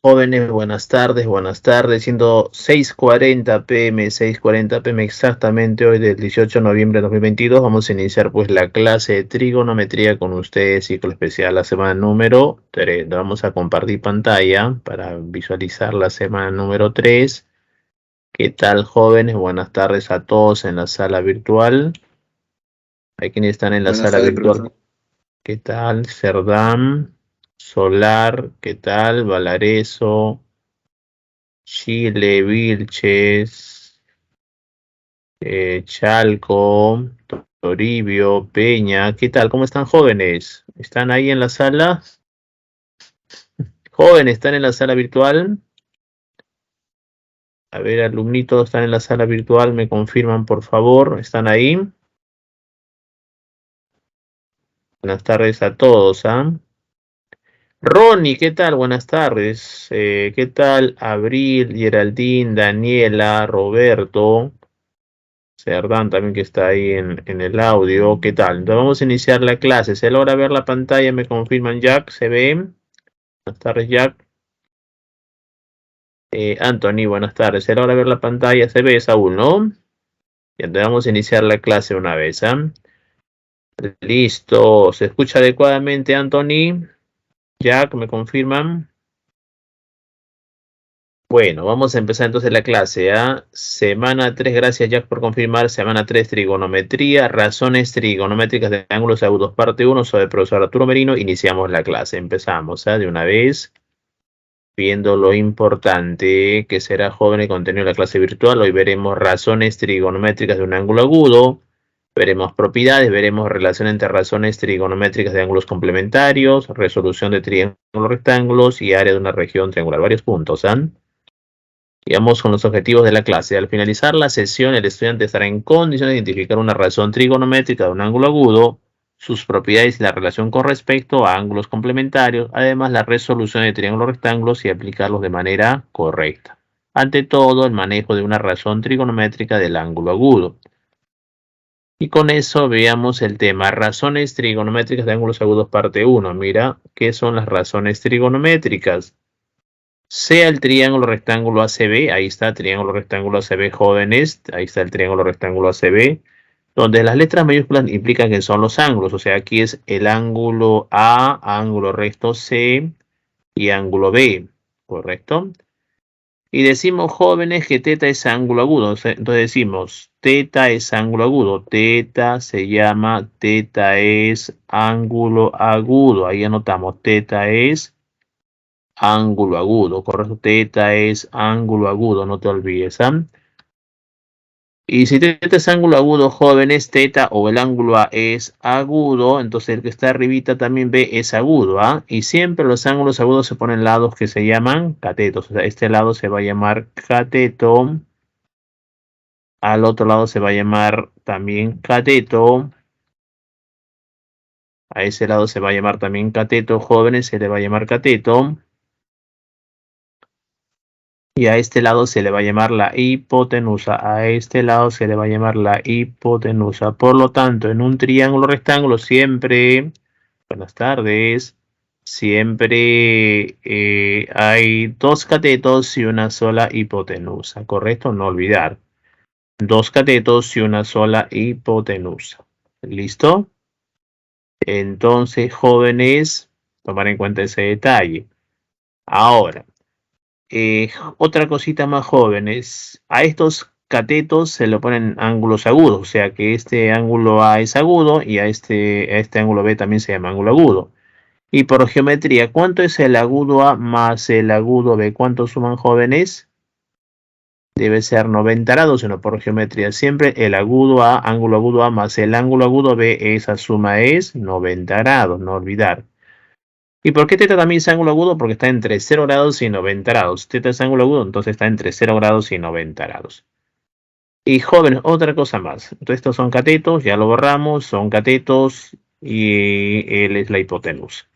Jóvenes, buenas tardes, siendo 6:40 p.m., 6:40 p.m. exactamente hoy del 18 de noviembre de 2022, vamos a iniciar pues la clase de trigonometría con ustedes, ciclo especial, la semana número 3. Vamos a compartir pantalla para visualizar la semana número 3. ¿Qué tal, jóvenes? Buenas tardes a todos en la sala virtual. Hay quienes están en la Buenas sala tardes, virtual. profesor. ¿Qué tal? Cerdán, Solar, ¿qué tal? Valareso, Chile, Vilches, Chalco, Toribio, Peña. ¿Qué tal? ¿Cómo están, jóvenes? ¿Están ahí en la sala? Jóvenes, ¿están en la sala virtual? A ver, alumnitos, ¿están en la sala virtual? ¿Me confirman, por favor? ¿Están ahí? Buenas tardes a todos, ¿ah? Ronnie, ¿qué tal? Buenas tardes. ¿Qué tal? Abril, Geraldine, Daniela, Roberto. Cerdán también que está ahí en el audio. ¿Qué tal? Entonces vamos a iniciar la clase. ¿Se logra ver la pantalla? ¿Me confirman, Jack? ¿Se ve? Buenas tardes, Jack. Anthony, buenas tardes. ¿Se logra ver la pantalla? ¿Se ve, Saúl, no? Ya, entonces vamos a iniciar la clase una vez, ¿ah? Listo. ¿Se escucha adecuadamente, Anthony? Jack, ¿me confirman? Bueno, vamos a empezar entonces la clase, ¿ah? Semana 3, gracias Jack por confirmar. Semana 3, trigonometría, razones trigonométricas de ángulos agudos, parte 1, soy el profesor Arturo Merino. Iniciamos la clase, empezamos, ¿ah? De una vez, viendo lo importante que será, joven, el contenido de la clase virtual. Hoy veremos razones trigonométricas de un ángulo agudo, veremos propiedades, veremos relación entre razones trigonométricas de ángulos complementarios, resolución de triángulos rectángulos y área de una región triangular, varios puntos, ¿ah? Digamos, con los objetivos de la clase. Al finalizar la sesión, el estudiante estará en condiciones de identificar una razón trigonométrica de un ángulo agudo, sus propiedades y la relación con respecto a ángulos complementarios, además la resolución de triángulos rectángulos y aplicarlos de manera correcta. Ante todo, el manejo de una razón trigonométrica del ángulo agudo. Y con eso veamos el tema, razones trigonométricas de ángulos agudos, parte 1. Mira, ¿qué son las razones trigonométricas? Sea el triángulo rectángulo ACB, ahí está, triángulo rectángulo ACB, jóvenes, ahí está el triángulo rectángulo ACB, donde las letras mayúsculas implican que son los ángulos, o sea, aquí es el ángulo A, ángulo recto C y ángulo B, ¿correcto? Y decimos, jóvenes, que teta es ángulo agudo, entonces decimos, teta es ángulo agudo, teta se llama, teta es ángulo agudo, ahí anotamos, teta es ángulo agudo, correcto, teta es ángulo agudo, no te olvides, ¿ah? Y si teta es ángulo agudo, jóvenes, teta o el ángulo A es agudo, entonces el que está arribita también B es agudo, ¿ah? Y siempre los ángulos agudos se ponen lados que se llaman catetos, o sea, este lado se va a llamar cateto, al otro lado se va a llamar también cateto, a ese lado se va a llamar también cateto, jóvenes, se le va a llamar cateto. Y a este lado se le va a llamar la hipotenusa. A este lado se le va a llamar la hipotenusa. Por lo tanto, en un triángulo rectángulo siempre, buenas tardes, siempre hay dos catetos y una sola hipotenusa. ¿Correcto? No olvidar. Dos catetos y una sola hipotenusa. ¿Listo? Entonces, jóvenes, tomar en cuenta ese detalle. Ahora. Otra cosita más, jóvenes, a estos catetos se le ponen ángulos agudos, o sea que este ángulo A es agudo y a este ángulo B también se llama ángulo agudo. Y por geometría, ¿cuánto es el agudo A más el agudo B? ¿Cuánto suman, jóvenes? Debe ser 90 grados, sino por geometría. Siempre el agudo A, ángulo agudo A más el ángulo agudo B, esa suma es 90 grados, no olvidar. ¿Y por qué teta también es ángulo agudo? Porque está entre 0 grados y 90 grados. Teta es ángulo agudo, entonces está entre 0 grados y 90 grados. Y jóvenes, otra cosa más. Entonces estos son catetos, ya lo borramos, son catetos y él es la hipotenusa.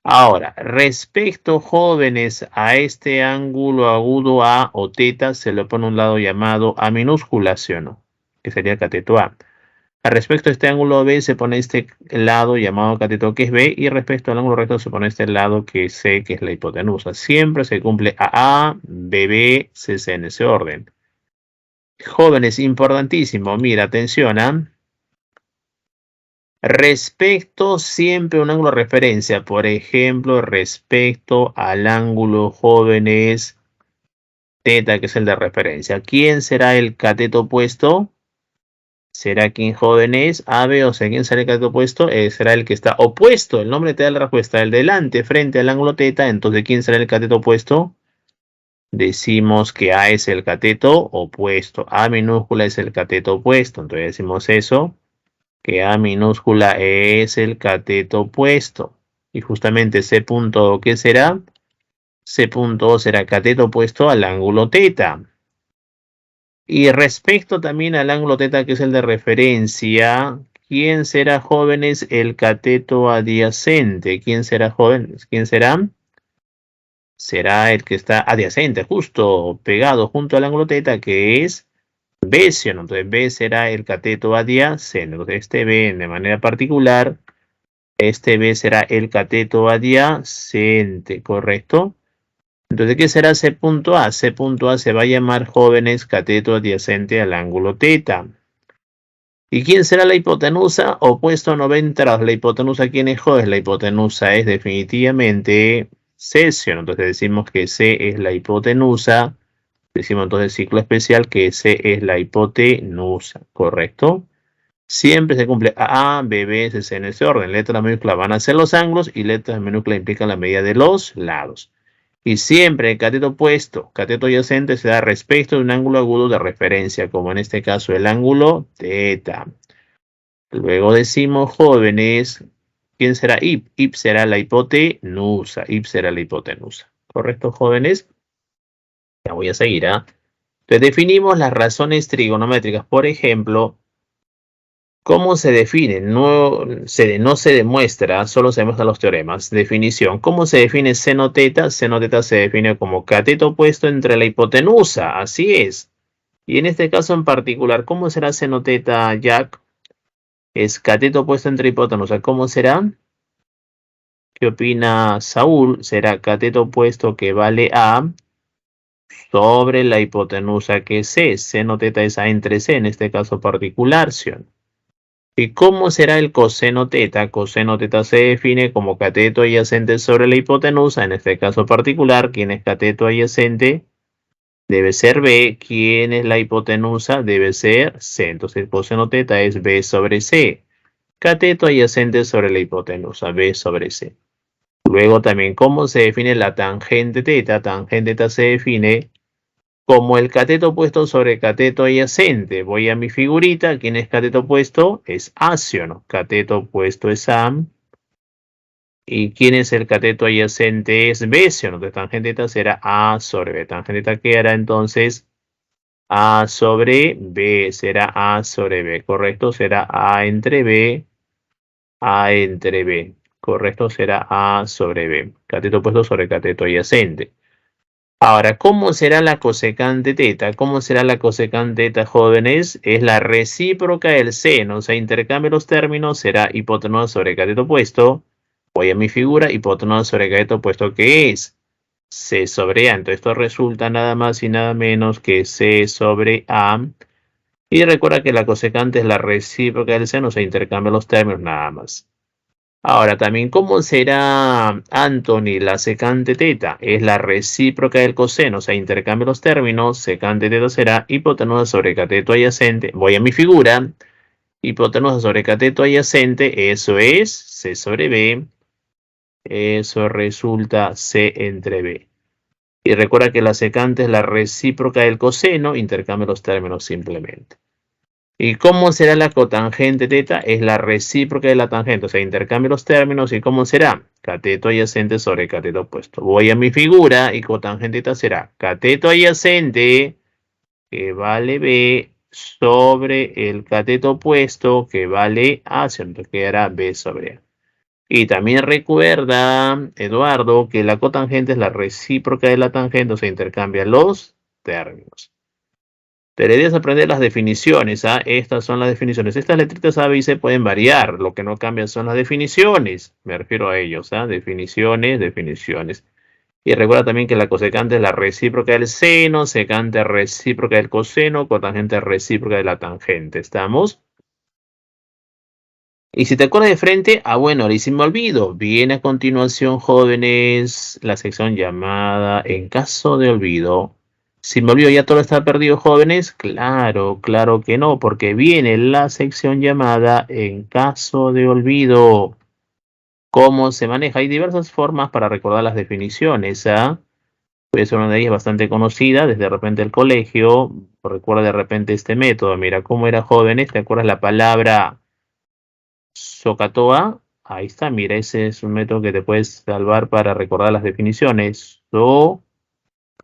Ahora, respecto, jóvenes, a este ángulo agudo A o teta, se le pone un lado llamado A minúscula, ¿sí o no? Que sería cateto A. Respecto a este ángulo B se pone este lado llamado cateto que es B y respecto al ángulo recto se pone este lado que es C, que es la hipotenusa. Siempre se cumple AA, BB, CC en ese orden. Jóvenes, importantísimo, mira, atención, ¿ah? Respecto siempre a un ángulo de referencia, por ejemplo, respecto al ángulo jóvenes teta, que es el de referencia. ¿Quién será el cateto opuesto? ¿Será quien jóvenes AB o sea, quién será el cateto opuesto? Será el que está opuesto. El nombre te da la respuesta. El delante frente al ángulo teta. Entonces, ¿quién será el cateto opuesto? Decimos que A es el cateto opuesto. A minúscula es el cateto opuesto. Entonces decimos eso, que A minúscula es el cateto opuesto. Y justamente C punto, ¿qué será? C punto será cateto opuesto al ángulo teta. Y respecto también al ángulo teta, que es el de referencia, ¿quién será, jóvenes, el cateto adyacente? ¿Quién será, jóvenes? ¿Quién será? Será el que está adyacente, justo pegado junto al ángulo teta, que es B, ¿sí o no? Entonces B será el cateto adyacente. Entonces este B de manera particular, este B será el cateto adyacente, ¿correcto? Entonces, ¿qué será C punto A? C punto A se va a llamar, jóvenes, cateto adyacente al ángulo teta. ¿Y quién será la hipotenusa? Opuesto a 90 grados. La hipotenusa, ¿quién es, jóvenes? La hipotenusa es definitivamente C, ¿sí o no? Entonces decimos que C es la hipotenusa. Decimos entonces ciclo especial que C es la hipotenusa, ¿correcto? Siempre se cumple A, B, B, C, C en ese orden. Letras minúsculas van a ser los ángulos y letras minúsculas implican la medida de los lados. Y siempre el cateto opuesto, cateto adyacente, se da respecto de un ángulo agudo de referencia, como en este caso el ángulo teta. Luego decimos, jóvenes, ¿quién será IP? IP será la hipotenusa. IP será la hipotenusa. ¿Correcto, jóvenes? Ya voy a seguir, ¿ah? Entonces definimos las razones trigonométricas. Por ejemplo, ¿cómo se define? No se demuestra, solo se demuestran los teoremas. Definición. ¿Cómo se define seno teta? Seno teta se define como cateto opuesto entre la hipotenusa. Así es. Y en este caso en particular, ¿cómo será seno teta, Jack? Es cateto opuesto entre hipotenusa. ¿Cómo será? ¿Qué opina Saúl? Será cateto opuesto que vale A sobre la hipotenusa que es C. Seno teta es A entre C, en este caso particular, ¿sí? ¿Y cómo será el coseno teta? Coseno teta se define como cateto adyacente sobre la hipotenusa, en este caso particular. ¿Quién es cateto adyacente? Debe ser B. ¿Quién es la hipotenusa? Debe ser C. Entonces el coseno teta es B sobre C. Cateto adyacente sobre la hipotenusa, B sobre C. Luego también, ¿cómo se define la tangente teta? Tangente teta se define como el cateto opuesto sobre cateto adyacente. Voy a mi figurita. ¿Quién es cateto opuesto? Es A, ¿sí o no? Cateto opuesto es A. ¿Y quién es el cateto adyacente? Es B, ¿sí o no? Entonces tangente teta será A sobre B. Tangente teta quedará entonces A sobre B. Será A sobre B. ¿Correcto? Será A entre B. A entre B. ¿Correcto? Será A sobre B. Cateto opuesto sobre cateto adyacente. Ahora, ¿cómo será la cosecante teta? ¿Cómo será la cosecante teta, jóvenes? Es la recíproca del seno. O sea, intercambio los términos, será hipotenusa sobre cateto opuesto. Voy a mi figura, hipotenusa sobre cateto opuesto, que es C sobre A. Entonces, esto resulta nada más y nada menos que C sobre A. Y recuerda que la cosecante es la recíproca del seno, o sea, intercambia los términos nada más. Ahora también, ¿cómo será, Anthony, la secante teta? Es la recíproca del coseno, o sea, intercambio los términos. Secante teta será hipotenusa sobre cateto adyacente. Voy a mi figura. Hipotenusa sobre cateto adyacente, eso es C sobre B. Eso resulta C entre B. Y recuerda que la secante es la recíproca del coseno. Intercambio los términos simplemente. ¿Y cómo será la cotangente teta? Es la recíproca de la tangente, o sea, intercambio los términos. ¿Y cómo será? Cateto adyacente sobre cateto opuesto. Voy a mi figura y cotangente teta será cateto adyacente, que vale B, sobre el cateto opuesto, que vale A, entonces quedará B sobre A. Y también recuerda, Eduardo, que la cotangente es la recíproca de la tangente, o sea, intercambia los términos. Pero debes aprender las definiciones, ¿ah? Estas son las definiciones. Estas letritas A, B y C pueden variar. Lo que no cambia son las definiciones. Me refiero a ellos, ¿ah? Definiciones, definiciones. Y recuerda también que la cosecante es la recíproca del seno, secante recíproca del coseno, cotangente recíproca de la tangente. ¿Estamos? Y si te acuerdas de frente, bueno, ahora sí me olvido. Viene a continuación, jóvenes, la sección llamada en caso de olvido. Si me olvido, ¿ya todo está perdido, jóvenes? Claro, claro que no, porque viene la sección llamada en caso de olvido. ¿Cómo se maneja? Hay diversas formas para recordar las definiciones, ¿ah? Puede ser una de ellas bastante conocida, desde de repente el colegio. Recuerda de repente este método. Mira, ¿cómo era, jóvenes? ¿Te acuerdas la palabra Socatoa? Ahí está, mira, ese es un método que te puedes salvar para recordar las definiciones.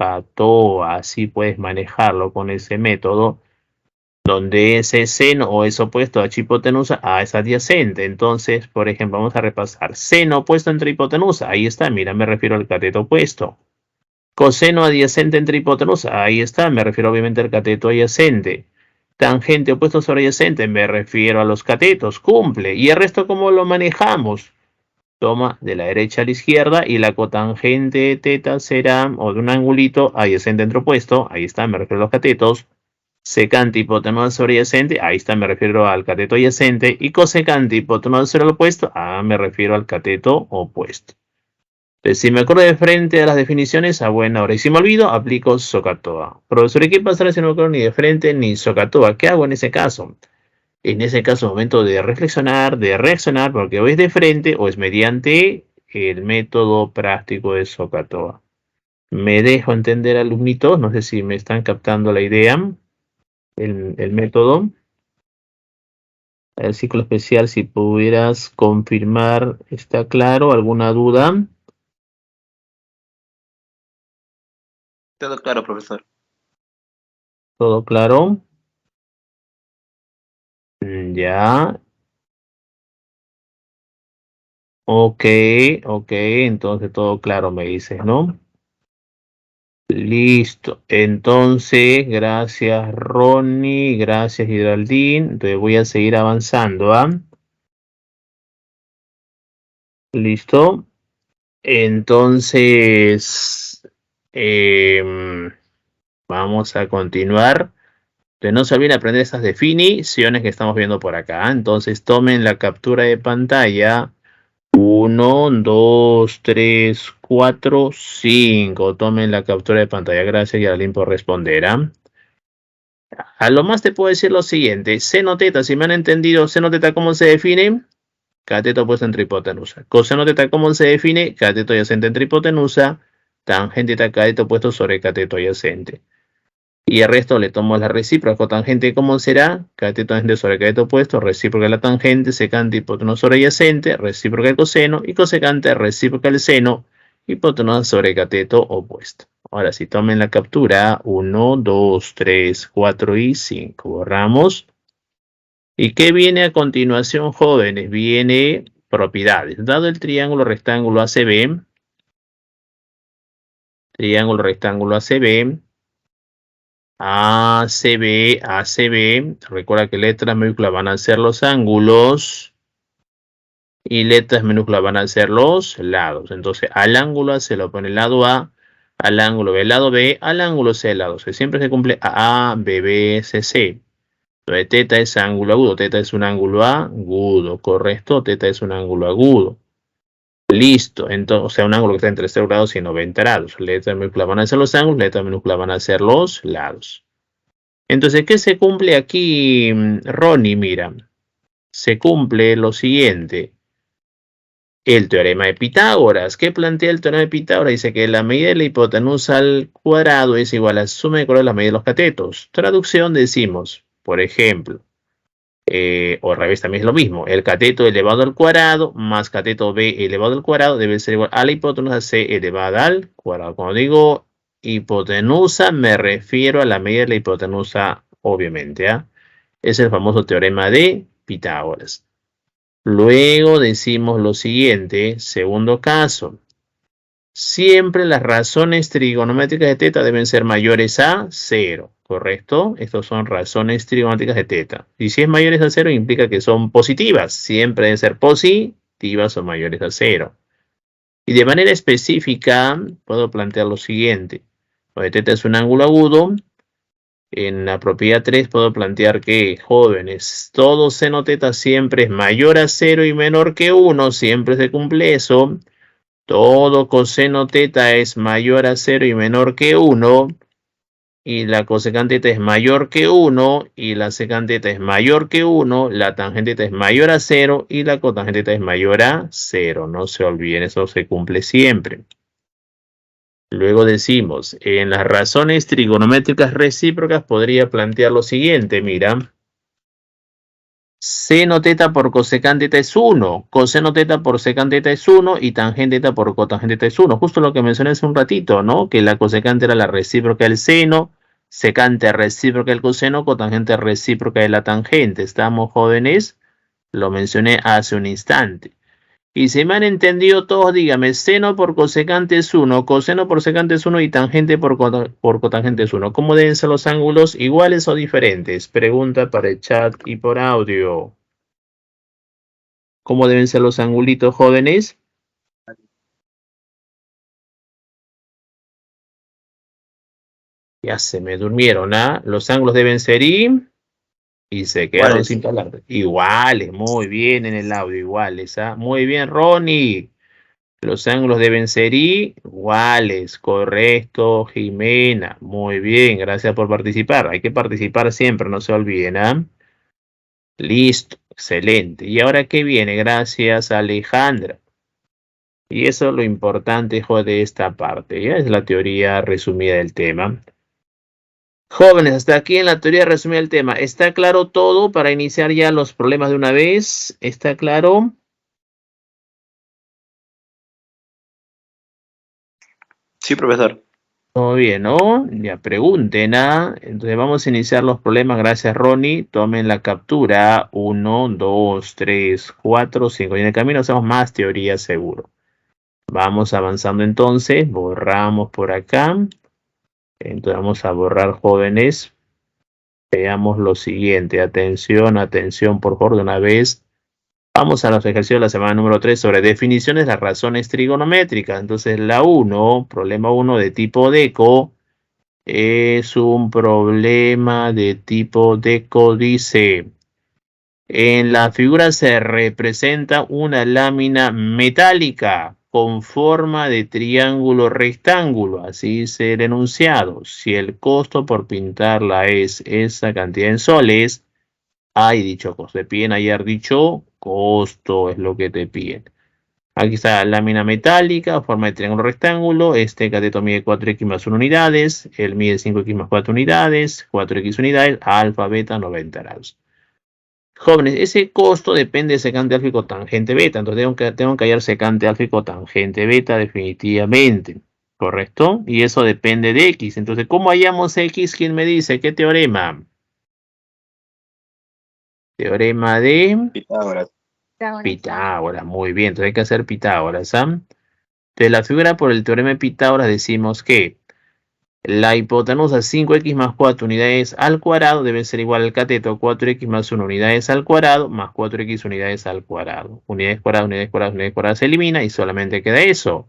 Socatoa, así puedes manejarlo con ese método, donde ese seno o es opuesto a hipotenusa, A es adyacente. Entonces, por ejemplo, vamos a repasar. Seno opuesto entre hipotenusa, ahí está, mira, me refiero al cateto opuesto. Coseno adyacente entre hipotenusa, ahí está, me refiero obviamente al cateto adyacente. Tangente opuesto sobre adyacente, me refiero a los catetos, cumple. ¿Y el resto cómo lo manejamos? Toma de la derecha a la izquierda y la cotangente teta será, o de un angulito adyacente entre opuesto, ahí está, me refiero a los catetos. Secante hipotenusa sobre adyacente, ahí está, me refiero al cateto adyacente. Y cosecante hipotenusa sobre el opuesto, me refiero al cateto opuesto. Entonces, si me acuerdo de frente a las definiciones, a buena hora. Y si me olvido, aplico Socatoa. Profesor, ¿y qué pasará si no me acuerdo ni de frente ni Socatoa? ¿Qué hago en ese caso? En ese caso, momento de reflexionar, de reaccionar, porque o es de frente o es mediante el método práctico de Socatoa. Me dejo entender, alumnitos, no sé si me están captando la idea, el método. El ciclo especial, si pudieras confirmar, ¿está claro? ¿Alguna duda? Todo claro, profesor. ¿Todo claro? Ya. Ok, ok, entonces todo claro me dices, ¿no? Listo. Entonces, gracias Ronnie, gracias Hidraldín. Entonces voy a seguir avanzando, ¿ah? Listo. Entonces, vamos a continuar. Entonces, no se olviden aprender esas definiciones que estamos viendo por acá. Entonces, tomen la captura de pantalla. 1, 2, 3, 4, 5. Tomen la captura de pantalla. Gracias, Geraldine, por responder. A lo más te puedo decir lo siguiente. Seno teta, si me han entendido, seno teta, ¿cómo se define? Cateto opuesto entre hipotenusa. Coseno teta, ¿cómo se define? Cateto adyacente entre hipotenusa. Tangente teta, cateto opuesto sobre cateto adyacente. Y el resto le tomo la recíproca. Cotangente, ¿cómo será? Cateto tangente sobre cateto opuesto, recíproca de la tangente, secante hipotenusa sobre adyacente, recíproca del coseno, y cosecante recíproca del seno, hipotenusa sobre cateto opuesto. Ahora sí, tomen la captura. 1, 2, 3, 4 y 5. Borramos. ¿Y qué viene a continuación, jóvenes? Viene propiedades. Dado el triángulo rectángulo ACB, triángulo rectángulo ACB, ACB, ACB, recuerda que letras minúsculas van a ser los ángulos y letras minúsculas van a ser los lados. Entonces, al ángulo A se lo pone el lado A, al ángulo B el lado B, al ángulo C el lado C. Siempre se cumple A, B, B, C, C. Entonces, teta es ángulo agudo, teta es un ángulo agudo, correcto, teta es un ángulo agudo. Listo, entonces, o sea, un ángulo que está entre 0 grados y 90 grados. Letras minúsculas van a ser los ángulos, letras minúsculas van a ser los lados. Entonces, ¿qué se cumple aquí, Ronnie? Mira, se cumple lo siguiente. El teorema de Pitágoras. ¿Qué plantea el teorema de Pitágoras? Dice que la medida de la hipotenusa al cuadrado es igual a la suma de cuadrados de las medidas de los catetos. Traducción decimos, por ejemplo, o al revés también es lo mismo. El cateto elevado al cuadrado más cateto B elevado al cuadrado debe ser igual a la hipotenusa C elevada al cuadrado. Cuando digo hipotenusa me refiero a la medida de la hipotenusa, obviamente. Es el famoso teorema de Pitágoras. Luego decimos lo siguiente, segundo caso. Siempre las razones trigonométricas de teta deben ser mayores a 0. ¿correcto? Estos son razones trigonométricas de teta. Y si es mayores a 0, implica que son positivas. Siempre deben ser positivas o mayores a 0. Y de manera específica, puedo plantear lo siguiente. Pues teta es un ángulo agudo. En la propiedad 3 puedo plantear que, jóvenes, todo seno teta siempre es mayor a 0 y menor que 1. Siempre se cumple eso. Todo coseno teta es mayor a 0 y menor que 1. Y la cosecante teta es mayor que 1. Y la secante teta es mayor que 1. La tangente teta es mayor a 0. Y la cotangente teta es mayor a 0. No se olviden, eso se cumple siempre. Luego decimos, en las razones trigonométricas recíprocas podría plantear lo siguiente, mira. Seno teta por cosecant teta es 1, coseno teta por secant teta es 1 y tangente teta por cotangente teta es 1. Justo lo que mencioné hace un ratito, ¿no? Que la cosecante era la recíproca del seno, secante recíproca del coseno, cotangente recíproca de la tangente. ¿Estamos, jóvenes? Lo mencioné hace un instante. Y si me han entendido todos, dígame, seno por cosecante es 1, coseno por secante es 1 y tangente por cotangente es 1. ¿Cómo deben ser los ángulos? ¿Iguales o diferentes? Pregunta para el chat y por audio. ¿Cómo deben ser los angulitos, jóvenes? Ya se me durmieron, ¿ah? Los ángulos deben ser y se quedaron ¿Cuáles? sin palabras. Iguales, muy bien en el audio, iguales, ¿ah? Muy bien, Ronnie. Los ángulos deben ser iguales, correcto, Jimena. Muy bien, gracias por participar. Hay que participar siempre, no se olviden, ¿ah? Listo, excelente. ¿Y ahora qué viene? Gracias, Alejandra. Y eso es lo importante, hijo, de esta parte. Ya es la teoría resumida del tema. Jóvenes, hasta aquí en la teoría resumida del tema. ¿Está claro todo para iniciar ya los problemas de una vez? ¿Está claro? Sí, profesor. Todo bien, ¿no? Ya pregunten, ¿ah? Entonces vamos a iniciar los problemas. Gracias, Ronnie. Tomen la captura. 1, 2, 3, 4, 5. Y en el camino hacemos más teoría seguro. Vamos avanzando entonces. Borramos por acá. Entonces vamos a borrar, jóvenes. Veamos lo siguiente. Atención, atención, por favor, de una vez. Vamos a los ejercicios de la semana número 3 sobre definiciones de las razones trigonométricas. Entonces la 1, problema 1 de tipo DECO. Es un problema de tipo DECO, dice. En la figura se representa una lámina metálica con forma de triángulo rectángulo. Así dice el enunciado. Si el costo por pintarla es esa cantidad en soles, hay dicho costo. Te piden ayer dicho costo, es lo que te piden. Aquí está la lámina metálica, forma de triángulo rectángulo. Este cateto mide 4x más 1 unidades. Él mide 5x más 4 unidades. 4x unidades. Alfa, beta, 90 grados. Jóvenes, ese costo depende de secante alfa y cotangente beta. Entonces tengo que hallar secante alfa y cotangente beta definitivamente. ¿Correcto? Y eso depende de x. Entonces, ¿cómo hallamos x? ¿Quién me dice? ¿Qué teorema? Teorema de Pitágoras. Pitágoras. Muy bien. Entonces hay que hacer Pitágoras, ¿ah? De la figura por el teorema de Pitágoras decimos que la hipotenusa 5x más 4 unidades al cuadrado debe ser igual al cateto 4x más 1 unidades al cuadrado más 4x unidades al cuadrado. Unidades cuadradas, unidades cuadradas, unidades cuadradas se elimina y solamente queda eso.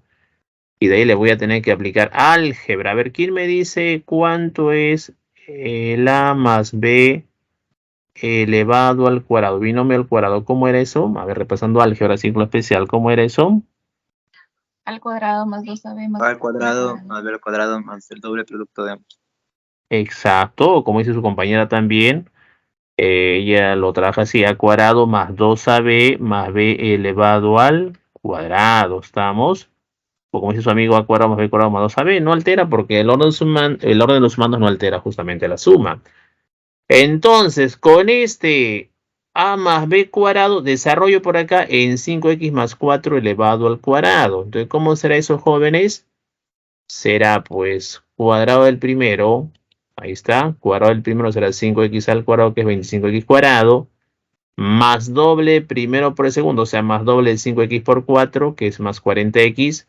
Y de ahí le voy a tener que aplicar álgebra. A ver, ¿quién me dice cuánto es a más b elevado al cuadrado? Binomio al cuadrado. ¿Cómo era eso? A ver, repasando álgebra, ciclo especial. ¿Cómo era eso? Al cuadrado más 2ab más A al cuadrado más b al cuadrado más el doble producto de ambos. Exacto, como dice su compañera también, ella lo trabaja así, a cuadrado más 2ab más b elevado al cuadrado, ¿estamos? O como dice su amigo, a cuadrado más b cuadrado más 2ab, no altera porque el orden de los sumandos no altera justamente la suma. Entonces, con este a más b cuadrado, desarrollo por acá en 5x más 4 elevado al cuadrado. Entonces, ¿cómo será eso, jóvenes? Será pues cuadrado del primero, ahí está, cuadrado del primero será 5x al cuadrado, que es 25x cuadrado, más doble primero por el segundo, o sea, más doble de 5x por 4, que es más 40x,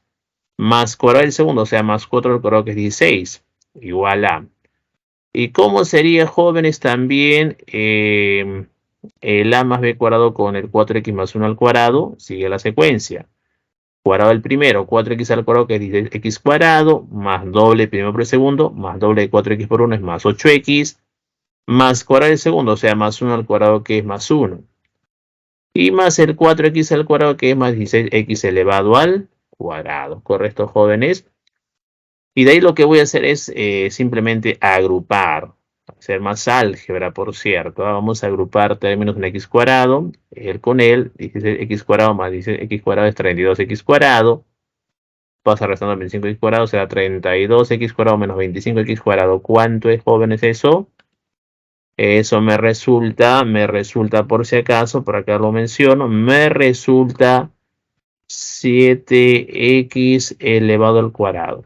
más cuadrado del segundo, o sea, más 4 al cuadrado, que es 16, igual a ¿Y cómo sería, jóvenes, también el a más b cuadrado con el 4x más 1 al cuadrado? Sigue la secuencia. Cuadrado del primero, 4x al cuadrado, que es 16x cuadrado, más doble primero por el segundo, más doble de 4x por 1 es más 8x, más cuadrado del segundo, o sea, más 1 al cuadrado, que es más 1. Y más el 4x al cuadrado, que es más 16x elevado al cuadrado. ¿Correcto, jóvenes? Y de ahí lo que voy a hacer es simplemente agrupar, hacer más álgebra, por cierto. Vamos a agrupar términos en x cuadrado, él con él, 16x cuadrado más 16x cuadrado es 32x cuadrado. Pasa restando 25x cuadrado, será 32x cuadrado menos 25x cuadrado. ¿Cuánto es, jóvenes, eso? Eso me resulta por si acaso, por acá lo menciono, me resulta 7x elevado al cuadrado.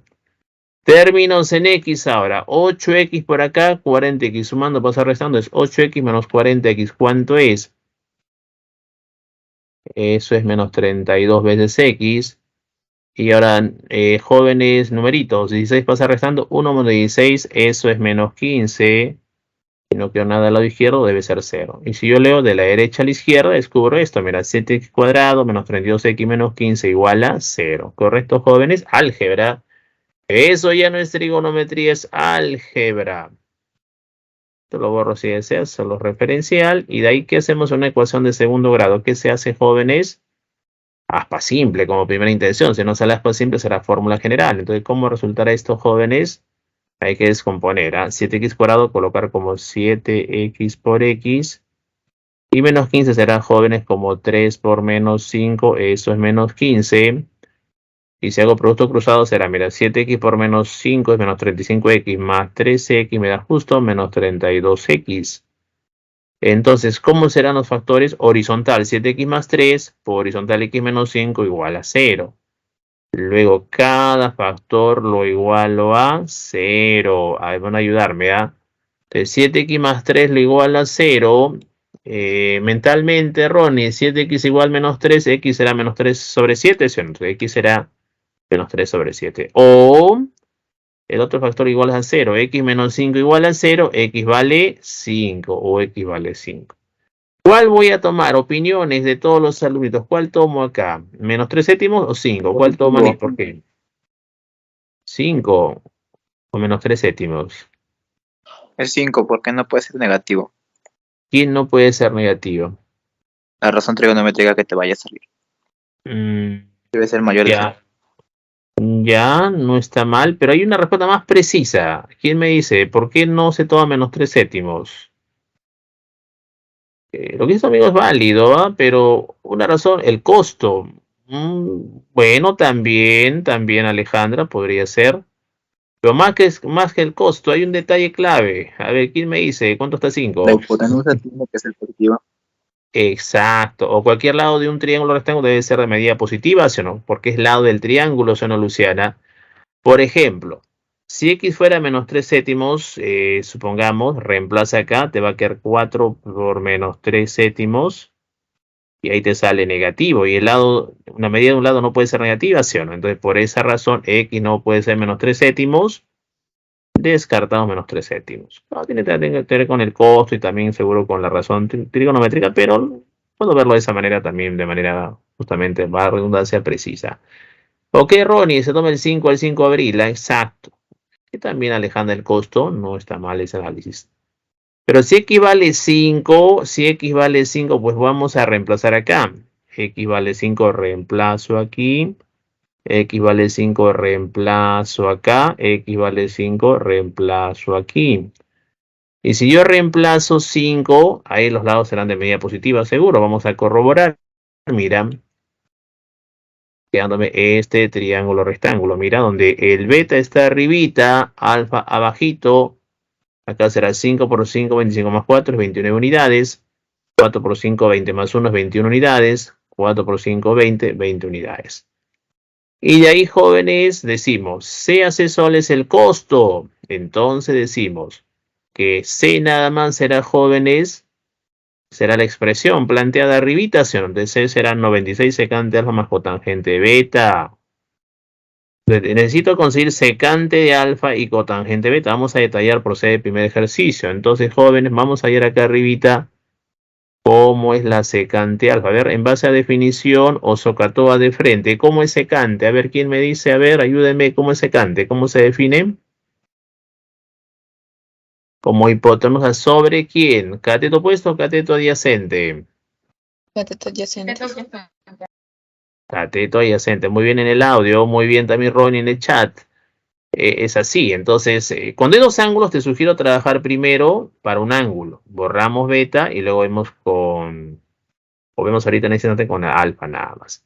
Términos en x ahora, 8x por acá, 40x, sumando, pasa restando, es 8x menos 40x, ¿cuánto es? Eso es menos 32 veces x. Y ahora, jóvenes numeritos, 16 pasa restando, 1 menos 16, eso es menos 15. Si no quiero nada al lado izquierdo, debe ser 0. Y si yo leo de la derecha a la izquierda, descubro esto. Mira, 7x cuadrado menos 32x menos 15 igual a 0. ¿Correcto, jóvenes? Álgebra. Eso ya no es trigonometría, es álgebra. Esto lo borro si deseas, solo referencial. Y de ahí, ¿qué hacemos? Una ecuación de segundo grado. ¿Qué se hace, jóvenes? Aspa simple como primera intención. Si no sale aspa simple, será fórmula general. Entonces, ¿cómo resultará esto, jóvenes? Hay que descomponer. 7x cuadrado, colocar como 7x por x. Y menos 15 serán, jóvenes, como 3 por menos 5. Eso es menos 15. Y si hago producto cruzado será, mira, 7x por menos 5 es menos 35x más 13x me da justo menos 32x. Entonces, ¿cómo serán los factores? Horizontal 7x más 3 por horizontal x menos 5 igual a 0. Luego, cada factor lo igualo a 0. Ahí van a ayudarme, ¿ah? Entonces, 7x más 3 lo igual a 0. Mentalmente, Ronnie, 7x igual menos 3, x será menos 3 sobre 7, ¿sí? Entonces, x será menos 3 sobre 7. O el otro factor igual a 0. X menos 5 igual a 0. X vale 5 o x vale 5. ¿Cuál voy a tomar? Opiniones de todos los alumnitos. ¿Cuál tomo acá? ¿Menos 3 séptimos o 5? ¿Cuál toman y por qué? 5 o menos 3 séptimos. Es 5, porque no puede ser negativo. ¿Quién no puede ser negativo? La razón trigonométrica que te vaya a salir. Debe ser mayor de 5. Ya. Ya, no está mal, pero hay una respuesta más precisa. ¿Quién me dice? ¿Por qué no se toma menos 3 séptimos? Lo que hizo, amigo, es válido, ¿ah? Pero una razón, el costo. Bueno, también Alejandra, podría ser. Pero más que el costo, hay un detalle clave. A ver, ¿quién me dice? ¿Cuánto está 5? La hipotenusa tiene que ser positiva. Exacto. O cualquier lado de un triángulo rectángulo debe ser de medida positiva, ¿sí o no? Porque es lado del triángulo, ¿sí o no, Luciana? Por ejemplo, si x fuera menos 3 séptimos, supongamos, reemplaza acá, te va a quedar 4 por menos 3 séptimos. Y ahí te sale negativo. Y el lado, una medida de un lado no puede ser negativa, ¿sí o no? Entonces, por esa razón, x no puede ser menos 3 séptimos. Descartamos menos 3 séptimos. No, tiene que ver con el costo y también seguro con la razón trigonométrica, pero puedo verlo de esa manera también, de manera justamente, va a redundancia precisa. Ok, Ronnie, se toma el 5 al 5 de abril, exacto. Y también alejando el costo, no está mal ese análisis. Pero si x vale 5, pues vamos a reemplazar acá. X vale 5, reemplazo aquí. X vale 5, reemplazo acá. X vale 5, reemplazo aquí. Y si yo reemplazo 5, ahí los lados serán de medida positiva, seguro. Vamos a corroborar. Mira, quedándome este triángulo rectángulo. Mira, donde el beta está arribita, alfa abajito. Acá será 5 por 5, 25 más 4 es 29 unidades. 4 por 5, 20 más 1 es 21 unidades. 4 por 5, 20, 20 unidades. Y de ahí, jóvenes, decimos, C hace sol es el costo. Entonces decimos que C nada más será, jóvenes, será la expresión planteada arribita, ¿sí? Donde C será 96 secante alfa más cotangente beta. Necesito conseguir secante de alfa y cotangente beta. Vamos a detallar por ser el primer ejercicio. Entonces, jóvenes, vamos a ir acá arribita. ¿Cómo es la secante alfa? A ver, en base a definición o SOHCAHTOA de frente. ¿Cómo es secante? A ver, ¿quién me dice? A ver, ayúdenme. ¿Cómo es secante? ¿Cómo se define? Como hipotenusa sobre quién. ¿Cateto opuesto o cateto adyacente? Cateto adyacente. Cateto adyacente. Muy bien en el audio. Muy bien también Ronnie en el chat. Es así. Entonces, cuando hay dos ángulos, te sugiero trabajar primero para un ángulo. Borramos beta y luego vemos con... O vemos ahorita en este instante con alfa nada más.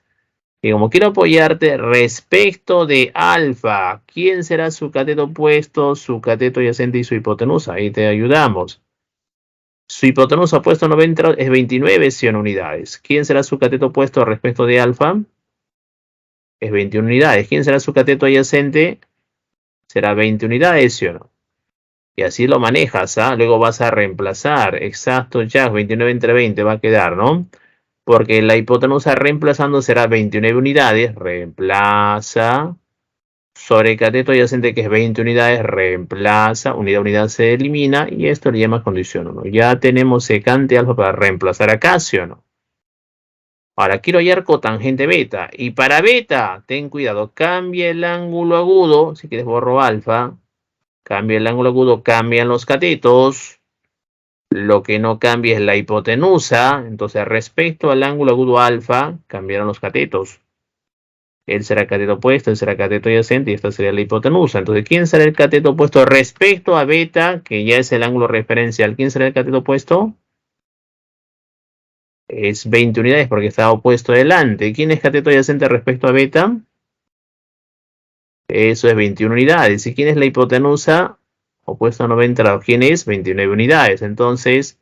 Y como quiero apoyarte respecto de alfa, ¿quién será su cateto opuesto, su cateto adyacente y su hipotenusa? Ahí te ayudamos. Su hipotenusa opuesto 90 es 29, 100 unidades. ¿Quién será su cateto opuesto respecto de alfa? Es 21 unidades. ¿Quién será su cateto adyacente? Será 20 unidades, ¿sí o no? Y así lo manejas, ¿ah? Luego vas a reemplazar. Exacto, ya, 29 entre 20 va a quedar, ¿no? Porque la hipotenusa reemplazando será 29 unidades. Reemplaza. Sobre el cateto adyacente, que es 20 unidades, reemplaza. Unidad se elimina. Y esto le llama condición 1. Ya tenemos secante alfa para reemplazar acá, ¿sí o no? Ahora quiero hallar cotangente beta. Y para beta, ten cuidado. Cambia el ángulo agudo. Si quieres borro alfa. Cambia el ángulo agudo, cambian los catetos. Lo que no cambia es la hipotenusa. Entonces, respecto al ángulo agudo alfa, cambiaron los catetos. Él será cateto opuesto, él será cateto adyacente y esta sería la hipotenusa. Entonces, ¿quién será el cateto opuesto respecto a beta, que ya es el ángulo referencial? ¿Quién será el cateto opuesto? Es 20 unidades porque está opuesto delante. ¿Quién es cateto adyacente respecto a beta? Eso es 21 unidades. ¿Y quién es la hipotenusa? Opuesto a 90 grados. ¿Quién es? 29 unidades. Entonces,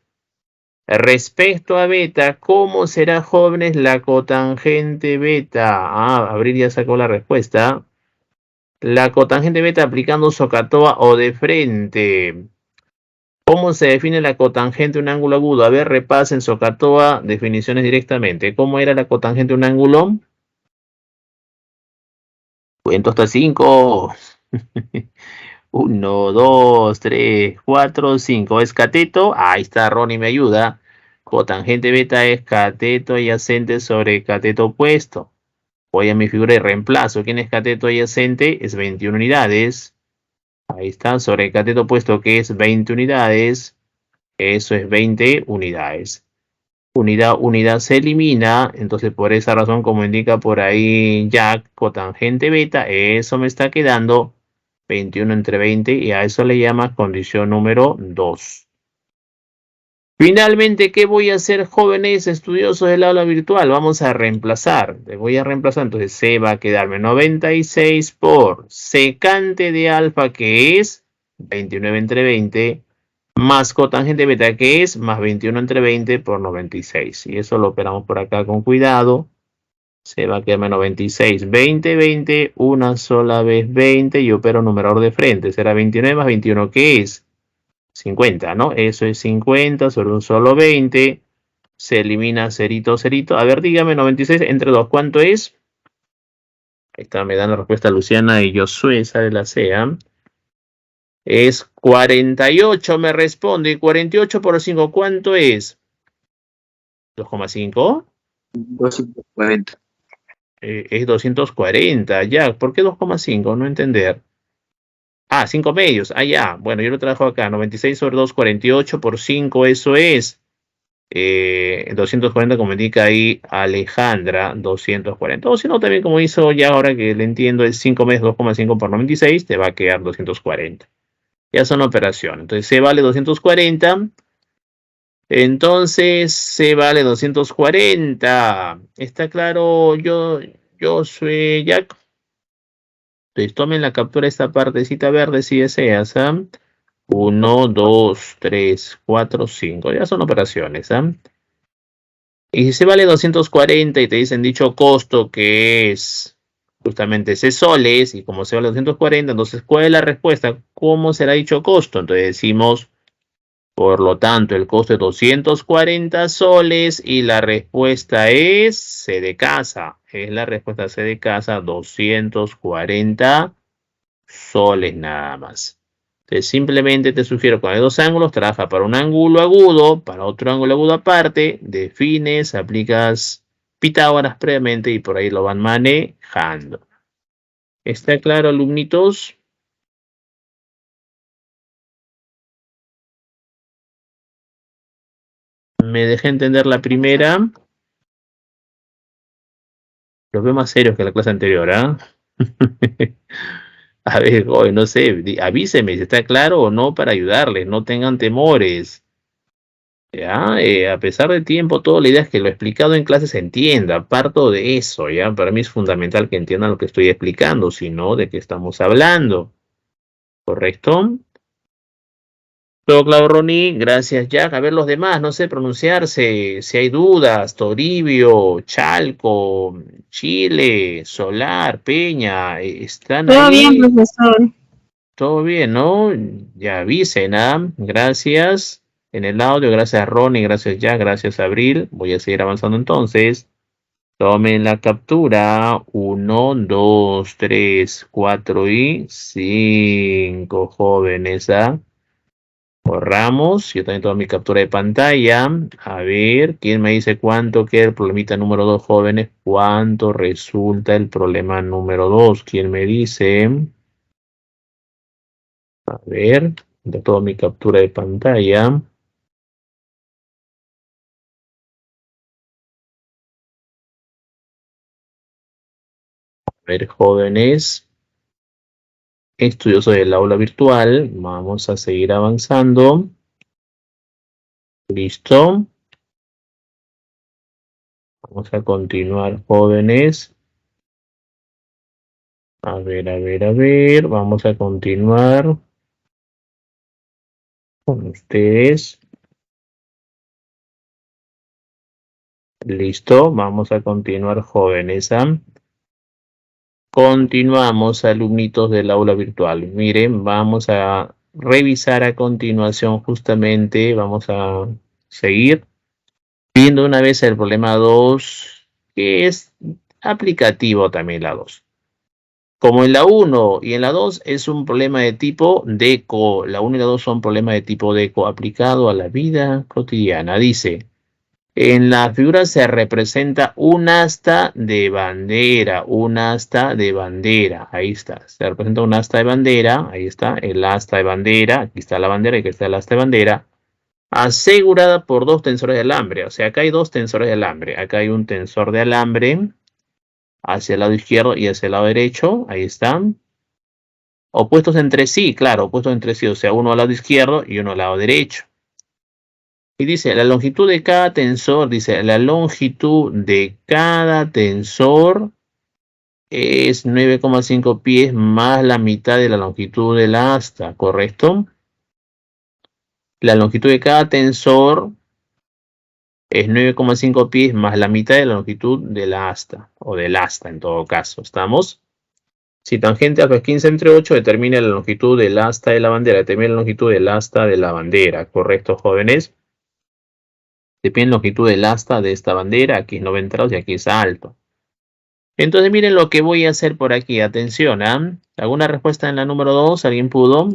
respecto a beta, ¿cómo será, jóvenes, la cotangente beta? Ah, Abril ya sacó la respuesta. La cotangente beta aplicando SOHCAHTOA o de frente. ¿Cómo se define la cotangente de un ángulo agudo? A ver, repasen SOHCAHTOA, definiciones directamente. ¿Cómo era la cotangente de un ángulo? Cuento hasta 5. 1, 2, 3, 4, 5. ¿Es cateto? Ahí está, Ronnie me ayuda. Cotangente beta es cateto adyacente sobre cateto opuesto. Voy a mi figura de reemplazo. ¿Quién es cateto adyacente? Es 21 unidades. Ahí está, sobre el cateto opuesto, que es 20 unidades. Eso es 20 unidades. Unidad se elimina. Entonces, por esa razón, como indica por ahí Jack, cotangente beta, eso me está quedando 21 entre 20 y a eso le llama condición número 2. Finalmente, ¿qué voy a hacer, jóvenes estudiosos del aula virtual? Vamos a reemplazar. Le voy a reemplazar. Entonces, C va a quedarme 96 por secante de alfa, que es 29 entre 20, más cotangente beta, que es más 21 entre 20 por 96. Y eso lo operamos por acá con cuidado. Se va a quedarme 96, 20, 20, una sola vez 20 y opero numerador de frente. Será 29 más 21, ¿qué es? 50, ¿no? Eso es 50 sobre un solo 20. Se elimina cerito, cerito. A ver, dígame, 96 entre 2, ¿cuánto es? Ahí está, me dan la respuesta Luciana y Josué, sale la CEA. Es 48, me responde. Y 48 por 5, ¿cuánto es? 2,5. 240. Es 240, ya. ¿Por qué 2,5? No entender. Ah, 5 medios. Ah, ya. Bueno, yo lo trabajo acá. 96 sobre 2, 48 por 5. Eso es 240, como indica ahí Alejandra. 240. O si no, también como hizo ya ahora que le entiendo, es 5 medios, 2,5 por 96. Te va a quedar 240. Ya son operaciones. Entonces, C vale 240. Entonces, C vale 240. ¿Está claro? Yo soy Jack. Entonces, tomen la captura de esta partecita verde si deseas. 1, 2, 3, 4, 5. Ya son operaciones. Y si se vale 240 y te dicen dicho costo que es justamente C soles, y como se vale 240, entonces, ¿cuál es la respuesta? ¿Cómo será dicho costo? Entonces decimos, por lo tanto, el costo es 240 soles y la respuesta es C de casa. es la respuesta C de casa, 240 soles nada más. Entonces simplemente te sugiero, cuando hay dos ángulos, trabaja para un ángulo agudo, para otro ángulo agudo aparte, defines, aplicas Pitágoras previamente y por ahí lo van manejando. ¿Está claro, alumnitos? Me dejé entender la primera. Los veo más serios que la clase anterior, ¿ah? A ver, hoy no sé, avíseme si está claro o no para ayudarles, no tengan temores. ¿Ya? A pesar del tiempo, toda la idea es que lo explicado en clase se entienda. Parto de eso, ¿ya? Para mí es fundamental que entiendan lo que estoy explicando, si no, ¿de qué estamos hablando? ¿Correcto? Todo claro, Ronnie. Gracias, Jack. A ver los demás, no sé pronunciarse. Si hay dudas, Toribio, Chalco, Chile, Solar, Peña, ¿están Todo bien, ahí? profesor. Todo bien, ¿no? Ya avisen, ¿ah? Gracias en el audio, gracias a Ronnie, gracias Jack, gracias Abril. Voy a seguir avanzando entonces. Tomen la captura. 1, 2, 3, 4 y 5 jóvenes, ¿ah? Borramos. Yo también tomo mi captura de pantalla. A ver, ¿quién me dice cuánto queda el problemita número 2, jóvenes? ¿Cuánto resulta el problema número 2? ¿Quién me dice? A ver, de toda mi captura de pantalla. A ver, jóvenes estudiosos del aula virtual, vamos a seguir avanzando. Listo. Vamos a continuar, jóvenes. A ver, a ver, a ver. Vamos a continuar con ustedes. Listo. Vamos a continuar, jóvenes. Continuamos, alumnitos del aula virtual. Miren, vamos a revisar a continuación justamente. Vamos a seguir viendo una vez el problema 2, que es aplicativo también la 2. Como en la 1 y en la 2 es un problema de tipo DECO. La 1 y la 2 son problemas de tipo DECO aplicado a la vida cotidiana. Dice, en la figura se representa un asta de bandera. Un asta de bandera. Ahí está. Se representa un asta de bandera. Ahí está el asta de bandera. Aquí está la bandera y aquí está el asta de bandera. Asegurada por dos tensores de alambre. O sea, acá hay dos tensores de alambre. Acá hay un tensor de alambre hacia el lado izquierdo y hacia el lado derecho. Ahí están. Opuestos entre sí, claro, opuestos entre sí. O sea, uno al lado izquierdo y uno al lado derecho. Y dice, la longitud de cada tensor, dice, la longitud de cada tensor es 9,5 pies más la mitad de la longitud del asta, ¿correcto? La longitud de cada tensor es 9,5 pies más la mitad de la longitud del asta, o del asta en todo caso, ¿estamos? Si tangente alfa es 15 entre 8, determina la longitud del asta de la bandera, determina la longitud del asta de la bandera, ¿correcto, jóvenes? Depende la longitud del asta de esta bandera, aquí es 90 grados y aquí es alto. Entonces miren lo que voy a hacer por aquí, atención, ¿ah? ¿Alguna respuesta en la número 2? ¿Alguien pudo?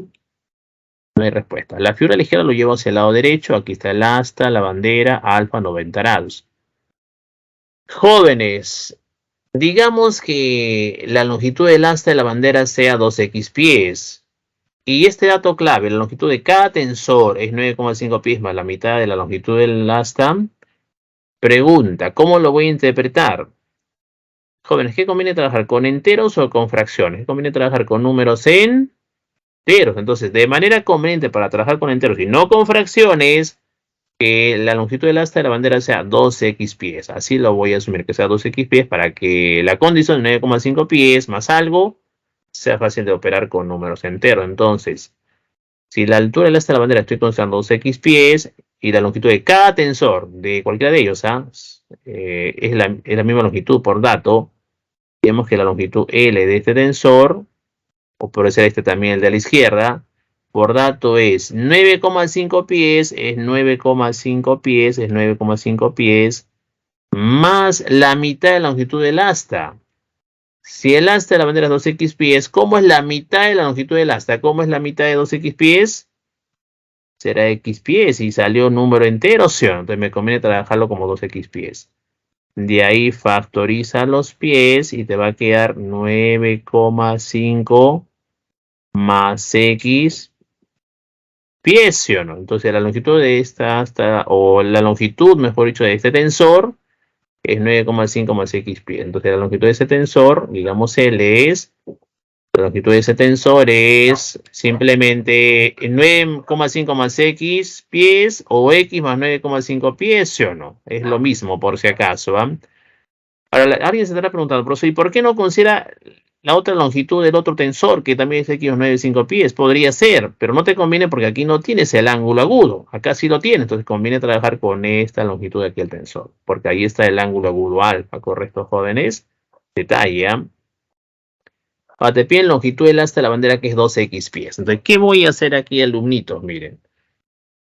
No hay respuesta. La figura ligera lo llevo hacia el lado derecho. Aquí está el asta, la bandera, alfa, 90 grados. Jóvenes, digamos que la longitud del asta de la bandera sea 2x pies. Y este dato clave, la longitud de cada tensor es 9,5 pies más la mitad de la longitud del asta. Pregunta, ¿cómo lo voy a interpretar? Jóvenes, ¿qué conviene trabajar? ¿Con enteros o con fracciones? ¿Qué conviene trabajar con números enteros? Entonces, de manera conveniente para trabajar con enteros y no con fracciones, que la longitud del asta de la bandera sea 2x pies. Así lo voy a asumir que sea 2x pies para que la condición de 9,5 pies más algo sea fácil de operar con números enteros. Entonces, si la altura del asta de la bandera estoy considerando 2x pies y la longitud de cada tensor de cualquiera de ellos es la misma longitud por dato, digamos que la longitud L de este tensor, o puede ser este también el de la izquierda, por dato es 9,5 pies, es 9,5 pies, es 9,5 pies más la mitad de la longitud del asta. Si el asta de la bandera es 2x pies, ¿cómo es la mitad de la longitud del asta? ¿Cómo es la mitad de 2x pies? Será x pies y salió número entero, ¿sí? Entonces me conviene trabajarlo como 2x pies. De ahí factoriza los pies y te va a quedar 9,5 más x pies, ¿sí o no? Entonces la longitud de esta o la longitud, mejor dicho, de este tensor es 9,5 más x pies. Entonces la longitud de ese tensor, digamos L, la longitud de ese tensor es simplemente 9,5 más x pies o x más 9,5 pies, ¿sí o no? Es lo mismo, por si acaso, ¿va? Ahora, alguien se estará preguntando, profesor, ¿y por qué no considera la otra longitud del otro tensor, que también es x más 9,5 pies? Podría ser, pero no te conviene porque aquí no tienes el ángulo agudo. Acá sí lo tienes, entonces conviene trabajar con esta longitud de aquí el tensor, porque ahí está el ángulo agudo alfa, ¿correcto, jóvenes? Detalle, ¿eh? Ahora te piden longitud del asta de la bandera que es 2x pies. Entonces, ¿qué voy a hacer aquí, alumnitos? Miren.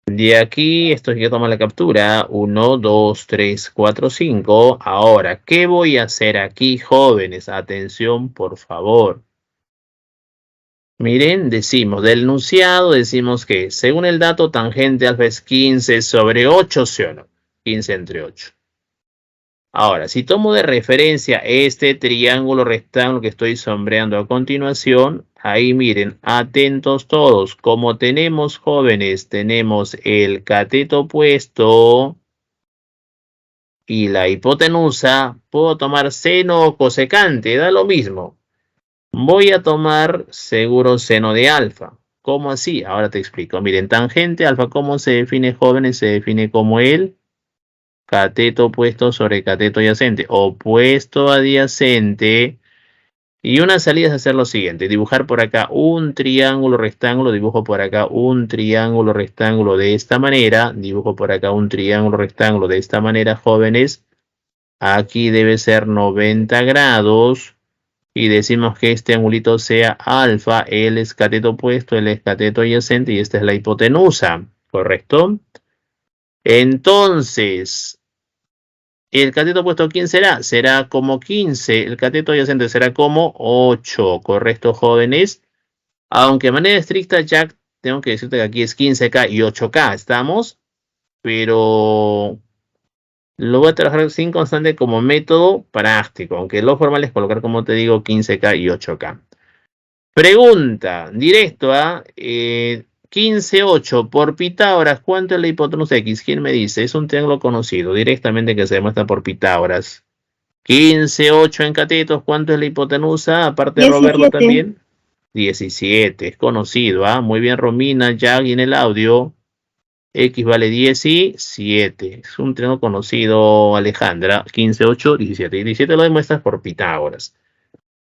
De aquí, esto hay que tomar la captura. 1, 2, 3, 4, 5. Ahora, ¿qué voy a hacer aquí, jóvenes? Atención, por favor. Miren, decimos, del enunciado decimos que según el dato tangente alfa es 15 sobre 8, ¿sí o no? 15 entre 8. Ahora, si tomo de referencia este triángulo rectángulo que estoy sombreando a continuación, ahí miren, atentos todos, como tenemos jóvenes, tenemos el cateto opuesto y la hipotenusa, puedo tomar seno o cosecante, da lo mismo. Voy a tomar seguro seno de alfa. ¿Cómo así? Ahora te explico. Miren, tangente alfa, ¿cómo se define, jóvenes? Se define como el cateto opuesto sobre cateto adyacente, opuesto adyacente. Y una salida es hacer lo siguiente, dibujar por acá un triángulo rectángulo, dibujo por acá un triángulo rectángulo de esta manera, dibujo por acá un triángulo rectángulo de esta manera, jóvenes. Aquí debe ser 90 grados y decimos que este angulito sea alfa, él es cateto opuesto, él es cateto adyacente y esta es la hipotenusa, ¿correcto? Entonces, ¿el cateto opuesto quién será? Será como 15. El cateto adyacente será como 8. ¿Correcto, jóvenes? Aunque de manera estricta, ya tengo que decirte que aquí es 15K y 8K. ¿Estamos? Pero lo voy a trabajar sin constante como método práctico. Aunque lo formal es colocar, como te digo, 15K y 8K. Pregunta, directo a 15,8 por Pitágoras, ¿cuánto es la hipotenusa X? ¿Quién me dice? Es un triángulo conocido, directamente que se demuestra por Pitágoras. 15,8 en catetos, ¿cuánto es la hipotenusa? Aparte de Roberto también. 17, es conocido, ¿ah? Muy bien, Romina, ya en el audio. X vale 17. Es un triángulo conocido, Alejandra. 15,8, 17. Y 17 lo demuestras por Pitágoras.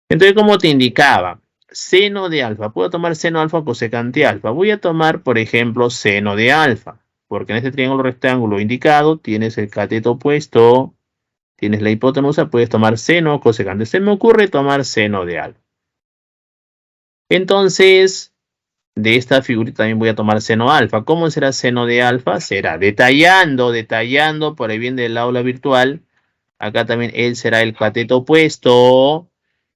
Entonces, como te indicaba, seno de alfa. Puedo tomar seno alfa o cosecante alfa. Voy a tomar, por ejemplo, seno de alfa. Porque en este triángulo rectángulo indicado tienes el cateto opuesto, tienes la hipotenusa, puedes tomar seno o cosecante. Se me ocurre tomar seno de alfa. Entonces, de esta figurita también voy a tomar seno alfa. ¿Cómo será seno de alfa? Será detallando por el bien del aula virtual. Acá también él será el cateto opuesto.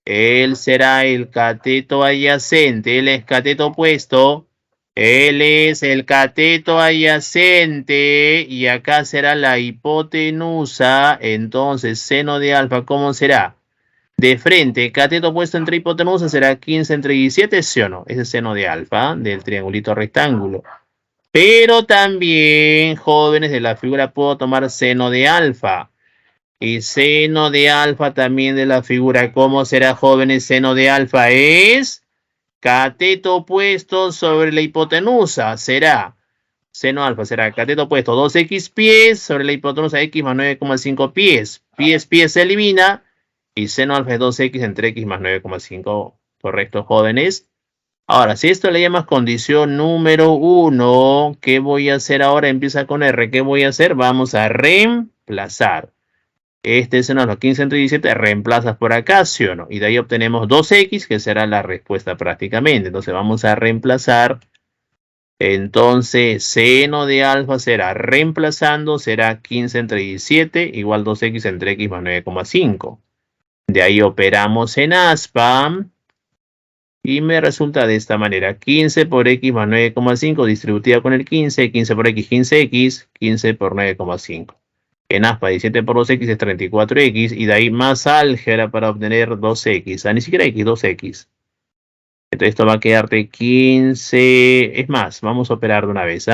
Él será el cateto adyacente. Él es cateto opuesto. Él es el cateto adyacente. Y acá será la hipotenusa. Entonces, seno de alfa, ¿cómo será? De frente, cateto opuesto entre hipotenusa será 15 entre 17, ¿sí o no? Ese es seno de alfa del triangulito rectángulo. Pero también, jóvenes, de la figura puedo tomar seno de alfa. Y seno de alfa también de la figura. ¿Cómo será, jóvenes? Seno de alfa es cateto opuesto sobre la hipotenusa. Será, seno alfa será cateto opuesto 2x pies sobre la hipotenusa x más 9,5 pies. Pies se elimina. Y seno alfa es 2x entre x más 9,5. ¿Correcto, jóvenes? Ahora, si esto le llamas condición número 1, ¿qué voy a hacer ahora? Empieza con R. ¿Qué voy a hacer? Vamos a reemplazar. Este seno alfa 15 entre 17 reemplazas por acá, ¿sí o no? Y de ahí obtenemos 2x, que será la respuesta prácticamente. Entonces vamos a reemplazar Entonces, seno de alfa será, reemplazando, será 15 entre 17 igual 2x entre x más 9,5. De ahí operamos en aspa. Y me resulta de esta manera. 15 por x más 9,5 distributiva con el 15. 15 por x, 15x. 15 por 9,5. En aspa, 17 por 2x es 34x. Y de ahí más álgebra para obtener 2x. Ni siquiera x, 2x. Entonces esto va a quedarte 15. Es más, vamos a operar de una vez.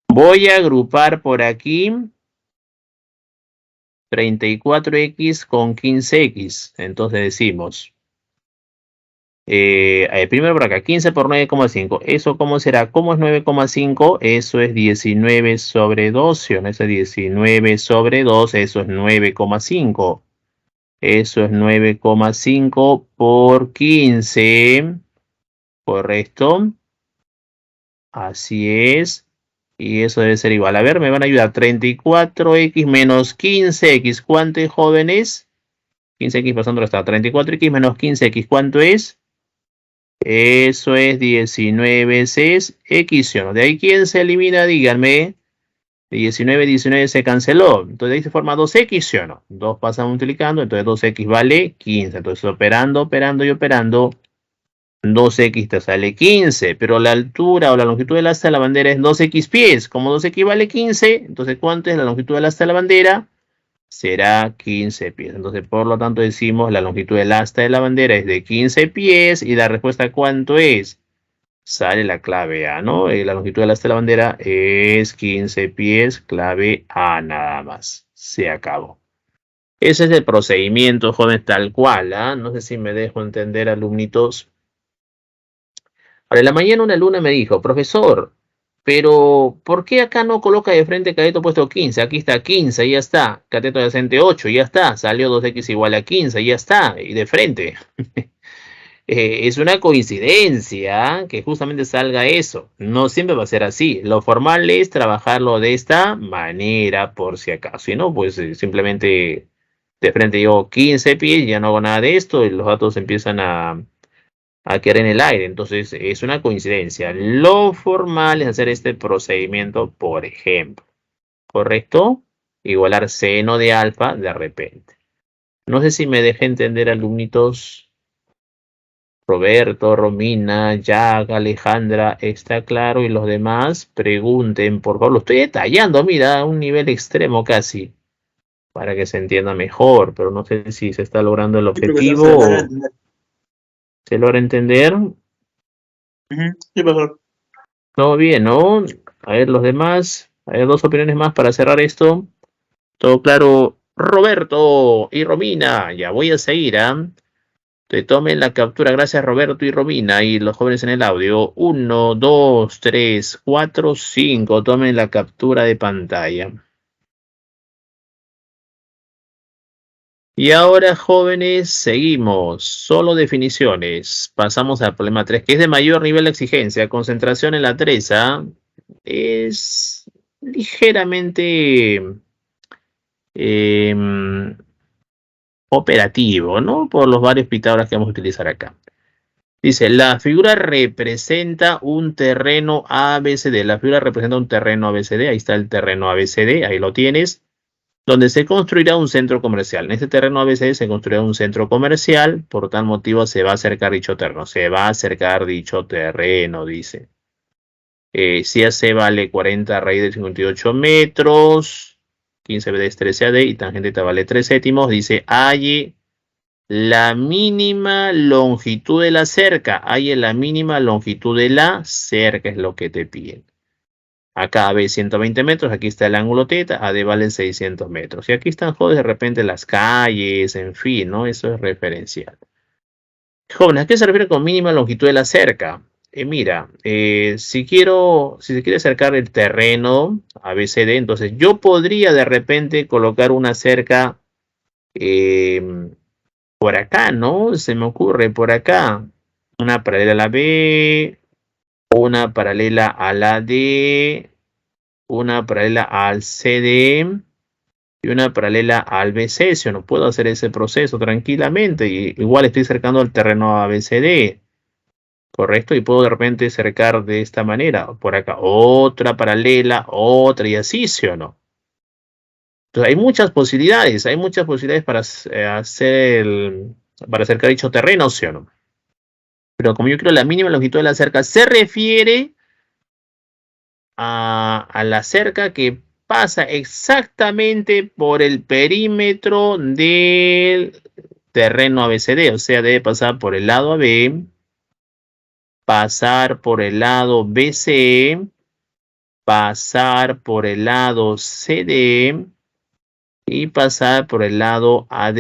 Voy a agrupar por aquí 34x con 15x. Entonces decimos... primero por acá, 15 por 9,5. ¿Eso cómo será? ¿Cómo es 9,5? Eso es 19 sobre 2. Eso es 19 sobre 2. Eso es 9,5. Eso es 9,5 por 15. Correcto. Así es. Y eso debe ser igual. A ver, me van a ayudar. 34x menos 15x. ¿Cuánto es, jóvenes? 15x pasando hasta 34x menos 15x. ¿Cuánto es? Eso es 19 veces x, ¿no? De ahí, ¿quién se elimina? Díganme. 19 se canceló. Entonces ahí se forma 2x, ¿sí o no? 2 pasan multiplicando, entonces 2x vale 15. Entonces operando, operando y operando, 2x te sale 15. Pero la altura o la longitud del asta de la bandera es 2x pies. Como 2x vale 15, entonces ¿cuánto es la longitud del asta de la bandera? Será 15 pies. Entonces, por lo tanto, decimos la longitud del asta de la bandera es de 15 pies. ¿Y la respuesta cuánto es? Sale la clave A, ¿no? La longitud del asta de la bandera es 15 pies, clave A nada más. Se acabó. Ese es el procedimiento, joven, tal cual. No sé si me dejo entender, alumnitos. Ahora, en la mañana una alumna me dijo, profesor, pero ¿por qué acá no coloca de frente cateto puesto 15? Aquí está 15, ya está. Cateto adyacente 8, ya está. Salió 2x igual a 15, ya está. Y de frente. Es una coincidencia que justamente salga eso. No siempre va a ser así. Lo formal es trabajarlo de esta manera, por si acaso. Y no, pues simplemente de frente yo 15 pies, ya no hago nada de esto y los datos empiezan a quedar en el aire. Entonces es una coincidencia. Lo formal es hacer este procedimiento, por ejemplo. ¿Correcto? Igualar seno de alfa de repente. No sé si me dejé entender, alumnitos. Roberto, Romina, Jack, Alejandra, ¿está claro? Y los demás pregunten, por favor. Lo estoy detallando, mira, a un nivel extremo casi, para que se entienda mejor, pero no sé si se está logrando el objetivo o se logra entender. Sí, profesor. Todo bien, ¿no? A ver, los demás, a ver, 2 opiniones más para cerrar esto. Todo claro, Roberto y Romina, ya voy a seguir, Te tomen la captura, gracias Roberto y Romina y los jóvenes en el audio. 1, 2, 3, 4, 5. Tomen la captura de pantalla. Y ahora, jóvenes, seguimos. Solo definiciones. Pasamos al problema 3, que es de mayor nivel de exigencia. Concentración en la 3. Es ligeramente operativo, ¿no? Por los varios Pitágoras que vamos a utilizar acá. Dice, la figura representa un terreno ABCD. La figura representa un terreno ABCD. Ahí está el terreno ABCD. Ahí lo tienes. Donde se construirá un centro comercial. En este terreno ABCD se construirá un centro comercial. Por tal motivo se va a acercar dicho terreno. Se va a acercar dicho terreno, dice. Si AC vale 40 raíz de 58 metros. 15 veces 13 AD. Y tangente θ vale 3 séptimos. Dice, hay la mínima longitud de la cerca. Hay la mínima longitud de la cerca, es lo que te piden. Acá AB 120 metros, aquí está el ángulo θ, AD vale 600 metros. Y aquí están, jóvenes, de repente las calles, en fin, ¿no? Eso es referencial. Jóvenes, ¿a qué se refiere con mínima longitud de la cerca? Mira, si se quiere acercar el terreno ABCD, entonces yo podría de repente colocar una cerca por acá, ¿no? Se me ocurre por acá. Una paralela a la B, una paralela a la D, una paralela al CD y una paralela al BC. Si no puedo hacer ese proceso tranquilamente, y igual estoy cercando el terreno ABCD. ¿correcto? Y puedo de repente cercar de esta manera, por acá, otra paralela, otra y así, ¿sí o no? Entonces hay muchas posibilidades para para acercar dicho terreno, ¿sí o no? Pero como yo creo la mínima longitud de la cerca se refiere a la cerca que pasa exactamente por el perímetro del terreno ABCD, o sea, debe pasar por el lado AB, pasar por el lado BC, pasar por el lado CD y pasar por el lado AD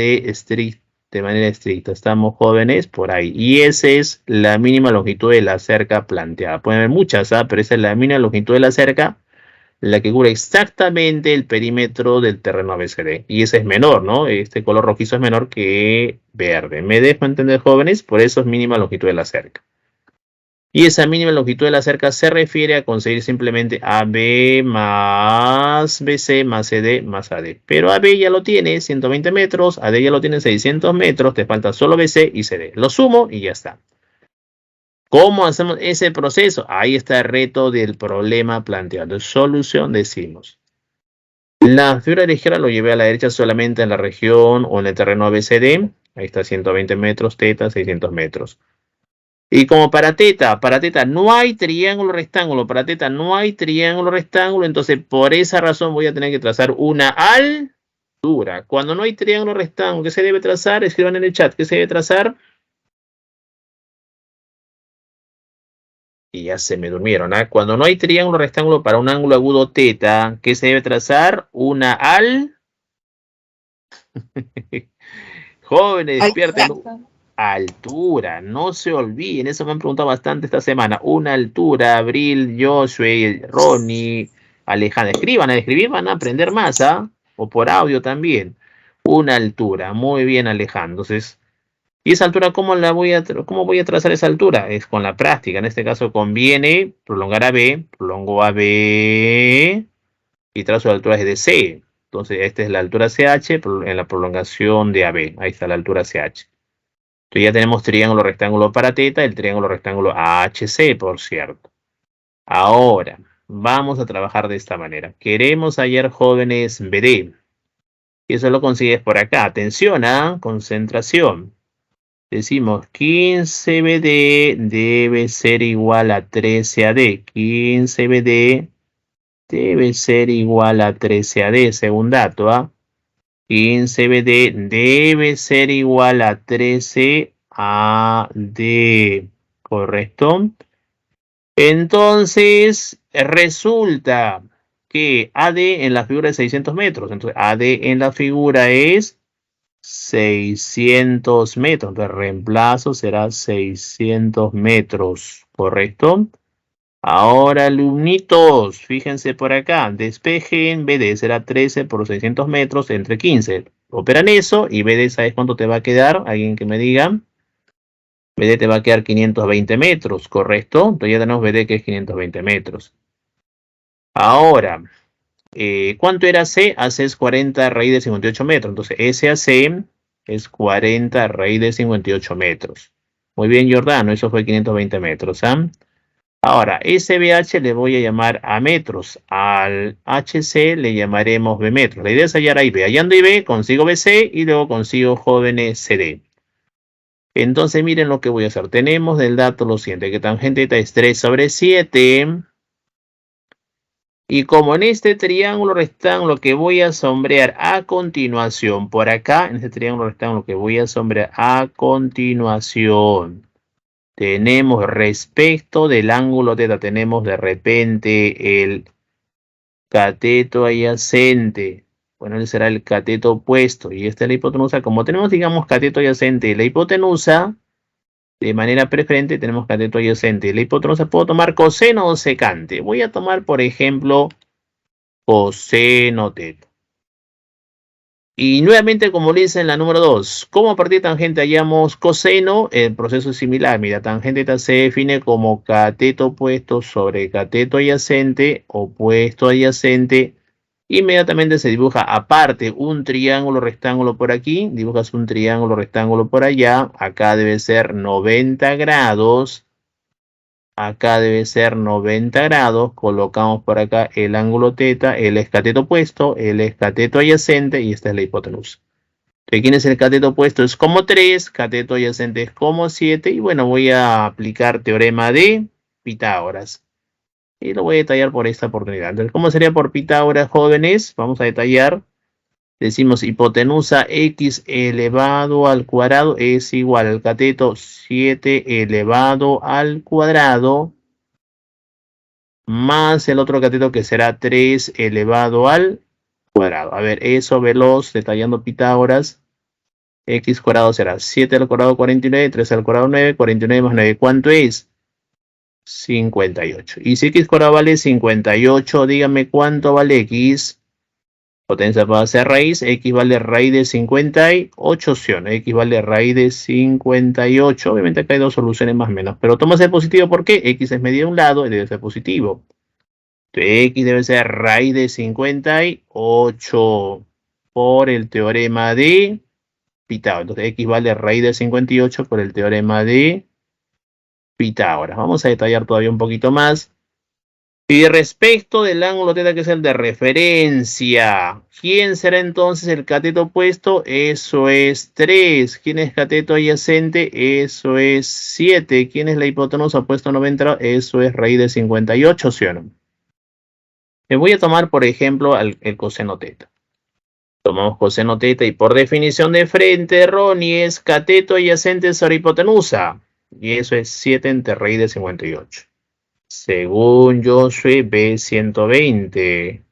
de manera estricta. Estamos jóvenes por ahí. Y esa es la mínima longitud de la cerca planteada. Pueden haber muchas, pero esa es la mínima longitud de la cerca, la que cubre exactamente el perímetro del terreno ABCD. Y ese es menor, ¿no? Este color rojizo es menor que verde. ¿Me dejo entender, jóvenes? Por eso es mínima longitud de la cerca. Y esa mínima longitud de la cerca se refiere a conseguir simplemente AB más BC más CD más AD. Pero AB ya lo tiene 120 metros, AD ya lo tiene 600 metros, te falta solo BC y CD. Lo sumo y ya está. ¿Cómo hacemos ese proceso? Ahí está el reto del problema planteado. Solución, decimos. La figura de la izquierda lo llevé a la derecha solamente en la región o en el terreno ABCD. Ahí está 120 metros, teta, 600 metros. Y como para teta no hay triángulo rectángulo, entonces por esa razón voy a tener que trazar una altura. Cuando no hay triángulo rectángulo, ¿qué se debe trazar? Escriban en el chat, ¿qué se debe trazar? Y ya se me durmieron, ¿ah? Cuando no hay triángulo rectángulo para un ángulo agudo teta, ¿qué se debe trazar? Una Jóvenes, despierten. Altura, no se olviden, eso me han preguntado bastante esta semana. Una altura, Abril, Joshua, Ronnie, Alejandra. Escriban, a escribir van a aprender más, ¿ah? O por audio también. Una altura, muy bien, Alejandro. Entonces, ¿y esa altura cómo voy a trazar esa altura? Es con la práctica. En este caso conviene prolongar AB, prolongo AB y trazo de alturas de C. Entonces, esta es la altura CH en la prolongación de AB. Ahí está la altura CH. Entonces ya tenemos triángulo rectángulo para teta, el triángulo rectángulo AHC, por cierto. Ahora, vamos a trabajar de esta manera. Queremos hallar, jóvenes, BD. Y eso lo consigues por acá. Atención, concentración. Decimos 15 BD debe ser igual a 13 AD. 15 BD debe ser igual a 13 AD, según dato, 15 BD debe ser igual a 13 AD, ¿correcto? Entonces, resulta que AD en la figura es 600 metros. Entonces, AD en la figura es 600 metros. Entonces, reemplazo será 600 metros, ¿correcto? Ahora, alumnitos, fíjense por acá. Despejen, BD será 13 por 600 metros entre 15. Operan eso y BD, ¿sabes cuánto te va a quedar? ¿Alguien que me diga? BD te va a quedar 520 metros, ¿correcto? Entonces ya tenemos BD que es 520 metros. Ahora, ¿cuánto era C? AC es 40 raíz de 58 metros. Entonces, SAC es 40 raíz de 58 metros. Muy bien, Jordano, eso fue 520 metros, Ahora, SBH le voy a llamar a metros. Al HC le llamaremos B metros. La idea es hallar a y B. Hallando y B, consigo BC y luego consigo jóvenes CD. Entonces, miren lo que voy a hacer. Tenemos del dato lo siguiente, que tangente θ es 3 sobre 7. Y como en este triángulo rectángulo que voy a sombrear a continuación, por acá, en este triángulo rectángulo que voy a sombrear a continuación, tenemos respecto del ángulo θ, tenemos de repente el cateto adyacente. Bueno, él será el cateto opuesto. Y esta es la hipotenusa. Como tenemos, digamos, cateto adyacente y la hipotenusa, de manera preferente tenemos cateto adyacente. La hipotenusa puedo tomar coseno o secante. Voy a tomar, por ejemplo, coseno θ. Y nuevamente, como le dice en la número 2, ¿cómo a partir de tangente hallamos coseno? El proceso es similar. Mira, tangente θ se define como cateto opuesto sobre cateto adyacente, opuesto adyacente. Inmediatamente se dibuja aparte un triángulo rectángulo por aquí. Dibujas un triángulo rectángulo por allá. Acá debe ser 90 grados. Acá debe ser 90 grados. Colocamos por acá el ángulo teta, el es cateto opuesto, el es cateto adyacente y esta es la hipotenusa. Entonces, ¿quién es el cateto opuesto? Es como 3, cateto adyacente es como 7. Y bueno, voy a aplicar teorema de Pitágoras. Y lo voy a detallar por esta oportunidad. Entonces, ¿cómo sería por Pitágoras, jóvenes? Vamos a detallar. Decimos hipotenusa x elevado al cuadrado es igual al cateto 7 elevado al cuadrado más el otro cateto que será 3 elevado al cuadrado. A ver, eso veloz, detallando Pitágoras. X cuadrado será 7 al cuadrado 49, 3 al cuadrado 9, 49 más 9. ¿Cuánto es? 58. Y si x cuadrado vale 58, dígame cuánto vale x. Potencia para hacer raíz, x vale raíz de 58, x vale raíz de 58. Obviamente acá hay dos soluciones más o menos, pero toma ser positivo porque x es medida de un lado y debe ser positivo. Entonces x debe ser raíz de 58 por el teorema de Pitágoras. Entonces x vale raíz de 58 por el teorema de Pitágoras. Vamos a detallar todavía un poquito más. Y respecto del ángulo teta, que es el de referencia, ¿quién será entonces el cateto opuesto? Eso es 3. ¿Quién es cateto adyacente? Eso es 7. ¿Quién es la hipotenusa opuesto a 90 grados? Eso es raíz de 58, ¿sí o no? Me voy a tomar, por ejemplo, el coseno teta. Tomamos coseno teta y por definición de frente, Ronnie, es cateto adyacente sobre hipotenusa. Y eso es 7 entre raíz de 58. Según Josué, B120.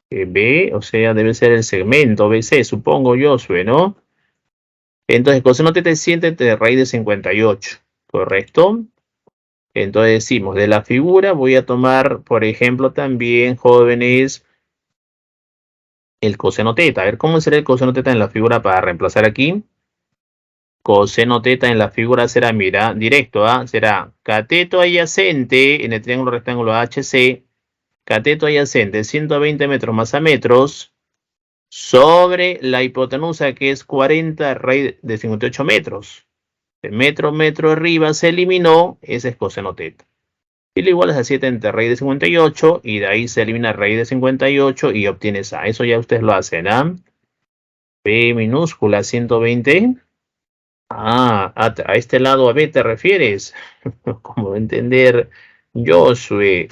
B, o sea, debe ser el segmento BC, supongo Josué, ¿no? Entonces, coseno teta es 7 entre raíz de 58, ¿correcto? Entonces decimos, de la figura voy a tomar, por ejemplo, también, jóvenes, el coseno teta. A ver, ¿cómo será el coseno teta en la figura para reemplazar aquí? Coseno teta en la figura será, mira, directo, ¿ah? Será cateto adyacente en el triángulo rectángulo HC, cateto adyacente 120 metros más a metros, sobre la hipotenusa que es 40 raíz de 58 metros. De metro arriba se eliminó, ese es coseno teta. Y lo igual es a 7 entre raíz de 58 y de ahí se elimina raíz de 58 y obtienes A. Eso ya ustedes lo hacen, ¿ah? B minúscula 120. Ah, a este lado a B te refieres. Como entender, Josué.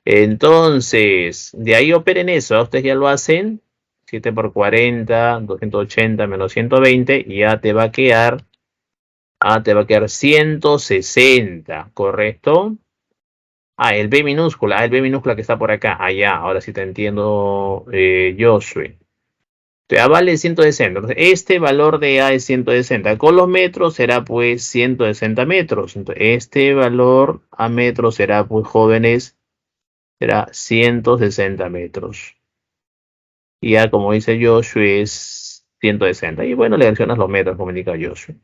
Entonces, de ahí operen eso. Ustedes ya lo hacen. 7 por 40, 280 menos 120. Y ya te va a quedar. Te va a quedar 160, ¿correcto? El B minúscula. El B minúscula que está por acá. Ya, ahora sí te entiendo, Josué. A vale 160. Entonces, este valor de A es 160. Con los metros será pues 160 metros. Entonces, este valor a metros será pues, jóvenes, será 160 metros. Y ya como dice Joshua es 160. Y bueno, le adicionas los metros, como indica Joshua.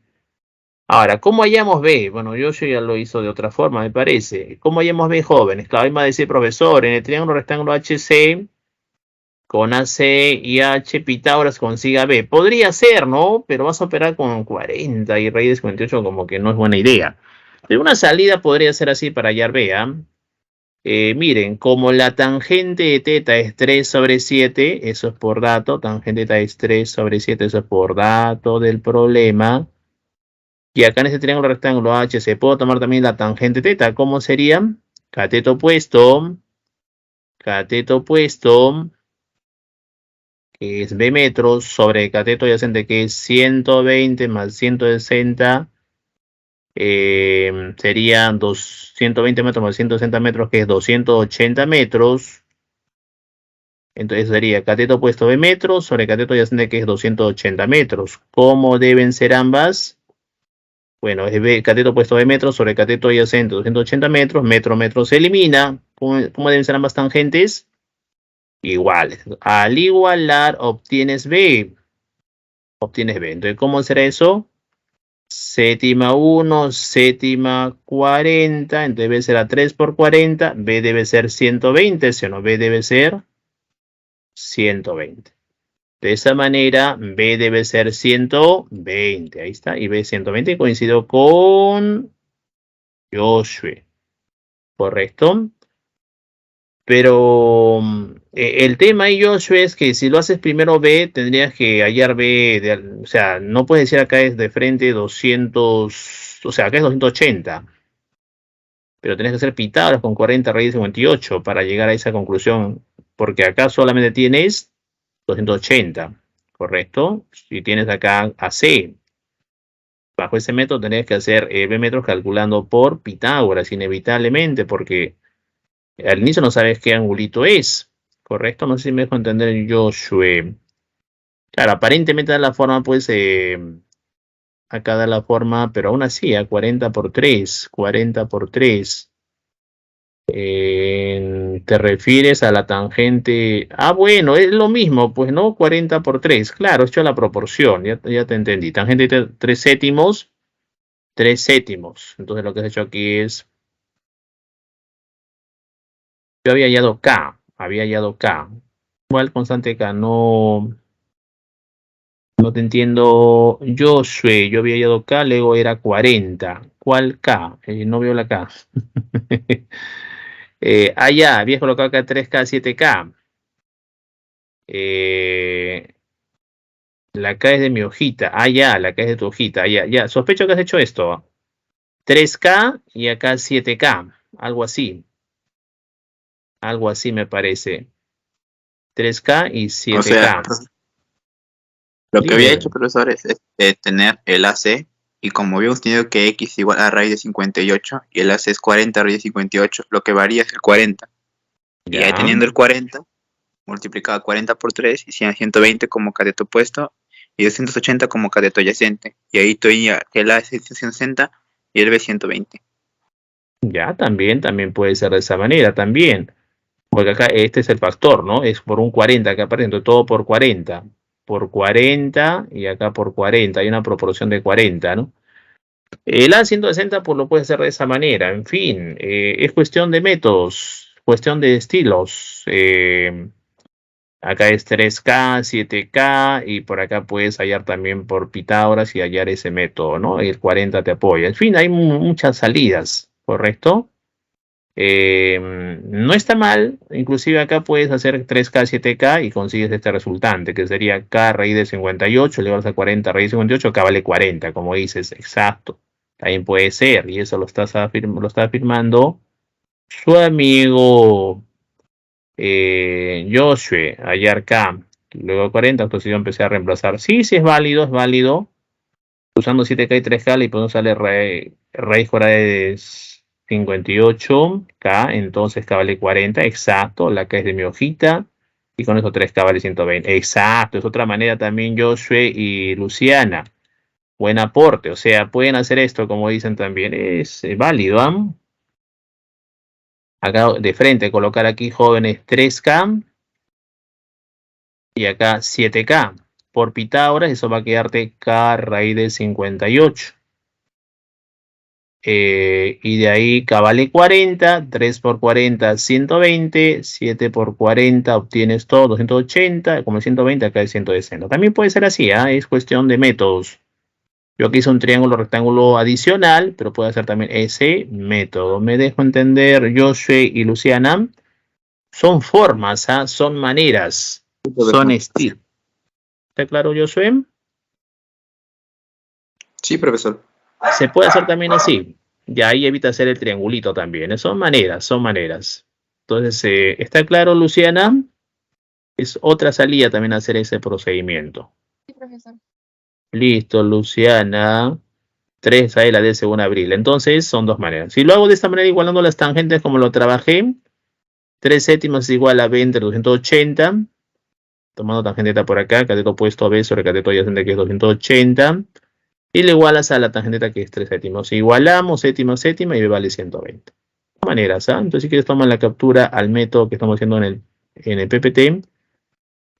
Ahora, ¿cómo hallamos B? Bueno, Joshua ya lo hizo de otra forma, me parece. ¿Cómo hallamos B, jóvenes? Claro, me va a decir, profesor, en el triángulo rectángulo HC, con AC y H, Pitágoras consiga B. Podría ser, ¿no? Pero vas a operar con 40 y raíz de 58 como que no es buena idea. Pero una salida podría ser así para hallar B, ¿ah? Miren, como la tangente de teta es 3 sobre 7, eso es por dato, tangente de teta es 3 sobre 7, eso es por dato del problema. Y acá en este triángulo rectángulo H se puede tomar también la tangente teta. ¿Cómo sería? Cateto opuesto, que es B metros, sobre cateto adyacente, que es 120 más 160, sería 120 metros más 160 metros, que es 280 metros. Entonces sería cateto opuesto B metros sobre cateto adyacente, que es 280 metros. ¿Cómo deben ser ambas? Bueno, es cateto opuesto B metros sobre cateto adyacente, 280 metros, metro se elimina. ¿Cómo deben ser ambas tangentes? Iguales. Al igualar obtienes B. Entonces, ¿cómo será eso? Séptima 1, séptima 40. Entonces debe ser a 3 por 40. B debe ser 120, ¿sí o no? B debe ser 120. De esa manera, B debe ser 120. Ahí está. Y B 120 coincido con Joshua. ¿correcto? Pero el tema ahí, Joshua, es que si lo haces primero B, tendrías que hallar B, o sea, no puedes decir acá es de frente 200, o sea, acá es 280, pero tenés que hacer Pitágoras con 40 raíz de 58 para llegar a esa conclusión, porque acá solamente tienes 280, ¿correcto? Si tienes acá AC, bajo ese método tendrías que hacer B metros calculando por Pitágoras, inevitablemente, porque al inicio no sabes qué angulito es, ¿correcto? No sé si me dejo entender, Joshua. Claro, aparentemente da la forma, pues, acá da la forma, pero aún así, a 40 por 3, 40 por 3. Te refieres a la tangente. Ah, bueno, es lo mismo, pues, ¿no? 40 por 3. Claro, hecho la proporción, ya te entendí. Tangente 3 séptimos, 3 séptimos. Entonces lo que has hecho aquí es. Yo había hallado K. ¿Cuál constante K? No te entiendo, Joshua. Yo había hallado K, luego era 40. ¿Cuál K? No veo la K. Ya, habías colocado acá 3K, 7K. La K es de mi hojita. Ya, la K es de tu hojita. Ya. Sospecho que has hecho esto. 3K y acá 7K. Algo así. Algo así me parece. 3K y O sea, 7K. lo que había Dime. hecho, profesor, es tener el AC, y como habíamos tenido que X igual a raíz de 58, y el AC es 40 raíz de 58, lo que varía es el 40. Y ahí Ya. teniendo el 40, multiplicaba 40 por 3, y 120 como cateto opuesto, y 280 como cateto adyacente. Y ahí tenía el AC 160 y el B 120. Ya, también puede ser de esa manera, también. Porque acá este es el factor, ¿no? Es por un 40 acá aparece, entonces todo por 40. Por 40 y acá por 40. Hay una proporción de 40, ¿no? El A160 pues lo puede hacer de esa manera. En fin, es cuestión de métodos, cuestión de estilos. Acá es 3K, 7K y por acá puedes hallar también por Pitágoras y hallar ese método, ¿no? El 40 te apoya. En fin, hay muchas salidas, ¿correcto? No está mal, inclusive acá puedes hacer 3K, 7K y consigues este resultante, que sería K raíz de 58, le vas a 40 raíz de 58, K vale 40, como dices, exacto. También puede ser, y eso lo está afirmando su amigo Joshua, hallar K, luego 40, entonces yo empecé a reemplazar. Sí, es válido, usando 7K y 3K, y pues sale raíz cuadrada de 58K, entonces K vale 40, exacto, la K es de mi hojita, y con eso 3K vale 120, exacto, es otra manera también, Joshua y Luciana. Buen aporte, o sea, pueden hacer esto, como dicen también, es válido, ¿eh? Acá de frente, colocar aquí jóvenes 3K y acá 7K. Por Pitágoras, eso va a quedarte K raíz de 58. Y de ahí K vale 40, 3 por 40, 120, 7 por 40 obtienes todo, 280, como 120 acá es 160. También puede ser así, ¿eh? Es cuestión de métodos. Yo aquí hice un triángulo rectángulo adicional, pero puede hacer también ese método. Me dejo entender, Joshua y Luciana. Son formas, ¿ah? Son maneras, son estilos. ¿Está claro, Joshua? Sí, profesor. Se puede hacer también así. Y ahí evita hacer el triangulito también. Son maneras, son maneras. Entonces, ¿está claro, Luciana? Es otra salida también hacer ese procedimiento. Sí, profesor. Listo, Luciana. 3 a la de según abril. Entonces, son dos maneras. Si lo hago de esta manera, igualando las tangentes como lo trabajé, 3 séptimos es igual a 20 entre 280. Tomando tangenteta por acá, cateto opuesto a B sobre cateto adyacente que es 280. Y le igualas a la tangenteta que es 3 séptimos. Igualamos séptima, y B vale 120. De todas maneras, ¿ah? Entonces si quieres tomar la captura al método que estamos haciendo en el PPT.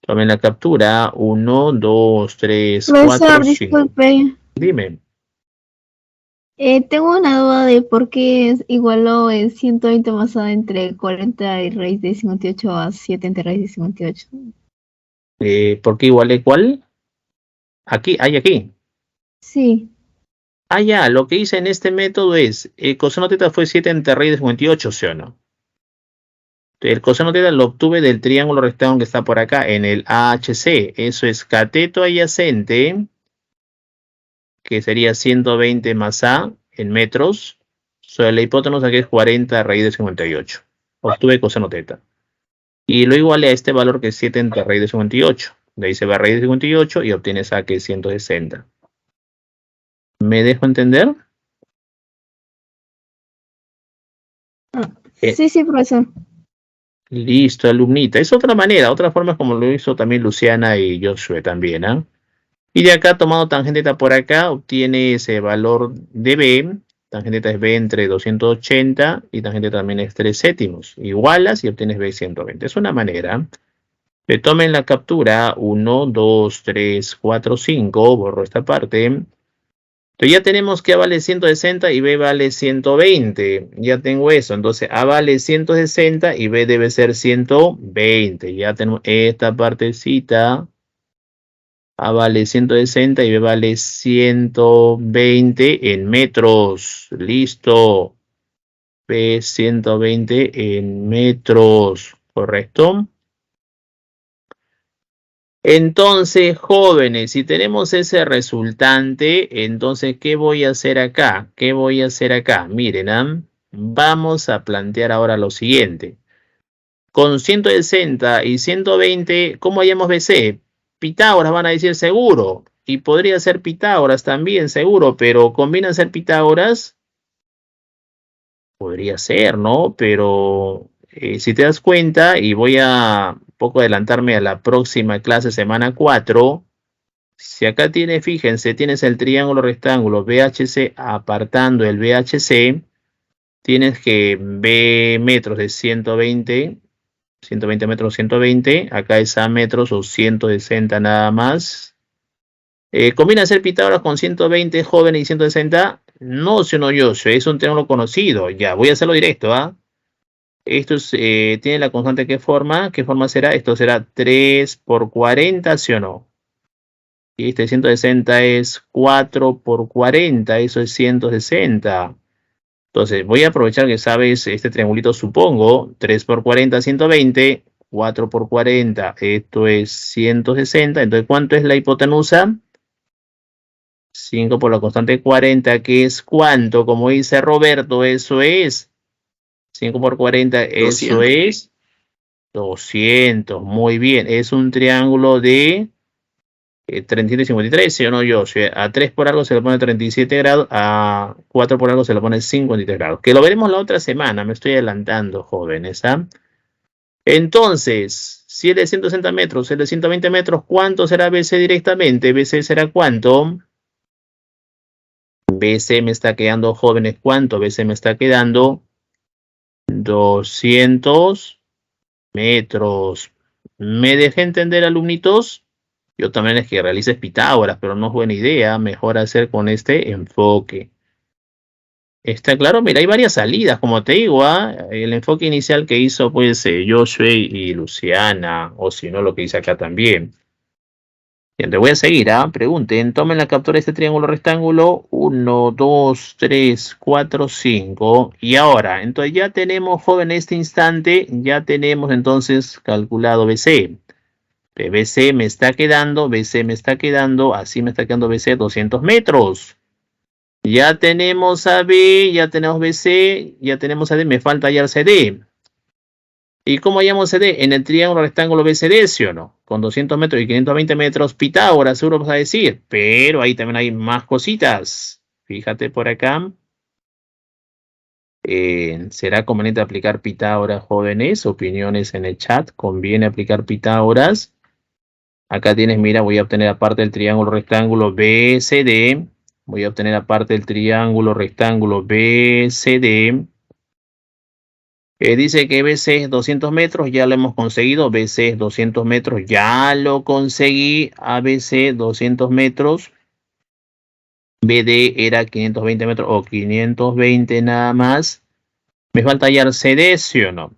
Tomen la captura. 1, 2, 3, 4, 5. Disculpe. Dime. Tengo una duda de por qué igualó el 120 basado entre 40 y raíz de 58 a 7 entre raíz de 58. ¿Por qué igualé cuál? Aquí, hay aquí. Sí. Ah, ya, lo que hice en este método es, el coseno teta fue 7 entre raíz de 58, ¿sí o no? El coseno teta lo obtuve del triángulo rectángulo que está por acá, en el AHC. Eso es cateto adyacente, que sería 120 más A en metros, sobre la hipotenusa que es 40 raíz de 58. Obtuve coseno teta. Y lo igualé a este valor que es 7 entre raíz de 58. De ahí se va a raíz de 58 y obtienes A que es 160. ¿Me dejo entender? Sí, sí, profesor. Listo, alumnita. Es otra manera, otra forma como lo hizo también Luciana y Joshua también, ¿ah? Y de acá, tomando tangente θ por acá, obtienes el valor de B. Tangente θ es B entre 280 y tangente también es 3 séptimos. Igualas y obtienes B 120. Es una manera. Le tomen la captura 1, 2, 3, 4, 5. Borro esta parte. Entonces ya tenemos que A vale 160 y B vale 120. Ya tengo eso. Entonces A vale 160 y B debe ser 120. Ya tenemos esta partecita. A vale 160 y B vale 120 en metros. Listo. B 120 en metros. ¿Correcto? Entonces, jóvenes, si tenemos ese resultante, entonces, ¿qué voy a hacer acá? ¿Qué voy a hacer acá? Miren, vamos a plantear ahora lo siguiente. Con 160 y 120, ¿cómo hallamos BC? Pitágoras van a decir seguro. Y podría ser Pitágoras también, seguro, pero ¿conviene ser Pitágoras? Podría ser, ¿no? Pero si te das cuenta, y voy a un poco adelantarme a la próxima clase, semana 4, si acá tienes, fíjense, tienes el triángulo rectángulo BHC apartando el BHC, tienes que B metros de 120 metros, 120, acá es A metros o 160 nada más. ¿Combina hacer Pitágoras con 120 jóvenes y 160? No, sino yo, es un triángulo conocido. Ya, voy a hacerlo directo, ¿ah? Esto tiene la constante ¿qué forma? ¿Qué forma será? Esto será 3 por 40, ¿sí o no? Y este 160 es 4 por 40, eso es 160. Entonces, voy a aprovechar que sabes este triangulito, supongo. 3 por 40, 120. 4 por 40, esto es 160. Entonces, ¿cuánto es la hipotenusa? 5 por la constante 40, que es ¿cuánto? Como dice Roberto, eso es 5 por 40, eso 200. es 200. Muy bien, es un triángulo de 37 y 53, ¿sí o no, yo? A 3 por algo se le pone 37 grados, a 4 por algo se le pone 53 grados. Que lo veremos la otra semana, me estoy adelantando, jóvenes, ¿ah? Entonces, si es de 160 metros, es de 120 metros, ¿cuánto será BC directamente? BC será ¿cuánto? BC me está quedando, jóvenes, ¿cuánto? BC me está quedando 200 metros. ¿Me dejé entender, alumnitos? Yo también es que realices Pitágoras, pero no es buena idea. Mejor hacer con este enfoque. Está claro, mira, hay varias salidas, como te digo, el enfoque inicial que hizo pues Joshua y Luciana, o si no, lo que hice acá también. Bien, te voy a seguir, pregunten, tomen la captura de este triángulo rectángulo, 1, 2, 3, 4, 5, y ahora, entonces ya tenemos, joven, en este instante, ya tenemos entonces calculado BC. BC me está quedando, así me está quedando BC 200 metros. Ya tenemos a B, ya tenemos BC, ya tenemos a D, me falta hallar CD. ¿Y cómo hallamos CD? En el triángulo rectángulo BCD, ¿sí o no? Con 200 metros y 520 metros, Pitágoras, seguro vas a decir. Pero ahí también hay más cositas. Fíjate por acá. ¿Será conveniente aplicar Pitágoras, jóvenes? Opiniones en el chat. ¿Conviene aplicar Pitágoras? Acá tienes, mira, voy a obtener aparte del triángulo rectángulo BCD. Voy a obtener aparte del triángulo rectángulo BCD. Dice que BC es 200 metros, ya lo hemos conseguido. BC es 200 metros, ya lo conseguí. ABC 200 metros. BD era 520 metros o 520 nada más. Me falta hallar CD, ¿sí o no?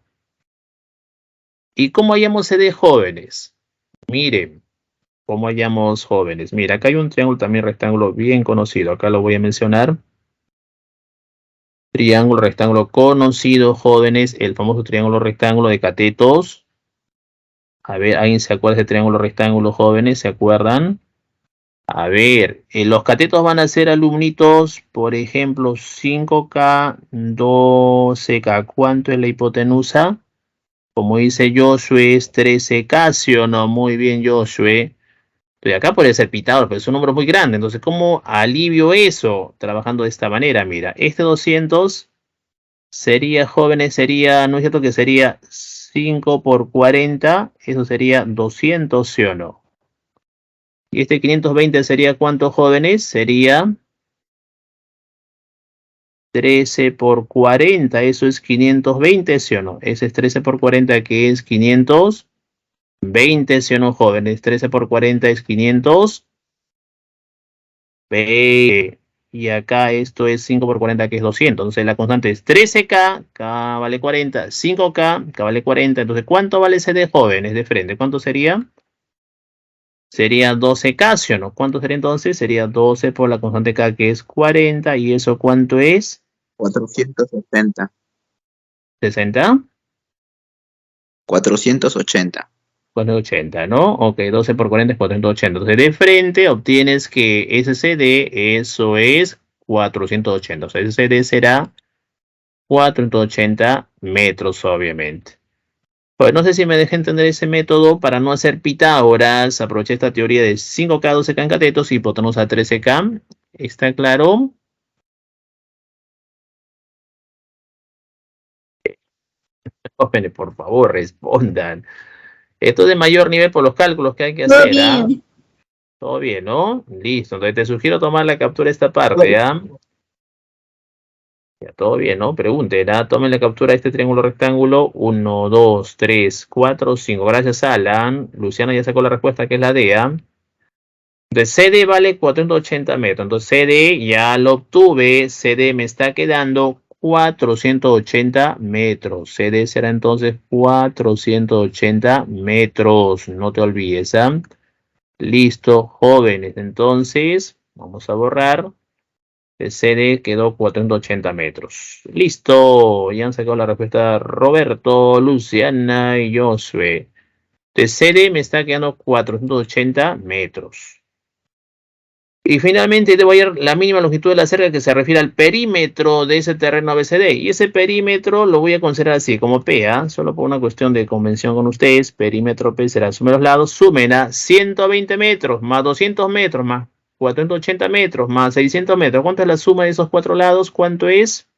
¿Y cómo hallamos CD, jóvenes? Miren, ¿Cómo hallamos jóvenes? Mira, acá hay un triángulo también rectángulo bien conocido. Acá lo voy a mencionar. Triángulo rectángulo conocido, jóvenes. El famoso triángulo rectángulo de catetos. A ver, ¿alguien se acuerda de ese triángulo rectángulo, jóvenes? ¿Se acuerdan? A ver, los catetos van a ser alumnitos, por ejemplo, 5K, 12K. ¿Cuánto es la hipotenusa? Como dice Josué, es 13K, ¿sí o no? Muy bien, Josué. Entonces acá puede ser Pitágoras, pero es un número muy grande. Entonces, ¿cómo alivio eso? Trabajando de esta manera, mira. Este 200 sería, jóvenes, sería, ¿no es cierto que sería 5 por 40? Eso sería 200, ¿sí o no? Y este 520 sería, ¿cuántos, jóvenes? Sería 13 por 40, eso es 520, ¿sí o no? Ese es 13 por 40, que es 520, ¿sí o no, jóvenes? 13 por 40 es 520. Y acá esto es 5 por 40, que es 200. Entonces la constante es 13K, K vale 40, 5K, K vale 40. Entonces, ¿cuánto vale ese de jóvenes de frente? ¿Cuánto sería? Sería 12K, ¿sí o no? ¿Cuánto sería entonces? Sería 12 por la constante K, que es 40. ¿Y eso cuánto es? 480. ¿60? 480. 480, ¿no? Ok, 12 por 40 es 480. Entonces, de frente obtienes que ese CD, eso es 480. O sea, ese CD será 480 metros, obviamente. Pues no sé si me dejé entender ese método para no hacer Pitágoras. Aproveché esta teoría de 5K, 12K en catetos y hipotenusa 13K. ¿Está claro? Jóvenes, por favor, respondan. Esto es de mayor nivel por los cálculos que hay que Todo hacer, ¿ah? bien. Todo bien, ¿no? Listo. Entonces te sugiero tomar la captura de esta parte, ¿ah? Ya, todo bien, ¿no? Pregunten, ¿ah? Tomen la captura de este triángulo rectángulo. 1, 2, 3, 4, 5. Gracias, Alan. Luciana ya sacó la respuesta, que es la D, ¿ah? Entonces, CD vale 480 metros. Entonces, CD ya lo obtuve. CD me está quedando 480 metros. CD será entonces 480 metros. No te olvides, ¿ah? Listo, jóvenes. Entonces, vamos a borrar. El CD quedó 480 metros. Listo. Ya han sacado la respuesta Roberto, Luciana y Josué. El CD me está quedando 480 metros. Y finalmente te voy a dar la mínima longitud de la cerca, que se refiere al perímetro de ese terreno ABCD. Y ese perímetro lo voy a considerar así, como P, ¿ah? Solo por una cuestión de convención con ustedes. Perímetro P será suma los lados. Sumen a 120 metros más 200 metros más 480 metros más 600 metros. ¿Cuánto es la suma de esos cuatro lados? ¿Cuánto es?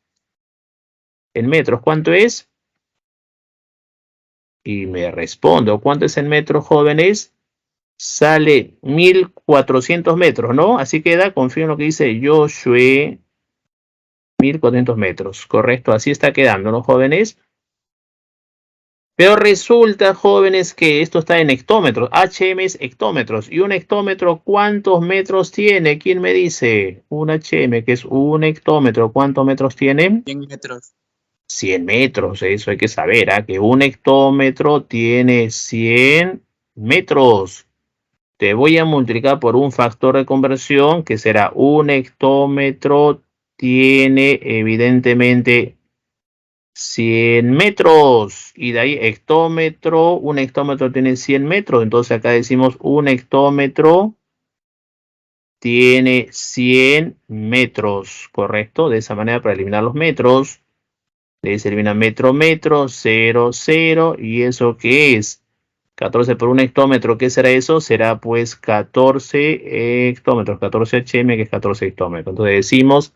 En metros, ¿cuánto es? Y me respondo, ¿cuánto es en metros, jóvenes? Sale 1400 metros, ¿no? Así queda, confío en lo que dice Josué, 1400 metros, correcto, así está quedando, ¿no, jóvenes? Pero resulta, jóvenes, que esto está en hectómetros, HM es hectómetros, y un hectómetro, ¿cuántos metros tiene? ¿Quién me dice? Un HM, que es un hectómetro, ¿cuántos metros tiene? 100 metros. 100 metros, eso hay que saber, ¿ah? Que un hectómetro tiene 100 metros. Te voy a multiplicar por un factor de conversión, que será un hectómetro tiene evidentemente 100 metros. Y de ahí hectómetro, un hectómetro tiene 100 metros. Entonces acá decimos un hectómetro tiene 100 metros, ¿correcto? De esa manera, para eliminar los metros, se elimina metro, metro, 0, 0. ¿Y eso qué es? 14 por un hectómetro, ¿qué será eso? Será pues 14 hectómetros, 14 HM, que es 14 hectómetros. Entonces decimos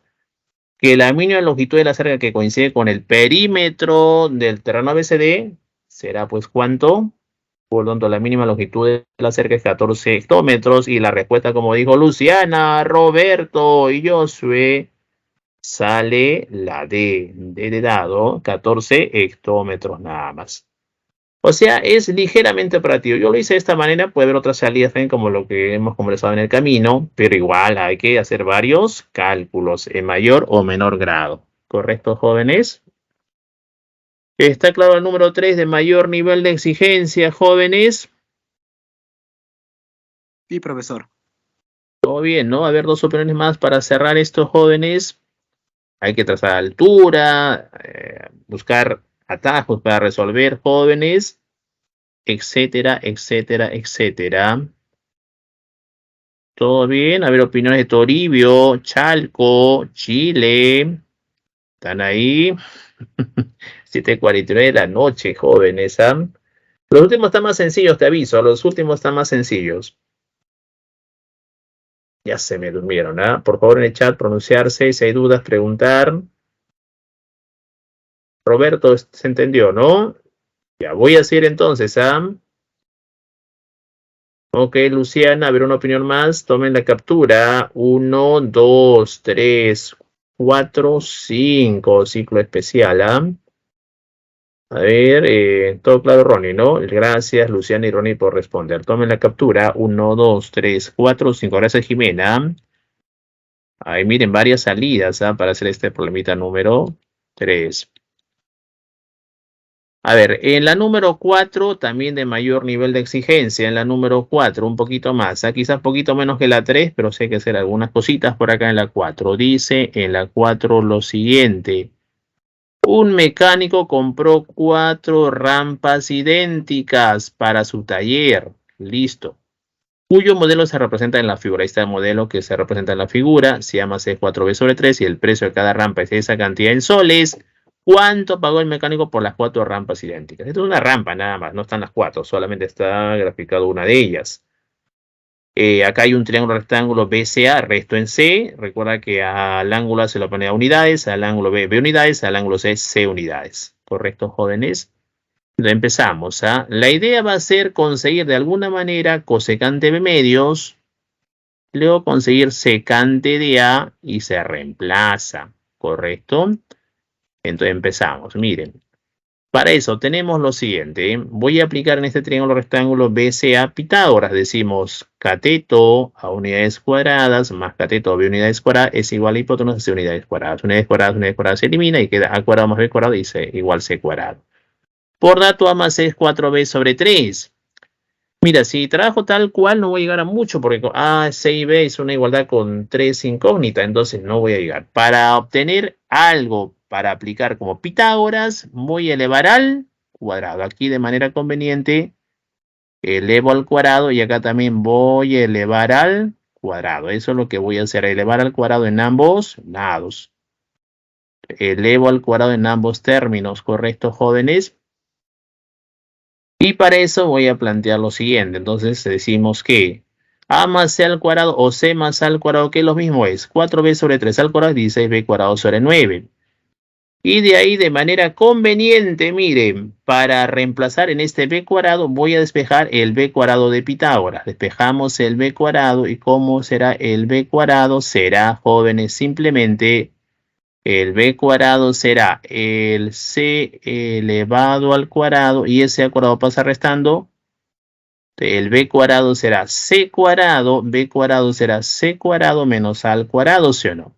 que la mínima longitud de la cerca, que coincide con el perímetro del terreno ABCD, será pues ¿cuánto? Por lo tanto, la mínima longitud de la cerca es 14 hectómetros. Y la respuesta, como dijo Luciana, Roberto y Josué, sale la D de dado, 14 hectómetros nada más. O sea, es ligeramente operativo. Yo lo hice de esta manera, puede haber otras salidas también, como lo que hemos conversado en el camino, pero igual hay que hacer varios cálculos en mayor o menor grado. ¿Correcto, jóvenes? ¿Está claro el número 3 de mayor nivel de exigencia, jóvenes? Sí, profesor. Todo bien, ¿no? A ver, dos opiniones más para cerrar estos jóvenes. Hay que trazar altura, buscar atajos para resolver jóvenes, etcétera, etcétera, etcétera. Todo bien. A ver, opiniones de Toribio, Chalco, Chile. ¿Están ahí? 7:49 de la noche, jóvenes, ¿ah? Los últimos están más sencillos, te aviso. Los últimos están más sencillos. Ya se me durmieron, ¿ah? Por favor, en el chat, pronunciarse. Si hay dudas, preguntar. Roberto, se entendió, ¿no? Ya voy a seguir entonces, ¿ah? Ok, Luciana, a ver una opinión más. Tomen la captura. 1, 2, 3, 4, 5. Ciclo especial, ¿ah? A ver, todo claro, Ronnie, ¿no? Gracias, Luciana y Ronnie, por responder. Tomen la captura. 1, 2, 3, 4, 5. Gracias, Jimena. Ahí miren, varias salidas, ¿ah? Para hacer este problemita número 3. A ver, en la número 4, también de mayor nivel de exigencia. En la número 4, un poquito más. Quizás un poquito menos que la 3, pero sé que hacer algunas cositas por acá en la 4. Dice en la 4 lo siguiente. Un mecánico compró 4 rampas idénticas para su taller. Listo. Cuyo modelo se representa en la figura. Ahí está el modelo que se representa en la figura. Se llama C4B/3 y el precio de cada rampa es esa cantidad en soles. ¿Cuánto pagó el mecánico por las 4 rampas idénticas? Esto es una rampa nada más, no están las 4, solamente está graficado una de ellas. Acá hay un triángulo rectángulo BCA, resto en C. Recuerda que al ángulo A se lo pone a unidades, al ángulo B unidades, al ángulo C unidades. ¿Correcto, jóvenes? Empezamos. La idea va a ser conseguir de alguna manera cosecante B medios, luego conseguir secante de A y se reemplaza. ¿Correcto? Entonces empezamos, miren. Para eso tenemos lo siguiente. Voy a aplicar en este triángulo rectángulo BCA Pitágoras. Decimos cateto a unidades cuadradas más cateto a b unidades cuadradas es igual a hipotenusa a unidades cuadradas. Unidades cuadradas se elimina y queda a cuadrado más b cuadrado y C igual C cuadrado. Por dato A más C es 4b/3. Mira, si trabajo tal cual no voy a llegar a mucho porque A, C y B es una igualdad con 3 incógnitas, entonces no voy a llegar. Para obtener algo para aplicar como Pitágoras, voy a elevar al cuadrado. Aquí de manera conveniente elevo al cuadrado y acá también voy a elevar al cuadrado. Eso es lo que voy a hacer, elevar al cuadrado en ambos lados. Elevo al cuadrado en ambos términos, ¿correcto, jóvenes? Y para eso voy a plantear lo siguiente. Entonces decimos que A más C al cuadrado o C más A al cuadrado, que lo mismo es 4b/3 al cuadrado, 16b²/9. Y de ahí de manera conveniente, miren, para reemplazar en este b cuadrado voy a despejar el b cuadrado de Pitágoras. Despejamos el b cuadrado y ¿cómo será el b cuadrado? Será, jóvenes, simplemente el b cuadrado será el c elevado al cuadrado y ese al cuadrado pasa restando. El b cuadrado será c cuadrado, b cuadrado será c cuadrado menos a al cuadrado, ¿sí o no?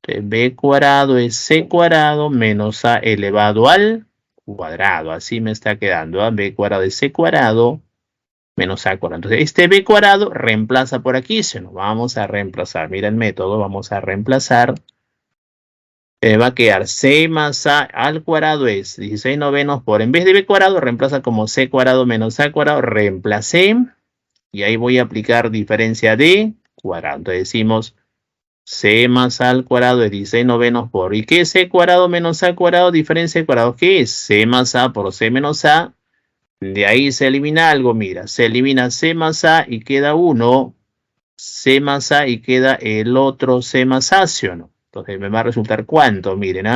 Entonces, b cuadrado es c cuadrado menos a elevado al cuadrado. Así me está quedando. B cuadrado es c cuadrado menos a cuadrado. Entonces, este b cuadrado reemplaza por aquí, ¿sí o no? Vamos a reemplazar. Mira el método, vamos a reemplazar. Va a quedar c más a al cuadrado es 16 novenos por, en vez de b cuadrado, reemplaza como c cuadrado menos a cuadrado, reemplacé, y ahí voy a aplicar diferencia de cuadrado. Entonces decimos c más a al cuadrado es 16 novenos por, ¿y qué es c cuadrado menos a cuadrado? Diferencia de cuadrado, ¿qué es? C más a por c menos a, de ahí se elimina algo, mira, se elimina c más a y queda 1, c más a y queda el otro c más a, ¿sí o no? Entonces me va a resultar ¿cuánto? Miren,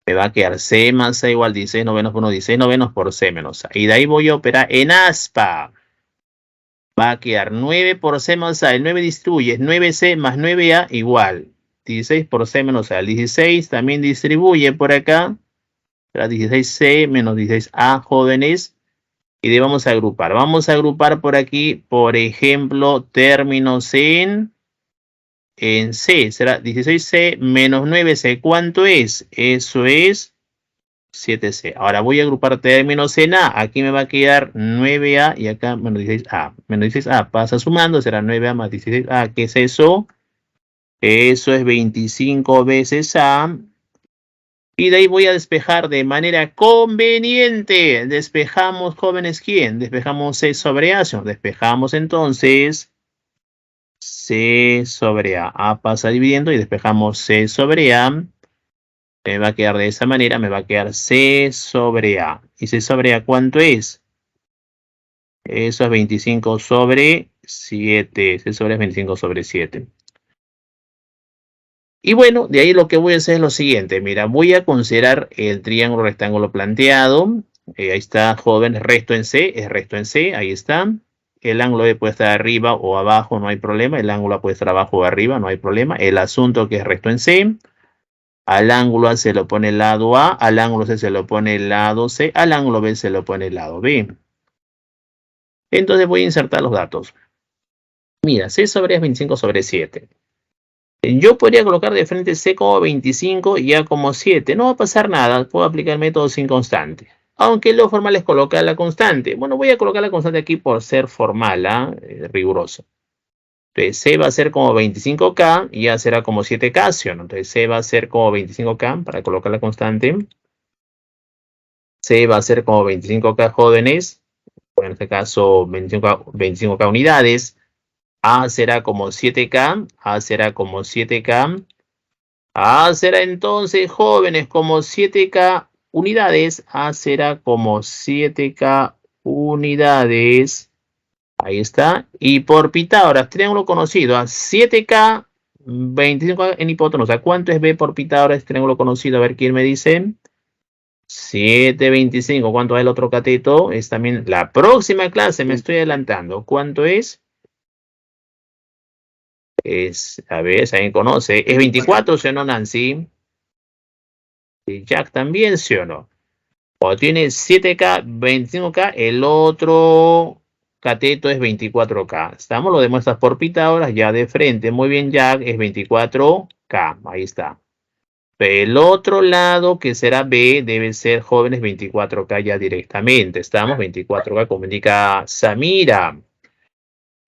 me va a quedar c más a igual 16 novenos por 1, 16 novenos por c menos a. Y de ahí voy a operar en aspa. Va a quedar 9 por c más a. El 9 distribuye, 9c más 9a igual 16 por c menos a. El 16 también distribuye por acá. Será 16c menos 16a, jóvenes. Y de vamos a agrupar. Vamos a agrupar por aquí, por ejemplo, términos en C. Será 16c menos 9c. ¿Cuánto es? Eso es 7C. Ahora voy a agrupar términos en A. Aquí me va a quedar 9A y acá menos 16A. Menos 16A pasa sumando, será 9A más 16A. ¿Qué es eso? Eso es 25 veces A. Y de ahí voy a despejar de manera conveniente. Despejamos, jóvenes, ¿quién? Despejamos C sobre A. Si nos despejamos entonces C sobre A. A pasa dividiendo y despejamos C sobre A. Me va a quedar de esa manera, me va a quedar C sobre A. ¿Y C sobre A cuánto es? Eso es 25 sobre 7. C sobre A es 25 sobre 7. Y bueno, de ahí lo que voy a hacer es lo siguiente. Mira, voy a considerar el triángulo rectángulo planteado. Ahí está, joven, resto en C, es resto en C, ahí está. El ángulo B puede estar arriba o abajo, no hay problema. El ángulo A puede estar abajo o arriba, no hay problema. El asunto que es resto en C. Al ángulo A se lo pone el lado A, al ángulo C se lo pone el lado C, al ángulo B se lo pone el lado B. Entonces voy a insertar los datos. Mira, C sobre A es 25 sobre 7. Yo podría colocar de frente C como 25 y A como 7. No va a pasar nada, puedo aplicar el método sin constante. Aunque lo formal es colocar la constante. Bueno, voy a colocar la constante aquí por ser formal, riguroso. Entonces C va a ser como 25K y A será como 7K, ¿sí o no? Entonces C va a ser como 25K para colocar la constante. C va a ser como 25K jóvenes. En este caso 25K unidades. A será como 7K. A será como 7K. A será entonces jóvenes como 7K unidades. A será como 7K unidades. Ahí está. Y por Pitágoras, triángulo conocido a 7K, 25K en hipotenusa. ¿Cuánto es B por Pitágoras, triángulo conocido? A ver quién me dice. 7, 25. ¿Cuánto es el otro cateto? Es también la próxima clase, me estoy adelantando. ¿Cuánto es? A ver, si alguien conoce. ¿Es 24, sí o no, Nancy? ¿Y Jack también, sí o no? O tiene 7K, 25K, el otro cateto es 24K. Estamos, lo demuestras por Pitágoras ya de frente. Muy bien, Jack, es 24K. Ahí está. El otro lado, que será B, debe ser jóvenes 24K ya directamente. Estamos 24K, como indica Samira.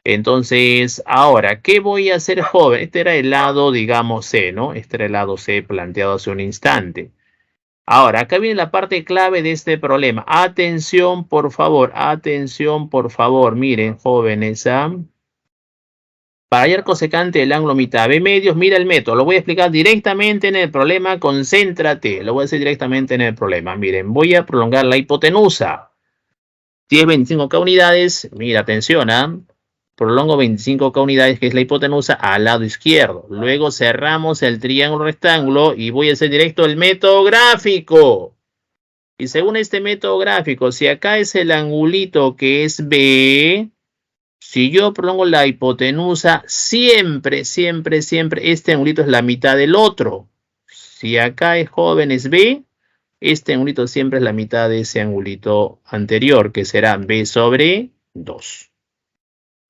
Entonces, ahora, ¿qué voy a hacer, joven? Este era el lado, digamos, C, ¿no? Este era el lado C planteado hace un instante. Ahora, acá viene la parte clave de este problema. Atención, por favor. Atención, por favor. Miren, jóvenes. Para hallar cosecante del ángulo mitad B medios, mira el método. Lo voy a explicar directamente en el problema. Concéntrate. Lo voy a hacer directamente en el problema. Miren, voy a prolongar la hipotenusa. Si es 25K unidades, mira, atención, prolongo 25K unidades, que es la hipotenusa, al lado izquierdo. Luego cerramos el triángulo rectángulo y voy a hacer directo el método gráfico. Y según este método gráfico, si acá es el angulito que es B, si yo prolongo la hipotenusa, siempre, siempre, siempre, este angulito es la mitad del otro. Si acá es joven es B, este angulito siempre es la mitad de ese angulito anterior, que será B sobre 2.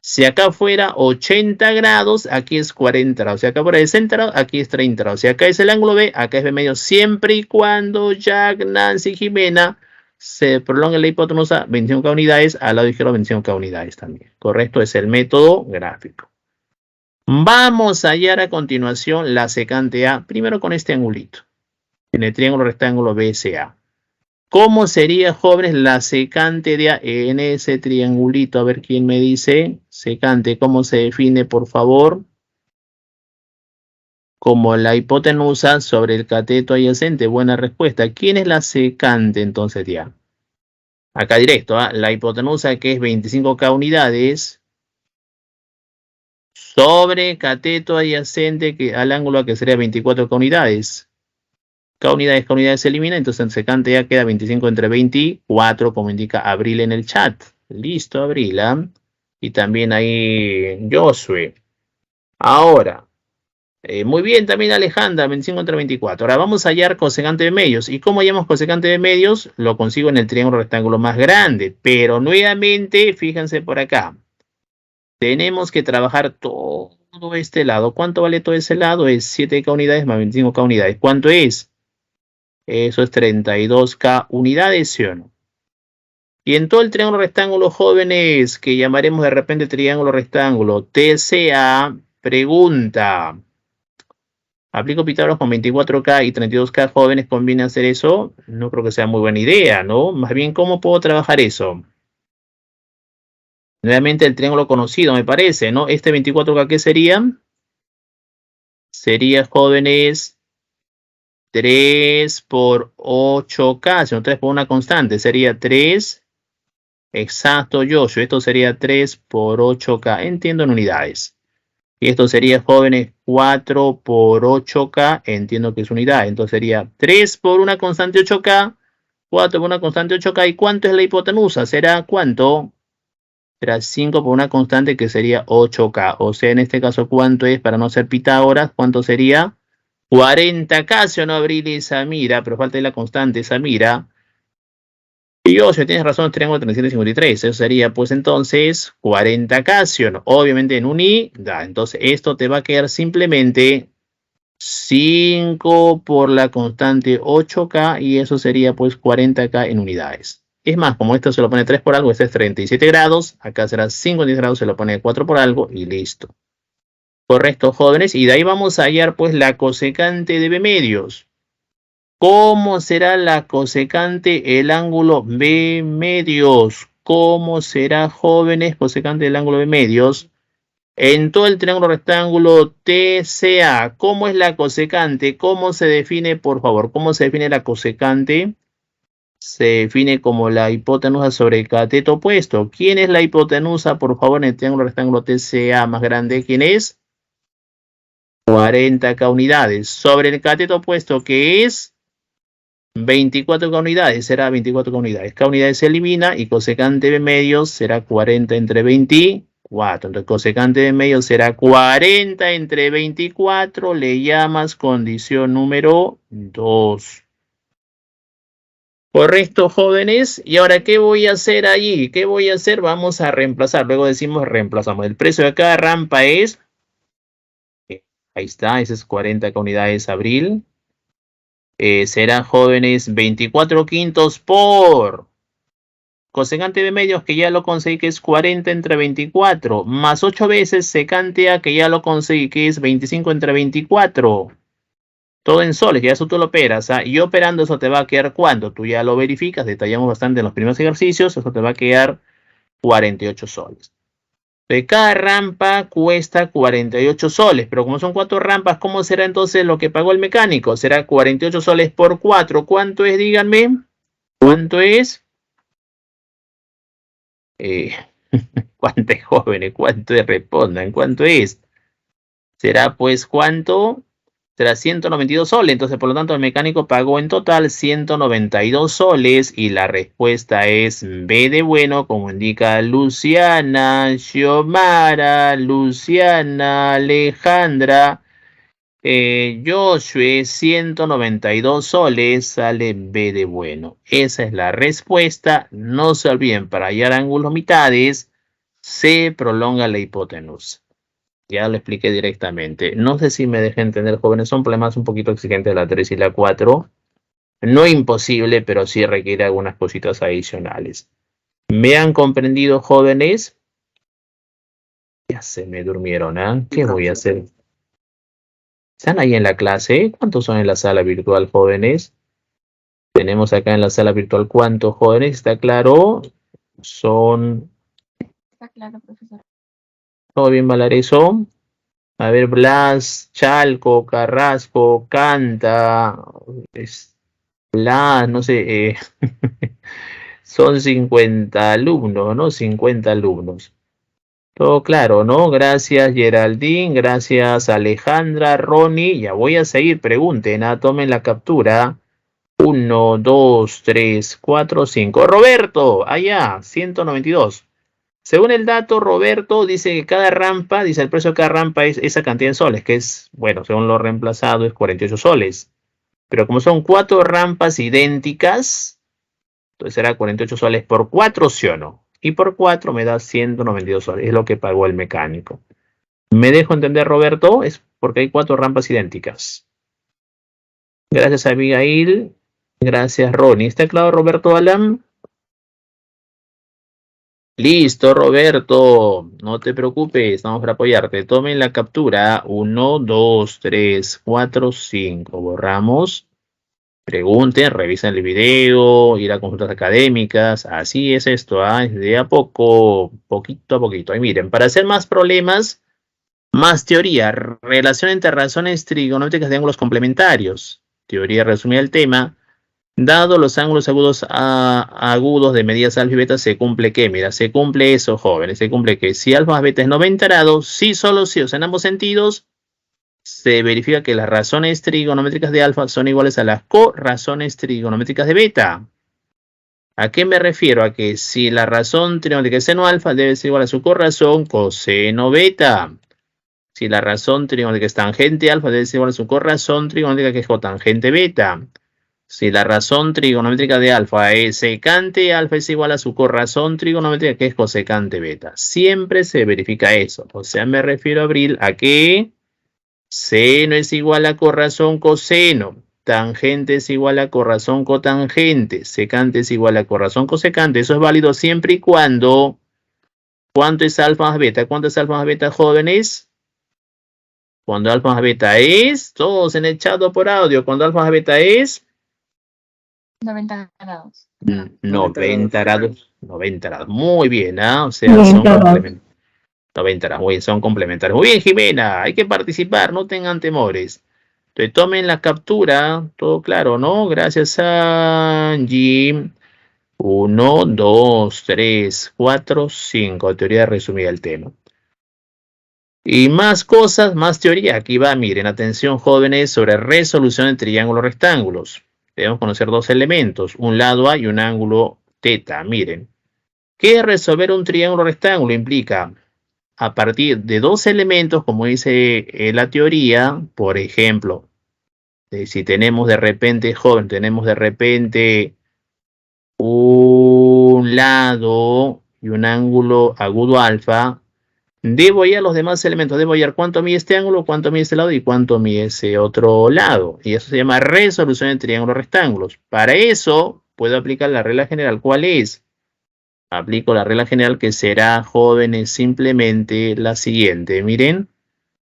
Si acá fuera 80 grados, aquí es 40 grados. Si acá fuera 60 grados, aquí es 30 grados. Si acá es el ángulo B, acá es B medio. Siempre y cuando Jack, Nancy y Jimena se prolongue la hipotenusa 25K unidades, al lado izquierdo 25K unidades también. Correcto, es el método gráfico. Vamos a hallar a continuación la secante A, primero con este angulito, en el triángulo rectángulo BCA. ¿Cómo sería, jóvenes, la secante de A en ese triangulito? A ver quién me dice. Secante, ¿cómo se define, por favor? Como la hipotenusa sobre el cateto adyacente. Buena respuesta. ¿Quién es la secante entonces de A? Acá directo, la hipotenusa, que es 25K unidades, sobre cateto adyacente al ángulo A, que sería 24K unidades. K unidades se elimina, entonces en secante ya queda 25 entre 24, como indica Abril en el chat. Listo, Abril. Y también ahí Josué. Ahora, muy bien también Alejandra, 25 entre 24. Ahora vamos a hallar cosecante de medios. ¿Y cómo hallamos cosecante de medios? Lo consigo en el triángulo rectángulo más grande. Pero nuevamente, fíjense por acá. Tenemos que trabajar todo este lado. ¿Cuánto vale todo ese lado? Es 7K unidades más 25K unidades. ¿Cuánto es? Eso es 32K unidades, ¿sí o no? Y en todo el triángulo rectángulo, jóvenes, que llamaremos de repente triángulo rectángulo, TCA, pregunta. ¿Aplico Pitágoras con 24K y 32K, jóvenes, conviene hacer eso? No creo que sea muy buena idea, ¿no? Más bien, ¿cómo puedo trabajar eso? Nuevamente el triángulo conocido, me parece, ¿no? Este 24K, ¿qué sería? Sería, jóvenes, 3 por 8K, sino 3 por una constante, sería 3. Exacto, Joshua, esto sería 3 por 8K, entiendo en unidades. Y esto sería, jóvenes, 4 por 8K, entiendo que es unidad. Entonces sería 3 por una constante 8K, 4 por una constante 8K. ¿Y cuánto es la hipotenusa? ¿Será cuánto? Será 5 por una constante que sería 8K. O sea, en este caso, ¿cuánto es? Para no ser Pitágoras, ¿cuánto sería? 40K, ¿sí o no, Abril y Samira? Pero falta la constante, Samira. Y yo, si tienes razón, triángulo 353. Eso sería, pues, entonces, 40K, ¿sí o no? Obviamente en unidad. Entonces, esto te va a quedar simplemente 5 por la constante 8K. Y eso sería, pues, 40K en unidades. Es más, como esto se lo pone 3 por algo, este es 37 grados. Acá será 50 grados, se lo pone 4 por algo y listo. Correcto, jóvenes. Y de ahí vamos a hallar, pues, la cosecante de B medios. ¿Cómo será la cosecante el ángulo B medios? ¿Cómo será, jóvenes, cosecante del ángulo B medios? En todo el triángulo rectángulo TCA, ¿cómo es la cosecante? ¿Cómo se define, por favor? ¿Cómo se define la cosecante? Se define como la hipotenusa sobre el cateto opuesto. ¿Quién es la hipotenusa, por favor, en el triángulo rectángulo TCA más grande? ¿Quién es? 40K unidades. Sobre el cateto opuesto, que es 24K unidades, será 24K unidades. K unidades se elimina y cosecante de medios será 40 entre 24. Entonces, cosecante de medios será 40 entre 24. Le llamas condición número 2. Correcto, jóvenes. Y ahora, ¿qué voy a hacer allí? ¿Qué voy a hacer? Vamos a reemplazar. Luego decimos reemplazamos. El precio de cada rampa es... Ahí está, ese es 40K unidades, Abril. Será, jóvenes, 24 quintos por cosecante de medios, que ya lo conseguí, que es 40 entre 24, más 8 veces secante A, que ya lo conseguí, que es 25 entre 24. Todo en soles, ya eso tú lo operas, ¿ah? Y operando eso te va a quedar, ¿cuánto? Tú ya lo verificas, detallamos bastante en los primeros ejercicios, eso te va a quedar 48 soles. De cada rampa cuesta 48 soles, pero como son 4 rampas, ¿cómo será entonces lo que pagó el mecánico? Será 48 soles por 4. ¿Cuánto es? Díganme. ¿Cuánto es? ¿Cuánto es, jóvenes? ¿Cuánto es? Respondan. ¿Cuánto es? Será, pues, ¿cuánto? Será 192 soles. Entonces, por lo tanto, el mecánico pagó en total 192 soles. Y la respuesta es B de bueno, como indica Luciana, Xiomara, Luciana, Alejandra, Joshua, 192 soles, sale B de bueno. Esa es la respuesta. No se olviden, para hallar ángulos mitades, se prolonga la hipotenusa. Ya lo expliqué directamente. No sé si me dejé entender, jóvenes. Son problemas un poquito exigentes la 3 y la 4. No imposible, pero sí requiere algunas cositas adicionales. ¿Me han comprendido, jóvenes? Ya se me durmieron, ¿ah? ¿Qué voy a hacer? ¿Están ahí en la clase? ¿Cuántos son en la sala virtual, jóvenes? Tenemos acá en la sala virtual, ¿cuántos, jóvenes? ¿Está claro? Son... Está claro, profesor. ¿Todo bien, Valareso? A ver, Blas, Chalco, Carrasco, Canta, Blas, no sé, son 50 alumnos, ¿no? 50 alumnos. Todo claro, ¿no? Gracias, Geraldine, gracias, Alejandra, Ronnie. Ya voy a seguir, pregunten, tomen la captura. 1, 2, 3, 4, 5. Roberto, allá, 192. Según el dato, Roberto dice que cada rampa, dice el precio de cada rampa es esa cantidad de soles, que es, bueno, según lo reemplazado, es 48 soles. Pero como son 4 rampas idénticas, entonces será 48 soles por 4, ¿sí o no? Y por 4 me da 192 soles, es lo que pagó el mecánico. ¿Me dejo entender, Roberto? Es porque hay 4 rampas idénticas. Gracias, Abigail. Gracias, Ronnie. ¿Está claro, Roberto Alam? Listo, Roberto. No te preocupes, estamos para apoyarte. Tomen la captura. 1, 2, 3, 4, 5. Borramos. Pregunten, revisen el video, ir a consultas académicas. Así es esto, ¿ah? De a poco, poquito a poquito. Y miren, para hacer más problemas, más teoría. Relación entre razones trigonométricas de ángulos complementarios. Teoría resumida del tema. Dado los ángulos agudos de medidas alfa y beta, se cumple ¿qué? Mira, se cumple eso, jóvenes. Se cumple que si alfa más beta es 90 grados, sí, solo sí, o sea, en ambos sentidos, se verifica que las razones trigonométricas de alfa son iguales a las corrazones trigonométricas de beta. ¿A qué me refiero? A que si la razón trigonométrica de seno alfa debe ser igual a su corrazón coseno beta. Si la razón trigonométrica es tangente alfa debe ser igual a su corrazón trigonométrica que es cotangente beta. Si la razón trigonométrica de alfa es secante, alfa es igual a su corrazón trigonométrica que es cosecante beta. Siempre se verifica eso. O sea, me refiero, Abril, a que seno es igual a corrazón coseno. Tangente es igual a corrazón cotangente. Secante es igual a corrazón cosecante. Eso es válido siempre y cuando... ¿Cuánto es alfa más beta? ¿Cuánto es alfa más beta, jóvenes? Cuando alfa más beta es... Todos en el chat o por audio. Cuando alfa más beta es... 90 grados. 90 grados. 90 grados. Muy bien, ¿ah? O sea, son complementarios. 90 grados. Muy bien, son complementarios. Muy bien, Jimena. Hay que participar. No tengan temores. Entonces, tomen la captura. Todo claro, ¿no? Gracias a Jim. 1, 2, 3, 4, 5. Teoría resumida del tema. Y más cosas, más teoría. Aquí va, miren, atención jóvenes, sobre resolución de triángulos rectángulos. Debemos conocer dos elementos, un lado A y un ángulo θ. Miren, ¿qué resolver un triángulo rectángulo? Implica, a partir de dos elementos, como dice la teoría, por ejemplo, si tenemos de repente, joven, tenemos de repente un lado y un ángulo agudo alfa, debo hallar los demás elementos, debo hallar cuánto mide este ángulo, cuánto mide este lado y cuánto mide ese otro lado. Y eso se llama resolución de triángulos rectángulos. Para eso puedo aplicar la regla general. ¿Cuál es? Aplico la regla general que será, jóvenes, simplemente la siguiente. Miren,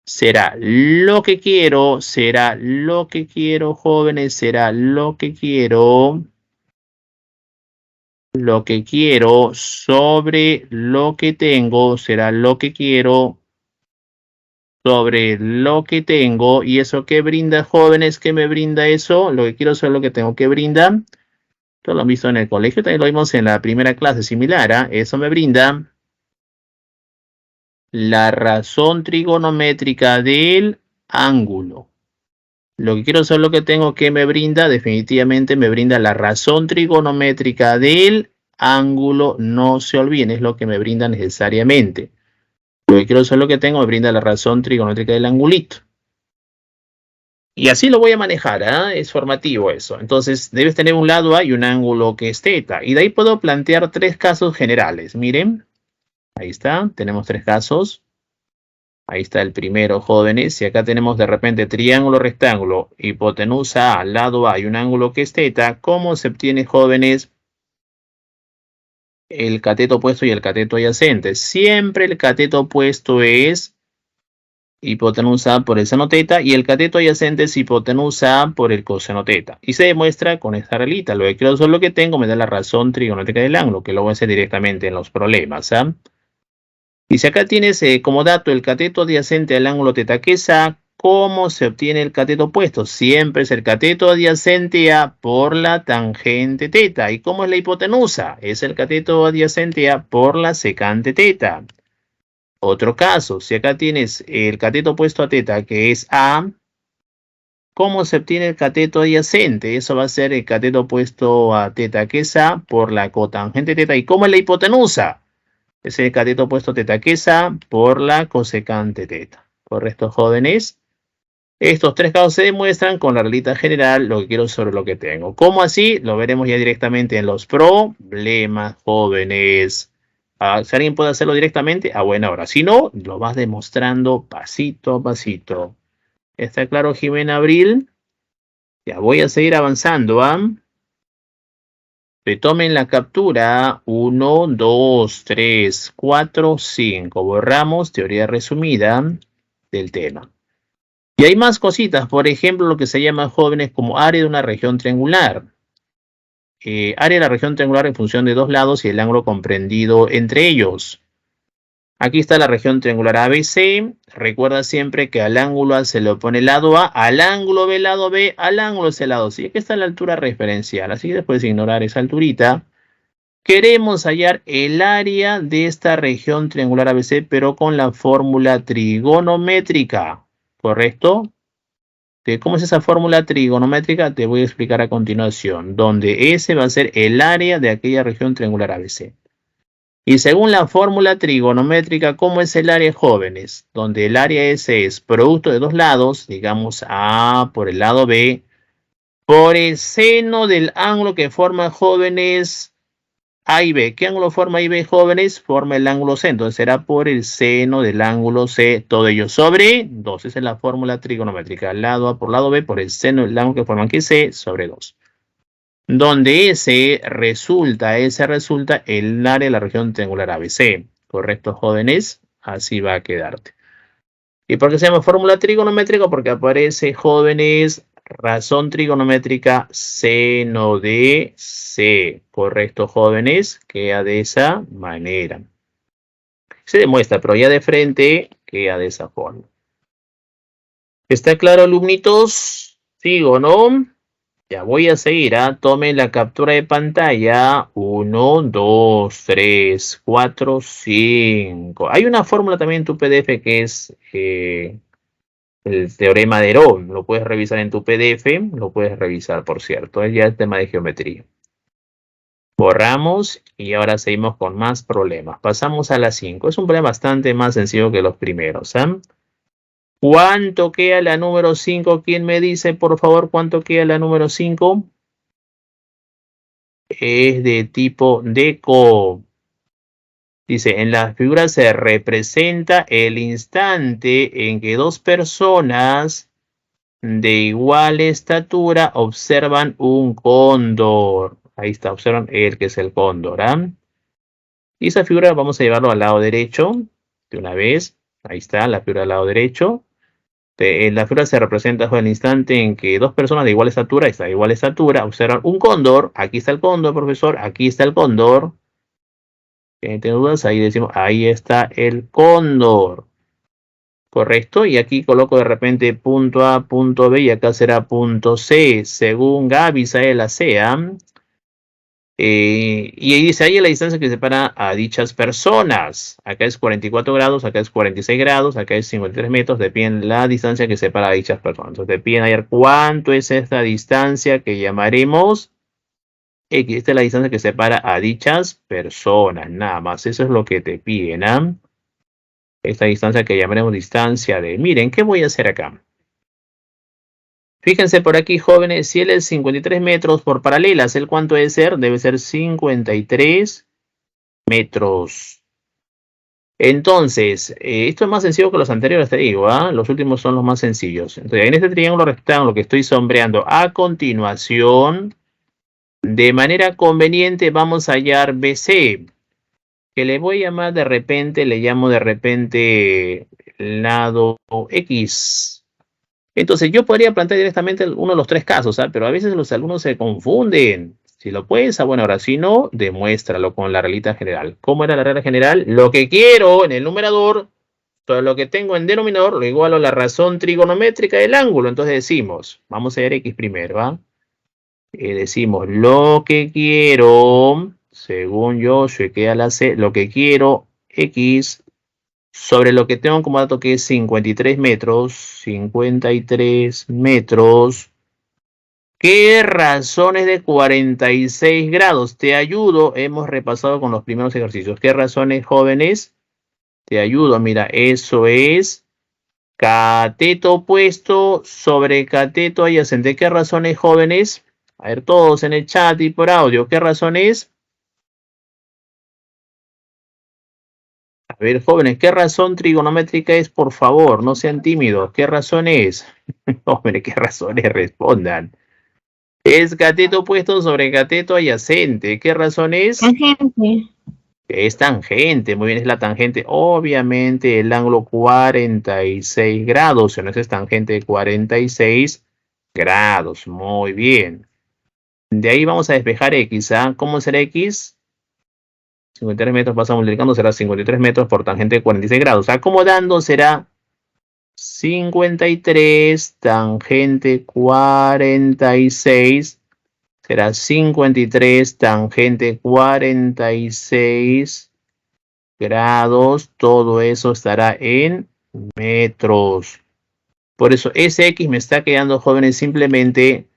será lo que quiero, jóvenes, será lo que quiero sobre lo que tengo, será lo que quiero sobre lo que tengo. ¿Y eso qué brinda, jóvenes? ¿Qué me brinda eso? Lo que quiero sobre lo que tengo. ¿Qué brinda? Esto lo han visto en el colegio, también lo vimos en la primera clase similar. ¿Ah? Eso me brinda la razón trigonométrica del ángulo. Lo que quiero saber lo que tengo, ¿qué me brinda? Definitivamente me brinda la razón trigonométrica del ángulo. No se olviden, es lo que me brinda necesariamente. Lo que quiero saber lo que tengo me brinda la razón trigonométrica del angulito. Y así lo voy a manejar, ¿eh? Es formativo eso. Entonces, debes tener un lado A y un ángulo que es θ. Y de ahí puedo plantear tres casos generales. Miren, ahí está, tenemos tres casos. Ahí está el primero, jóvenes. Y acá tenemos de repente triángulo, rectángulo, hipotenusa A, lado A y un ángulo que es θ. ¿Cómo se obtiene, jóvenes, el cateto opuesto y el cateto adyacente? Siempre el cateto opuesto es hipotenusa A por el seno θ y el cateto adyacente es hipotenusa A por el coseno θ. Y se demuestra con esta reglita. Lo que quiero saber lo que tengo me da la razón trigonométrica del ángulo, que lo voy a hacer directamente en los problemas. ¿Ah? Y si acá tienes como dato el cateto adyacente al ángulo θ, que es A, ¿cómo se obtiene el cateto opuesto? Siempre es el cateto adyacente A por la tangente θ. ¿Y cómo es la hipotenusa? Es el cateto adyacente A por la secante θ. Otro caso, si acá tienes el cateto opuesto a θ, que es A, ¿cómo se obtiene el cateto adyacente? Eso va a ser el cateto opuesto a θ, que es A, por la cotangente θ. ¿Y cómo es la hipotenusa? Es el cateto opuesto a θ, que es A, por la cosecante θ. ¿Correcto, jóvenes? Estos tres casos se demuestran con la reglita general, lo que quiero sobre lo que tengo. ¿Cómo así? Lo veremos ya directamente en los problemas, jóvenes. Si alguien puede hacerlo directamente, a buena hora. Si no, lo vas demostrando pasito a pasito. ¿Está claro, Jimena Abril? Ya voy a seguir avanzando. Tomen la captura. 1, 2, 3, 4, 5. Borramos teoría resumida del tema. Y hay más cositas. Por ejemplo, lo que se llama jóvenes como área de una región triangular. Área de la región triangular en función de dos lados y el ángulo comprendido entre ellos. Aquí está la región triangular ABC. Recuerda siempre que al ángulo A se le opone el lado A, al ángulo B lado B, al ángulo C lado C. Aquí está la altura referencial, así que después de ignorar esa alturita. Queremos hallar el área de esta región triangular ABC, pero con la fórmula trigonométrica, ¿correcto? ¿Cómo es esa fórmula trigonométrica? Te voy a explicar a continuación, donde S va a ser el área de aquella región triangular ABC. Y según la fórmula trigonométrica, ¿cómo es el área, jóvenes? Donde el área S es producto de dos lados, digamos A por el lado B, por el seno del ángulo que forma, jóvenes, A y B. ¿Qué ángulo forma A y B, jóvenes? Forma el ángulo C. Entonces será por el seno del ángulo C, todo ello sobre 2. Esa es la fórmula trigonométrica. Lado A por lado B, por el seno del ángulo que forman aquí C, sobre 2. Donde ese resulta el área de la región triangular ABC. ¿Correcto, jóvenes? Así va a quedarte. ¿Y por qué se llama fórmula trigonométrica? Porque aparece, jóvenes, razón trigonométrica seno de C. ¿Correcto, jóvenes? Queda de esa manera. Se demuestra, pero ya de frente queda de esa forma. ¿Está claro, alumnitos? ¿Sigo, no? Ya voy a seguir, tomen la captura de pantalla. 1, 2, 3, 4, 5. Hay una fórmula también en tu PDF que es el teorema de Herón. Lo puedes revisar en tu PDF, lo puedes revisar, por cierto. Es ya el tema de geometría. Borramos y ahora seguimos con más problemas. Pasamos a la 5. Es un problema bastante más sencillo que los primeros. ¿Cuánto queda la número 5? ¿Quién me dice, por favor, cuánto queda la número 5? Es de tipo deco. Dice, en la figura se representa el instante en que dos personas de igual estatura observan un cóndor. Ahí está, observan el que es el cóndor. Y esa figura vamos a llevarlo al lado derecho de una vez. Ahí está la figura al lado derecho. En la figura se representa el instante en que dos personas de igual estatura, esta de igual estatura, observan un cóndor. Aquí está el cóndor, profesor. Aquí está el cóndor. ¿Tienen dudas? Ahí decimos, ahí está el cóndor. Correcto. Y aquí coloco de repente punto A, punto B y acá será punto C. Según Gaby sale la C. Y ahí dice, ahí la distancia que separa a dichas personas. Acá es 44 grados, acá es 46 grados, acá es 53 metros. Depende la distancia que separa a dichas personas. Entonces, te piden hallar cuánto es esta distancia que llamaremos X. Esta es la distancia que separa a dichas personas. Nada más. Eso es lo que te piden. Esta distancia que llamaremos distancia de... Miren, ¿qué voy a hacer acá? Fíjense por aquí, jóvenes, si él es 53 metros por paralelas, ¿el cuánto debe ser? Debe ser 53 metros. Entonces, esto es más sencillo que los anteriores, te digo, los últimos son los más sencillos. Entonces, en este triángulo rectángulo que estoy sombreando a continuación, de manera conveniente vamos a hallar BC, que le voy a llamar de repente, le llamo de repente lado X. Entonces yo podría plantear directamente uno de los tres casos, pero a veces los alumnos se confunden. Si lo puedes, bueno, ahora si no, demuéstralo con la reglita general. ¿Cómo era la regla general? Lo que quiero en el numerador, todo lo que tengo en denominador, lo igualo a la razón trigonométrica del ángulo. Entonces decimos, vamos a ver X primero, decimos lo que quiero, según yo, se queda la C, lo que quiero, X, sobre lo que tengo como dato que es 53 metros, 53 metros. ¿Qué razones de 46 grados? Te ayudo, hemos repasado con los primeros ejercicios. ¿Qué razones, jóvenes? Te ayudo, mira, eso es cateto opuesto sobre cateto adyacente. ¿Qué razones, jóvenes? A ver, todos en el chat y por audio, ¿qué razones? A ver, jóvenes, ¿qué razón trigonométrica es? Por favor, no sean tímidos. ¿Qué razón es? Jóvenes, ¿qué razones? Respondan. Es cateto opuesto sobre cateto adyacente. ¿Qué razón es? Tangente. Es tangente. Muy bien, es la tangente. Obviamente el ángulo 46 grados. Si no es tangente de 46 grados. Muy bien. De ahí vamos a despejar X. ¿Ah? ¿Cómo será X? 53 metros pasa multiplicando, será 53 metros por tangente de 46 grados. Acomodando será 53 tangente 46. Será 53 tangente 46 grados. Todo eso estará en metros. Por eso ese X me está quedando, jóvenes, simplemente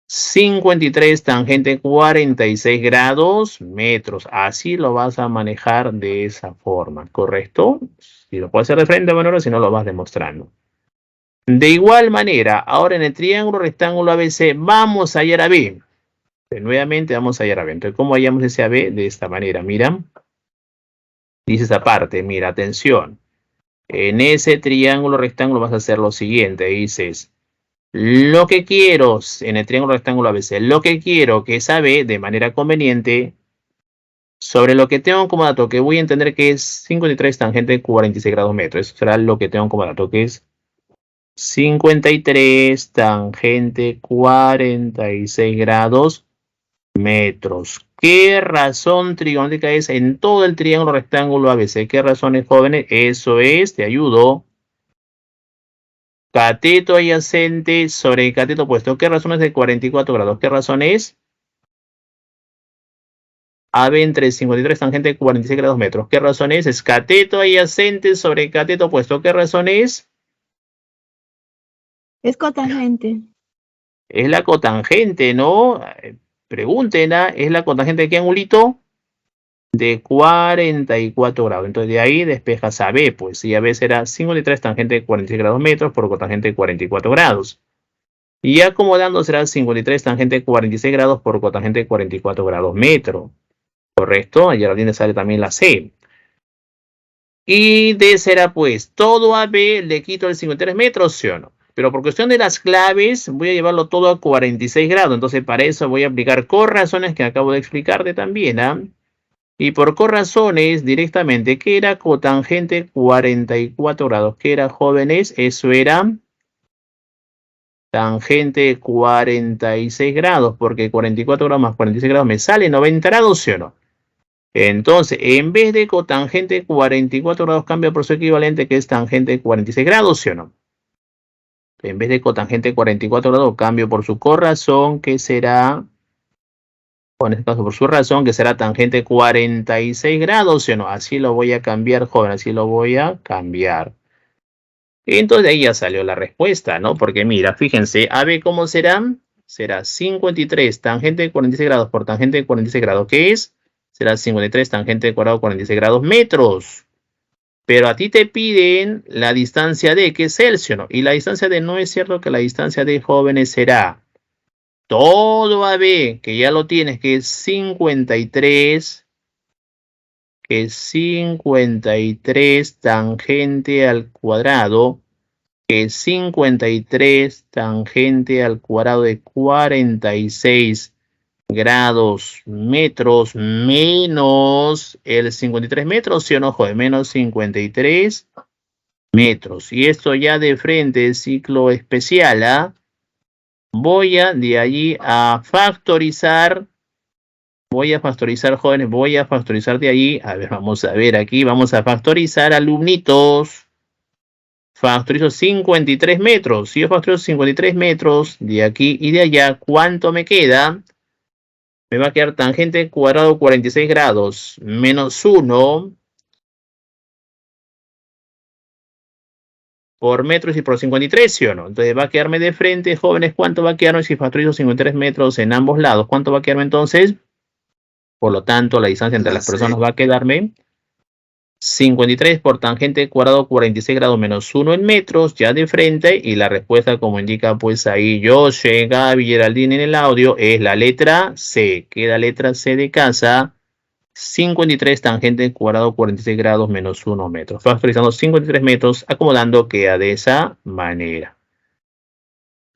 53 tangente 46 grados metros. Así lo vas a manejar de esa forma, ¿correcto? Si lo puedes hacer de frente, bueno, si no lo vas demostrando. De igual manera, ahora en el triángulo rectángulo ABC vamos a hallar a B. Nuevamente vamos a hallar a B. Entonces, ¿cómo hallamos ese AB? De esta manera, mira. Dice esa parte, mira, atención. En ese triángulo rectángulo vas a hacer lo siguiente. Dices, lo que quiero, en el triángulo rectángulo ABC, lo que quiero que es AB de manera conveniente, sobre lo que tengo como dato, que voy a entender que es 53 tangente 46 grados metros. Eso será lo que tengo como dato, que es 53 tangente 46 grados metros. ¿Qué razón trigonométrica es en todo el triángulo rectángulo ABC? ¿Qué razones, jóvenes? Eso es, te ayudo. Cateto adyacente sobre cateto opuesto. ¿Qué razón es de 44 grados? ¿Qué razón es? AB entre 53 tangente 46 grados metros. ¿Qué razón es? Es cateto adyacente sobre cateto opuesto. ¿Qué razón es? Es cotangente. Es la cotangente, ¿no? Pregúntenla, ¿es la cotangente de qué angulito? De 44 grados. Entonces de ahí despejas a B, pues. Y a B será 53 tangente de 46 grados metros por cotangente de 44 grados. Y acomodando será 53 tangente de 46 grados por cotangente de 44 grados metro. ¿Correcto? Y ahora sale también la C. Y D será pues todo a B le quito el 53 metros, ¿sí o no? Pero por cuestión de las claves voy a llevarlo todo a 46 grados. Entonces para eso voy a aplicar corrazones que acabo de explicarte también. ¿Ah? Y por corrazones directamente, ¿qué era cotangente 44 grados? ¿Qué era, jóvenes? Eso era tangente 46 grados. Porque 44 grados más 46 grados me sale 90 grados, ¿sí o no? Entonces, en vez de cotangente 44 grados, cambia por su equivalente, que es tangente 46 grados, ¿sí o no? En vez de cotangente 44 grados, cambio por su corrazón, que será, o en este caso por su razón, que será tangente 46 grados, ¿sí o no? Así lo voy a cambiar, joven, así lo voy a cambiar. Entonces, de ahí ya salió la respuesta, ¿no? Porque mira, fíjense, AB, ¿cómo será? Será 53 tangente 46 grados por tangente 46 grados, ¿qué es? Será 53 tangente cuadrado 46 grados metros. Pero a ti te piden la distancia D, que es Celsius, ¿no? Y la distancia D, no es cierto que la distancia D, jóvenes, será todo AB, que ya lo tienes, que es 53, que es 53 tangente al cuadrado, que es 53 tangente al cuadrado de 46 grados metros menos el 53 metros, ¿sí o no, joder? Menos 53 metros. Y esto ya de frente, ciclo especial, ¿ah? Voy a de allí a factorizar. Voy a factorizar, jóvenes, voy a factorizar de allí. A ver, vamos a ver aquí, vamos a factorizar, alumnitos. Factorizo 53 metros. Si yo factorizo 53 metros de aquí y de allá, ¿cuánto me queda? Me va a quedar tangente cuadrado 46 grados menos 1 por metros y por 53, ¿sí o no? Entonces va a quedarme de frente, jóvenes, ¿cuánto va a quedarme si factorizo 53 metros en ambos lados? ¿Cuánto va a quedarme entonces? Por lo tanto, la distancia entre las personas va a quedarme 53 por tangente cuadrado 46 grados menos 1 en metros, ya de frente, y la respuesta, como indica pues ahí José, Gaby, Geraldine en el audio, es la letra C. Queda letra C de casa, 53 tangente cuadrado 46 grados menos 1 metros. Factorizando 53 metros, acomodando, queda de esa manera.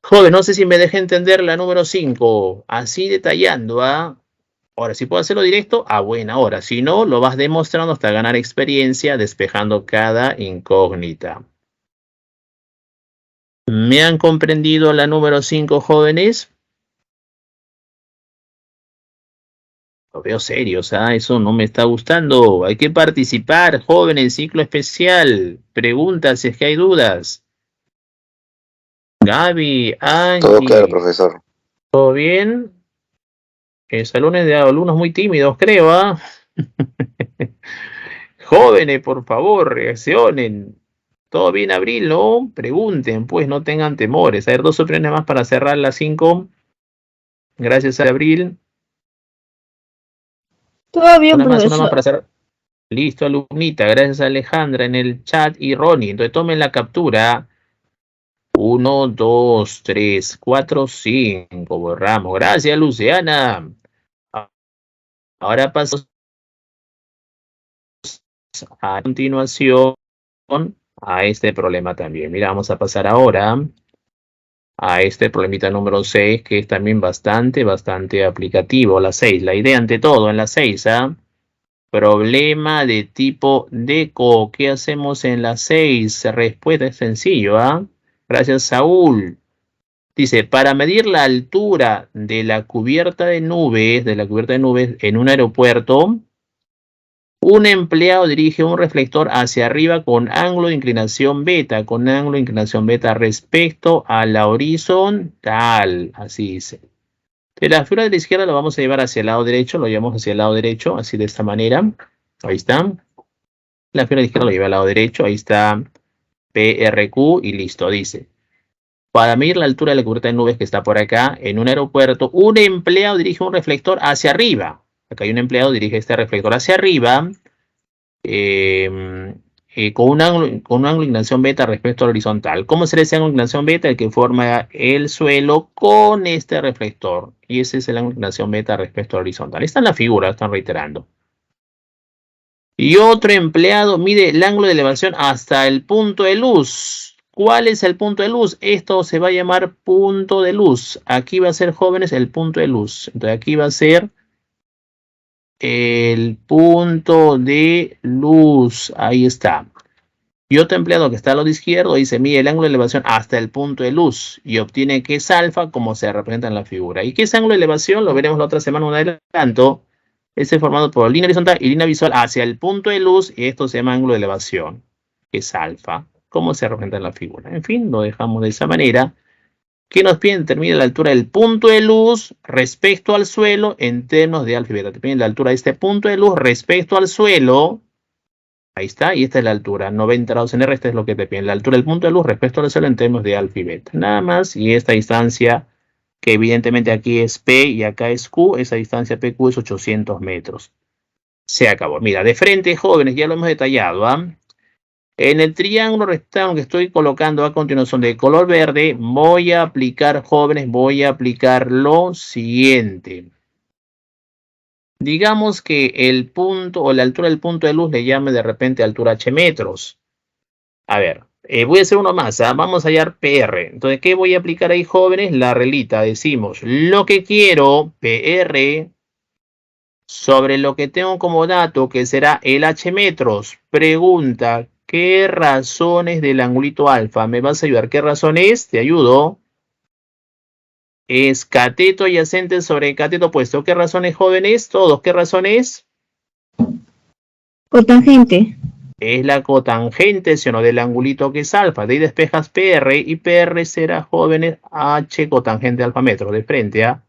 Joven, no sé si me deja entender la número 5. Así detallando, ¿ah? Ahora, si puedo hacerlo directo, a buena hora. Si no, lo vas demostrando hasta ganar experiencia, despejando cada incógnita. ¿Me han comprendido la número 5, jóvenes? Lo veo serios, ¿ah? Eso no me está gustando. Hay que participar, jóvenes, ciclo especial. Preguntas si es que hay dudas. Gaby, Todo claro, Angie, profesor. ¿todo bien? Salones de alumnos muy tímidos, creo, ¿ah? Jóvenes, por favor, reaccionen. ¿Todo bien, Abril? No, pregunten, pues no tengan temores. A ver, 2 opciones más para cerrar las 5. Gracias, Abril. Todo bien, Una más profesor. para cerrar. Listo, alumnita. Gracias, Alejandra, en el chat y Ronnie. Entonces tomen la captura. 1, 2, 3, 4, 5. Borramos. Gracias, Luciana. Ahora paso a continuación a este problema también. Mira, vamos a pasar ahora a este problemita número 6, que es también bastante aplicativo. La 6, la idea ante todo en la 6, ¿ah? Problema de tipo DECO. ¿Qué hacemos en la 6? Respuesta es sencillo, ¿ah? Gracias, Saúl. Dice, para medir la altura de la cubierta de nubes, en un aeropuerto, un empleado dirige un reflector hacia arriba con ángulo de inclinación beta, respecto a la horizontal. Así dice. De la figura de la izquierda lo vamos a llevar hacia el lado derecho, lo llevamos hacia el lado derecho, así de esta manera. Ahí está. La figura de la izquierda lo lleva al lado derecho, ahí está PRQ y listo, dice. Para medir la altura de la cubierta de nubes que está por acá, en un aeropuerto, un empleado dirige un reflector hacia arriba. Acá hay un empleado, dirige este reflector hacia arriba, con un ángulo de inclinación beta respecto al horizontal. ¿Cómo será ese ángulo de inclinación beta? El que forma el suelo con este reflector. Y ese es el ángulo de inclinación beta respecto al horizontal. Está en la figura, están reiterando. Y otro empleado mide el ángulo de elevación hasta el punto de luz. ¿Cuál es el punto de luz? Esto se va a llamar punto de luz. Aquí va a ser, jóvenes, el punto de luz. Entonces aquí va a ser el punto de luz. Ahí está. Y otro empleado que está al lado izquierdo dice, mide el ángulo de elevación hasta el punto de luz y obtiene que es alfa, como se representa en la figura. ¿Y qué es ángulo de elevación? Lo veremos la otra semana, un adelanto. Es formado por línea horizontal y línea visual hacia el punto de luz, y esto se llama ángulo de elevación, que es alfa, como se representa en la figura. En fin, lo dejamos de esa manera. ¿Qué nos piden? Determina la altura del punto de luz respecto al suelo en términos de alfa y beta. Te piden la altura de este punto de luz respecto al suelo. Ahí está, y esta es la altura, 90 grados en R, esta es lo que te piden, la altura del punto de luz respecto al suelo en términos de alfa y beta. Nada más, y esta distancia, que evidentemente aquí es P y acá es Q, esa distancia PQ es 800 metros. Se acabó. Mira, de frente, jóvenes, ya lo hemos detallado, ¿ah? En el triángulo rectángulo que estoy colocando a continuación de color verde, voy a aplicar, jóvenes, voy a aplicar lo siguiente. Digamos que el punto o la altura del punto de luz le llame de repente altura H metros. A ver, voy a hacer uno más, ¿ah? Vamos a hallar PR. Entonces, ¿qué voy a aplicar ahí, jóvenes? La reglita, decimos, lo que quiero, PR, sobre lo que tengo como dato, que será el H metros. Pregunta, ¿qué razones del angulito alfa? ¿Me vas a ayudar? ¿Qué razón es? Te ayudo. Es cateto adyacente sobre cateto opuesto. ¿Qué razones, jóvenes? Todos, ¿qué razones? Cotangente. Es la cotangente, ¿sí o no? Del angulito que es alfa. De ahí despejas PR y PR será, jóvenes, H cotangente alfa metro. De frente a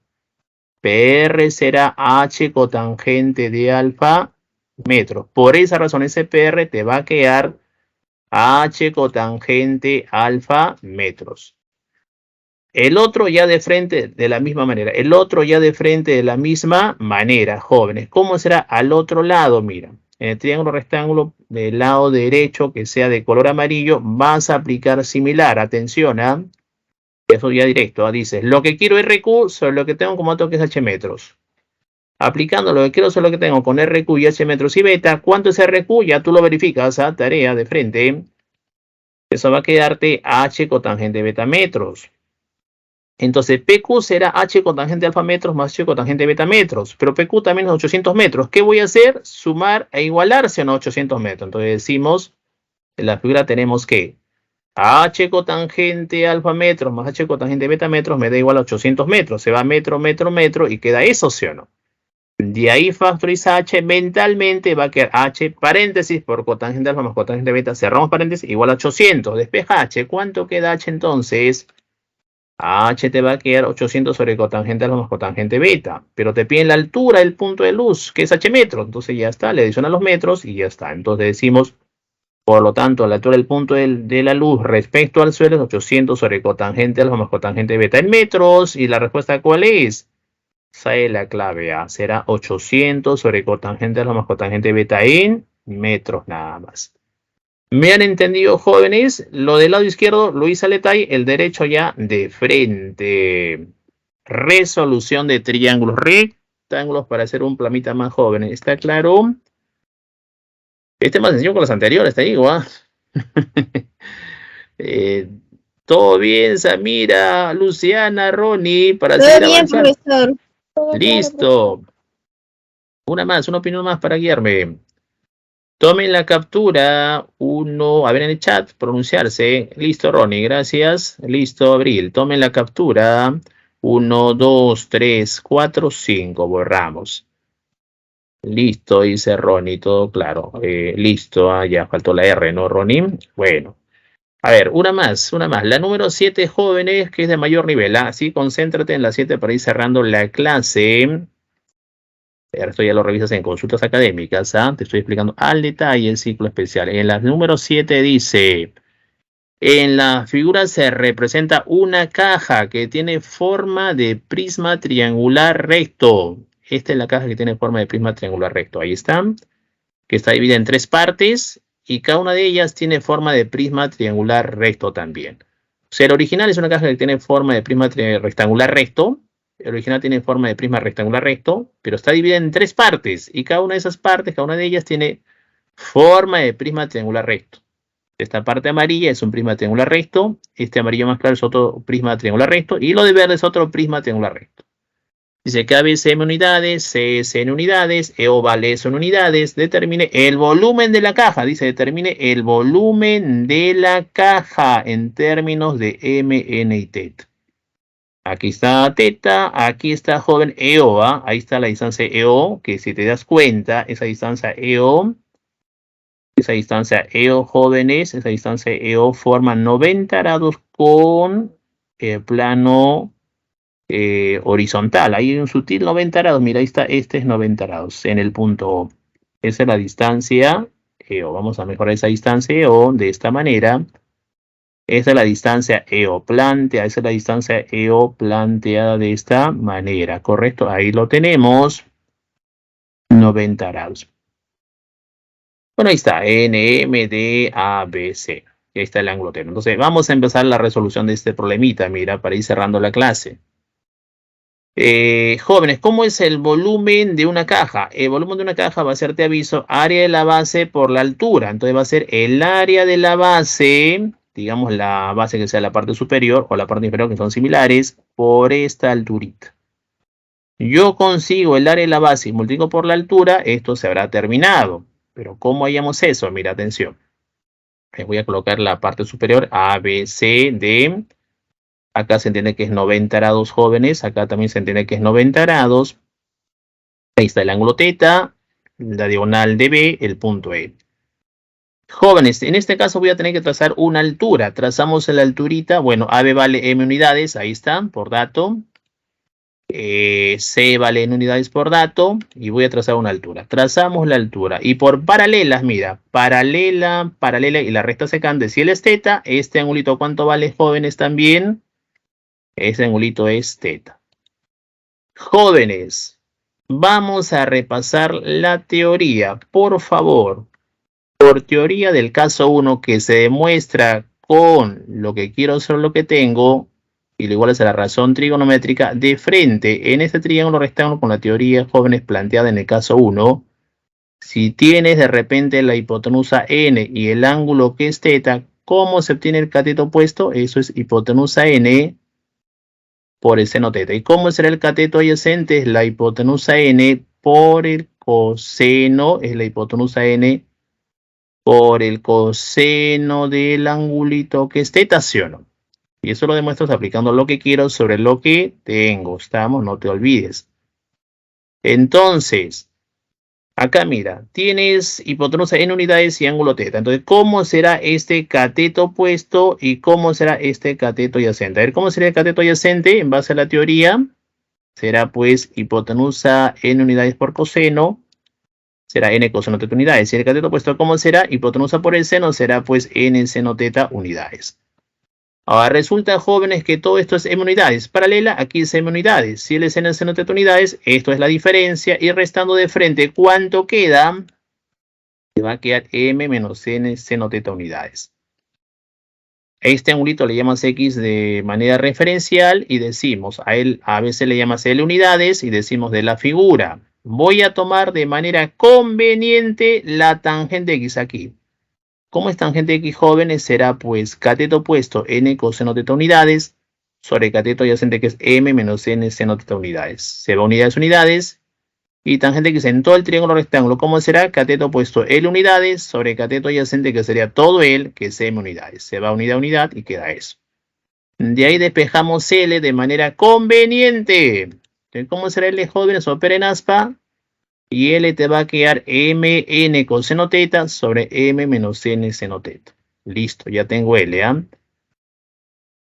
PR será H cotangente de alfa metro. Por esa razón ese PR te va a quedar H cotangente alfa metros. El otro ya de frente de la misma manera. El otro ya de frente de la misma manera, jóvenes. ¿Cómo será al otro lado? Mira, en el triángulo rectángulo del lado derecho que sea de color amarillo, vas a aplicar similar. Atención, ¿ah? Eso ya directo. Dices, lo que quiero RQ sobre lo que tengo como dato que es H metros. Aplicando lo que quiero sobre lo que tengo con RQ y H metros y beta. ¿Cuánto es RQ? Ya tú lo verificas, ¿ah? Tarea de frente. Eso va a quedarte H cotangente beta metros. Entonces, PQ será H cotangente alfa metros más H cotangente beta metros. Pero PQ también es 800 metros. ¿Qué voy a hacer? Sumar e igualarse a 800 metros. Entonces decimos, en la figura tenemos que H cotangente alfa metros más H cotangente beta metros me da igual a 800 metros. Se va metro, metro, metro y queda eso, ¿sí o no? De ahí factoriza H, mentalmente va a quedar H paréntesis por cotangente alfa más cotangente beta. Cerramos paréntesis, igual a 800. Despeja H. ¿Cuánto queda H entonces? H te va a quedar 800 sobre cotangente alfa más cotangente beta. Pero te piden la altura del punto de luz, que es H metros. Entonces ya está, le adicionan los metros y ya está. Entonces decimos, por lo tanto, la altura del punto de la luz respecto al suelo es 800 sobre cotangente alfa más cotangente beta en metros. ¿Y la respuesta cuál es? Sale la clave A. Será 800 sobre cotangente alfa más cotangente beta en metros nada más. ¿Me han entendido, jóvenes? Lo del lado izquierdo lo hice al detalle, el derecho ya de frente. Resolución de triángulos rectángulos para hacer un planita más joven. ¿Está claro? Este es más sencillo que los anteriores, te digo, ¿ah? Todo bien, Samira, Luciana, Ronnie, para Todo seguir bien, avanzando. profesor. Listo. Una opinión más para guiarme. Tomen la captura. A ver en el chat, pronunciarse. Listo, Ronnie, gracias. Listo, Abril. Tomen la captura. 1, 2, 3, 4, 5. Borramos. Listo, dice Ronnie, todo claro. Listo, ya faltó la R, ¿no, Ronnie? Bueno. A ver, una más. La número 7, jóvenes, que es de mayor nivel. Así, concéntrate en la 7 para ir cerrando la clase. Esto ya lo revisas en consultas académicas. Te estoy explicando al detalle el ciclo especial. En la número 7 dice, en la figura se representa una caja que tiene forma de prisma triangular recto. Esta es la caja que tiene forma de prisma triangular recto. Ahí está. Que está dividida en 3 partes y cada una de ellas tiene forma de prisma triangular recto también. O sea, el original es una caja que tiene forma de prisma rectangular recto. El original tiene forma de prisma rectangular recto, pero está dividida en 3 partes y cada una de esas partes, cada una de ellas tiene forma de prisma triangular recto. Esta parte amarilla es un prisma triangular recto, este amarillo más claro es otro prisma triangular recto y lo de verde es otro prisma triangular recto. Dice que ABC en unidades, CS en unidades, EO vale eso en unidades, determine el volumen de la caja. Dice, determine el volumen de la caja en términos de M, N y teta. Aquí está teta, aquí está joven EO, ahí está la distancia EO, que si te das cuenta, esa distancia EO jóvenes, esa distancia EO forma 90 grados con el plano horizontal. Hay un sutil 90 grados, mira, ahí está, este es 90 grados en el punto O. Esa es la distancia EO. Vamos a mejorar esa distancia EO de esta manera. Esa es la distancia EO planteada, esa es la distancia EO planteada de esta manera, ¿correcto? Ahí lo tenemos, 90 grados. Bueno, ahí está, NMDABC. Ahí está el ángulo teno. Entonces, vamos a empezar la resolución de este problemita, mira, para ir cerrando la clase. Jóvenes, ¿cómo es el volumen de una caja? El volumen de una caja va a ser, te aviso, área de la base por la altura. Entonces va a ser el área de la base, digamos la base que sea la parte superior o la parte inferior, que son similares, por esta alturita. Yo consigo el área de la base y multiplico por la altura, esto se habrá terminado. Pero ¿cómo hallamos eso? Mira, atención. Voy a colocar la parte superior, A, B, C, D. Acá se entiende que es 90 grados, jóvenes. Acá también se entiende que es 90 grados. Ahí está el ángulo teta, la diagonal de B, el punto E. Jóvenes, en este caso voy a tener que trazar una altura. Trazamos la alturita. Bueno, AB vale M unidades. Ahí está, por dato. C vale en unidades por dato. Y voy a trazar una altura. Trazamos la altura. Y por paralelas, mira. Paralela y la recta secante. Si él es teta, este angulito, ¿cuánto vale, jóvenes, también? Ese angulito es teta. Jóvenes, vamos a repasar la teoría, por favor. Por teoría del caso 1 que se demuestra con lo que quiero sobre lo que tengo, y lo igual es a la razón trigonométrica, de frente en este triángulo rectángulo con la teoría, jóvenes, planteada en el caso 1, si tienes de repente la hipotenusa n y el ángulo que es teta, ¿cómo se obtiene el cateto opuesto? Eso es hipotenusa n por el seno teta. ¿Y cómo será el cateto adyacente? Es la hipotenusa n por el coseno, es la hipotenusa n por el coseno del angulito que es teta, ¿sí o no? Y eso lo demuestras aplicando lo que quiero sobre lo que tengo. ¿Estamos? No te olvides. Entonces, acá mira, tienes hipotenusa en unidades y ángulo teta. Entonces, ¿cómo será este cateto opuesto y cómo será este cateto adyacente? A ver, ¿cómo sería el cateto adyacente? En base a la teoría, será pues hipotenusa en unidades por coseno. Será n coseno teta unidades. Y el cateto opuesto, ¿cómo será? Hipotenusa por el seno será pues n seno teta unidades. Ahora resulta, jóvenes, que todo esto es m unidades. Paralela, aquí es m unidades. Si L es n seno teta unidades, esto es la diferencia. Y restando de frente, ¿cuánto queda? Te va a quedar m menos n seno teta unidades. A este angulito le llamas x de manera referencial y decimos, a veces le llamas L unidades y decimos de la figura. Voy a tomar de manera conveniente la tangente x aquí. ¿Cómo es tangente x, jóvenes? Será pues cateto opuesto n coseno teta unidades sobre cateto adyacente que es m menos n seno teta unidades. Se va unidades unidades y tangente x en todo el triángulo rectángulo. ¿Cómo será? Cateto opuesto L unidades sobre cateto adyacente que sería todo L que es m unidades. Se va unidad a unidad y queda eso. De ahí despejamos L de manera conveniente. Entonces, ¿cómo será L, jóvenes? Opera en aspa. Y L te va a quedar mn coseno teta sobre m menos n seno teta. Listo, ya tengo L, ¿ah?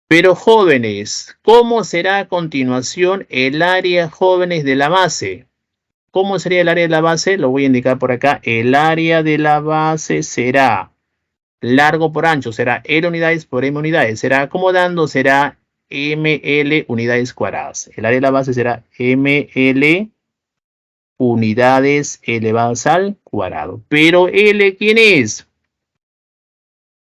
Pero jóvenes, ¿cómo será a continuación el área, jóvenes, de la base? ¿Cómo sería el área de la base? Lo voy a indicar por acá. El área de la base será largo por ancho, será L unidades por M unidades. Será acomodando, será ML unidades cuadradas. El área de la base será ML unidades elevadas al cuadrado. Pero L, ¿quién es?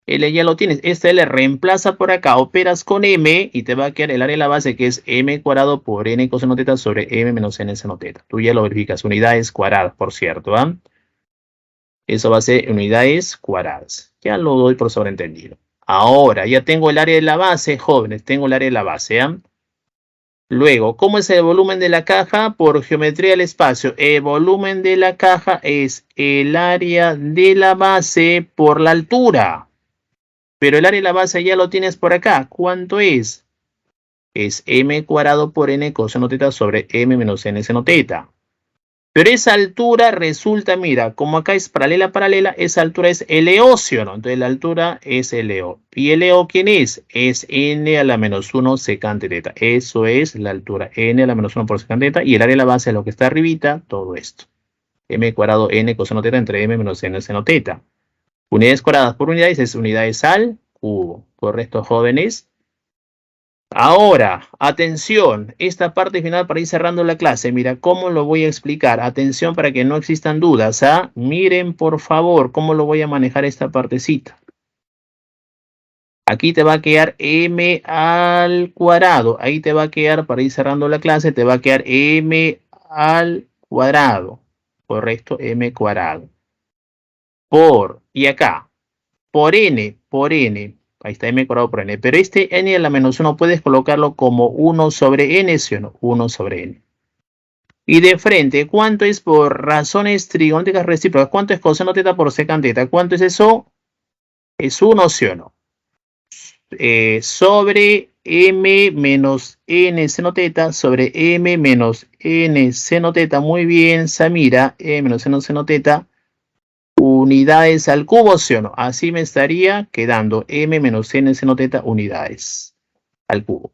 L ya lo tienes. Esta L reemplaza por acá. Operas con M y te va a quedar el área de la base que es M cuadrado por N coseno teta sobre M menos N seno teta. Tú ya lo verificas. Unidades cuadradas, por cierto. ¿Ah? Eso va a ser unidades cuadradas. Ya lo doy por sobreentendido. Ahora, ya tengo el área de la base, jóvenes. Tengo el área de la base. ¿Ah? Luego, ¿cómo es el volumen de la caja? Por geometría del espacio. El volumen de la caja es el área de la base por la altura. Pero el área de la base ya lo tienes por acá. ¿Cuánto es? Es m cuadrado por n coseno teta sobre m menos n seno teta. Pero esa altura resulta, mira, como acá es paralela, esa altura es LO, ¿sí o no? Entonces la altura es LO. ¿Y LO quién es? Es n a la menos 1 secante teta. Eso es la altura, n a la menos 1 por secante teta. Y el área de la base es lo que está arribita, todo esto. M cuadrado n coseno teta entre m menos n seno teta. Unidades cuadradas por unidades es unidades al cubo. ¿Correcto, jóvenes? Ahora, atención, esta parte final para ir cerrando la clase, mira cómo lo voy a explicar. Atención para que no existan dudas, ¿ah? Miren por favor cómo lo voy a manejar esta partecita. Aquí te va a quedar m al cuadrado. Ahí te va a quedar, para ir cerrando la clase, te va a quedar m al cuadrado. Correcto, m cuadrado. Y acá, por n. Ahí está m cuadrado por n. Pero este n a la menos 1 puedes colocarlo como 1 sobre n, ¿sí o no? 1 sobre n. Y de frente, ¿cuánto es por razones trigonométricas recíprocas? ¿Cuánto es coseno teta por secante teta? ¿Cuánto es eso? Es 1, ¿sí o no? Sobre m menos n seno teta sobre m menos n seno teta. Muy bien, Samira. M menos n seno teta. Unidades al cubo, ¿sí o no? Así me estaría quedando m menos n seno teta unidades al cubo.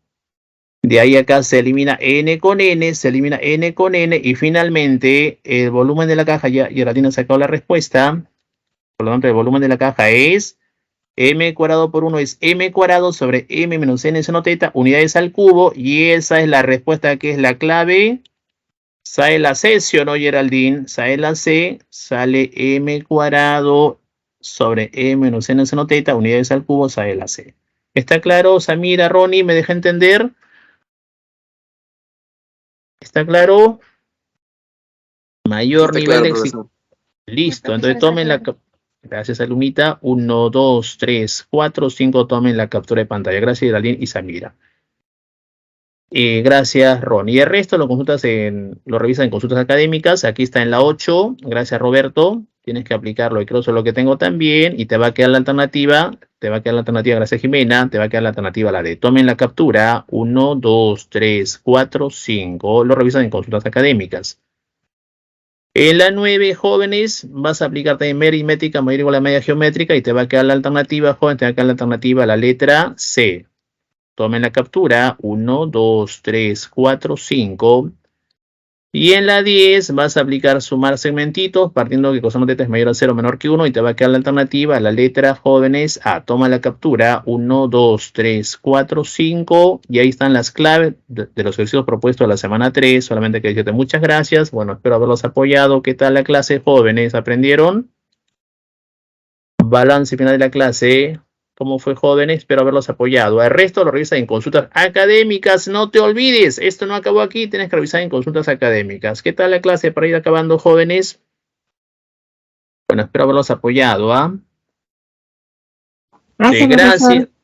De ahí acá se elimina n con n, y finalmente el volumen de la caja, ya la tienes sacado la respuesta. Por lo tanto, el volumen de la caja es m cuadrado por 1 es m cuadrado sobre m menos n seno teta unidades al cubo, y esa es la respuesta que es la clave. Sale la C, ¿sí o no, Geraldine? Sale la C, sale m cuadrado sobre m menos n seno teta, unidades al cubo, sale la C. ¿Está claro, Samira, Ronnie? ¿Me deja entender? ¿Está claro? Mayor Está nivel claro, de profesor. Listo, Sí, entonces profesor, tomen está la... claro. Gracias, alumnita. 1, 2, 3, 4, 5, tomen la captura de pantalla. Gracias, Geraldine y Samira. Gracias, Ron. Y el resto lo revisas en consultas académicas. Aquí está en la 8. Gracias, Roberto. Tienes que aplicarlo y creo que es lo que tengo también. Y te va a quedar la alternativa. Gracias, Jimena. Te va a quedar la alternativa, la de tomen la captura. 1, 2, 3, 4, 5. Lo revisan en consultas académicas. En la 9, jóvenes, vas a aplicar también aritmética mayor o igual a media geométrica y te va a quedar la alternativa, joven, te va a quedar la alternativa, la letra C. Tomen la captura, 1, 2, 3, 4, 5. Y en la 10 vas a aplicar sumar segmentitos, partiendo que coseno teta es mayor a 0 menor que 1 y te va a quedar la alternativa, la letra jóvenes A. Toma la captura, 1, 2, 3, 4, 5. Y ahí están las claves de los ejercicios propuestos de la semana 3. Solamente que decirte muchas gracias. Bueno, espero haberlos apoyado. ¿Qué tal la clase, jóvenes? ¿Aprendieron? Balance final de la clase. ¿Cómo fue, jóvenes? Espero haberlos apoyado. El resto lo revisas en consultas académicas. No te olvides, esto no acabó aquí, tienes que revisar en consultas académicas. ¿Qué tal la clase para ir acabando, jóvenes? Bueno, espero haberlos apoyado, ¿ah? Gracias, Gracias. profesor.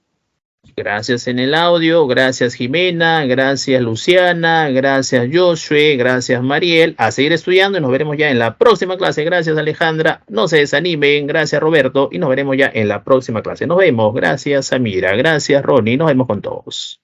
Gracias en el audio, gracias Jimena, gracias Luciana, gracias Joshua, gracias Mariel. A seguir estudiando y nos veremos ya en la próxima clase. Gracias Alejandra, no se desanimen, gracias Roberto y nos veremos ya en la próxima clase. Nos vemos, gracias Samira, gracias Ronnie, nos vemos con todos.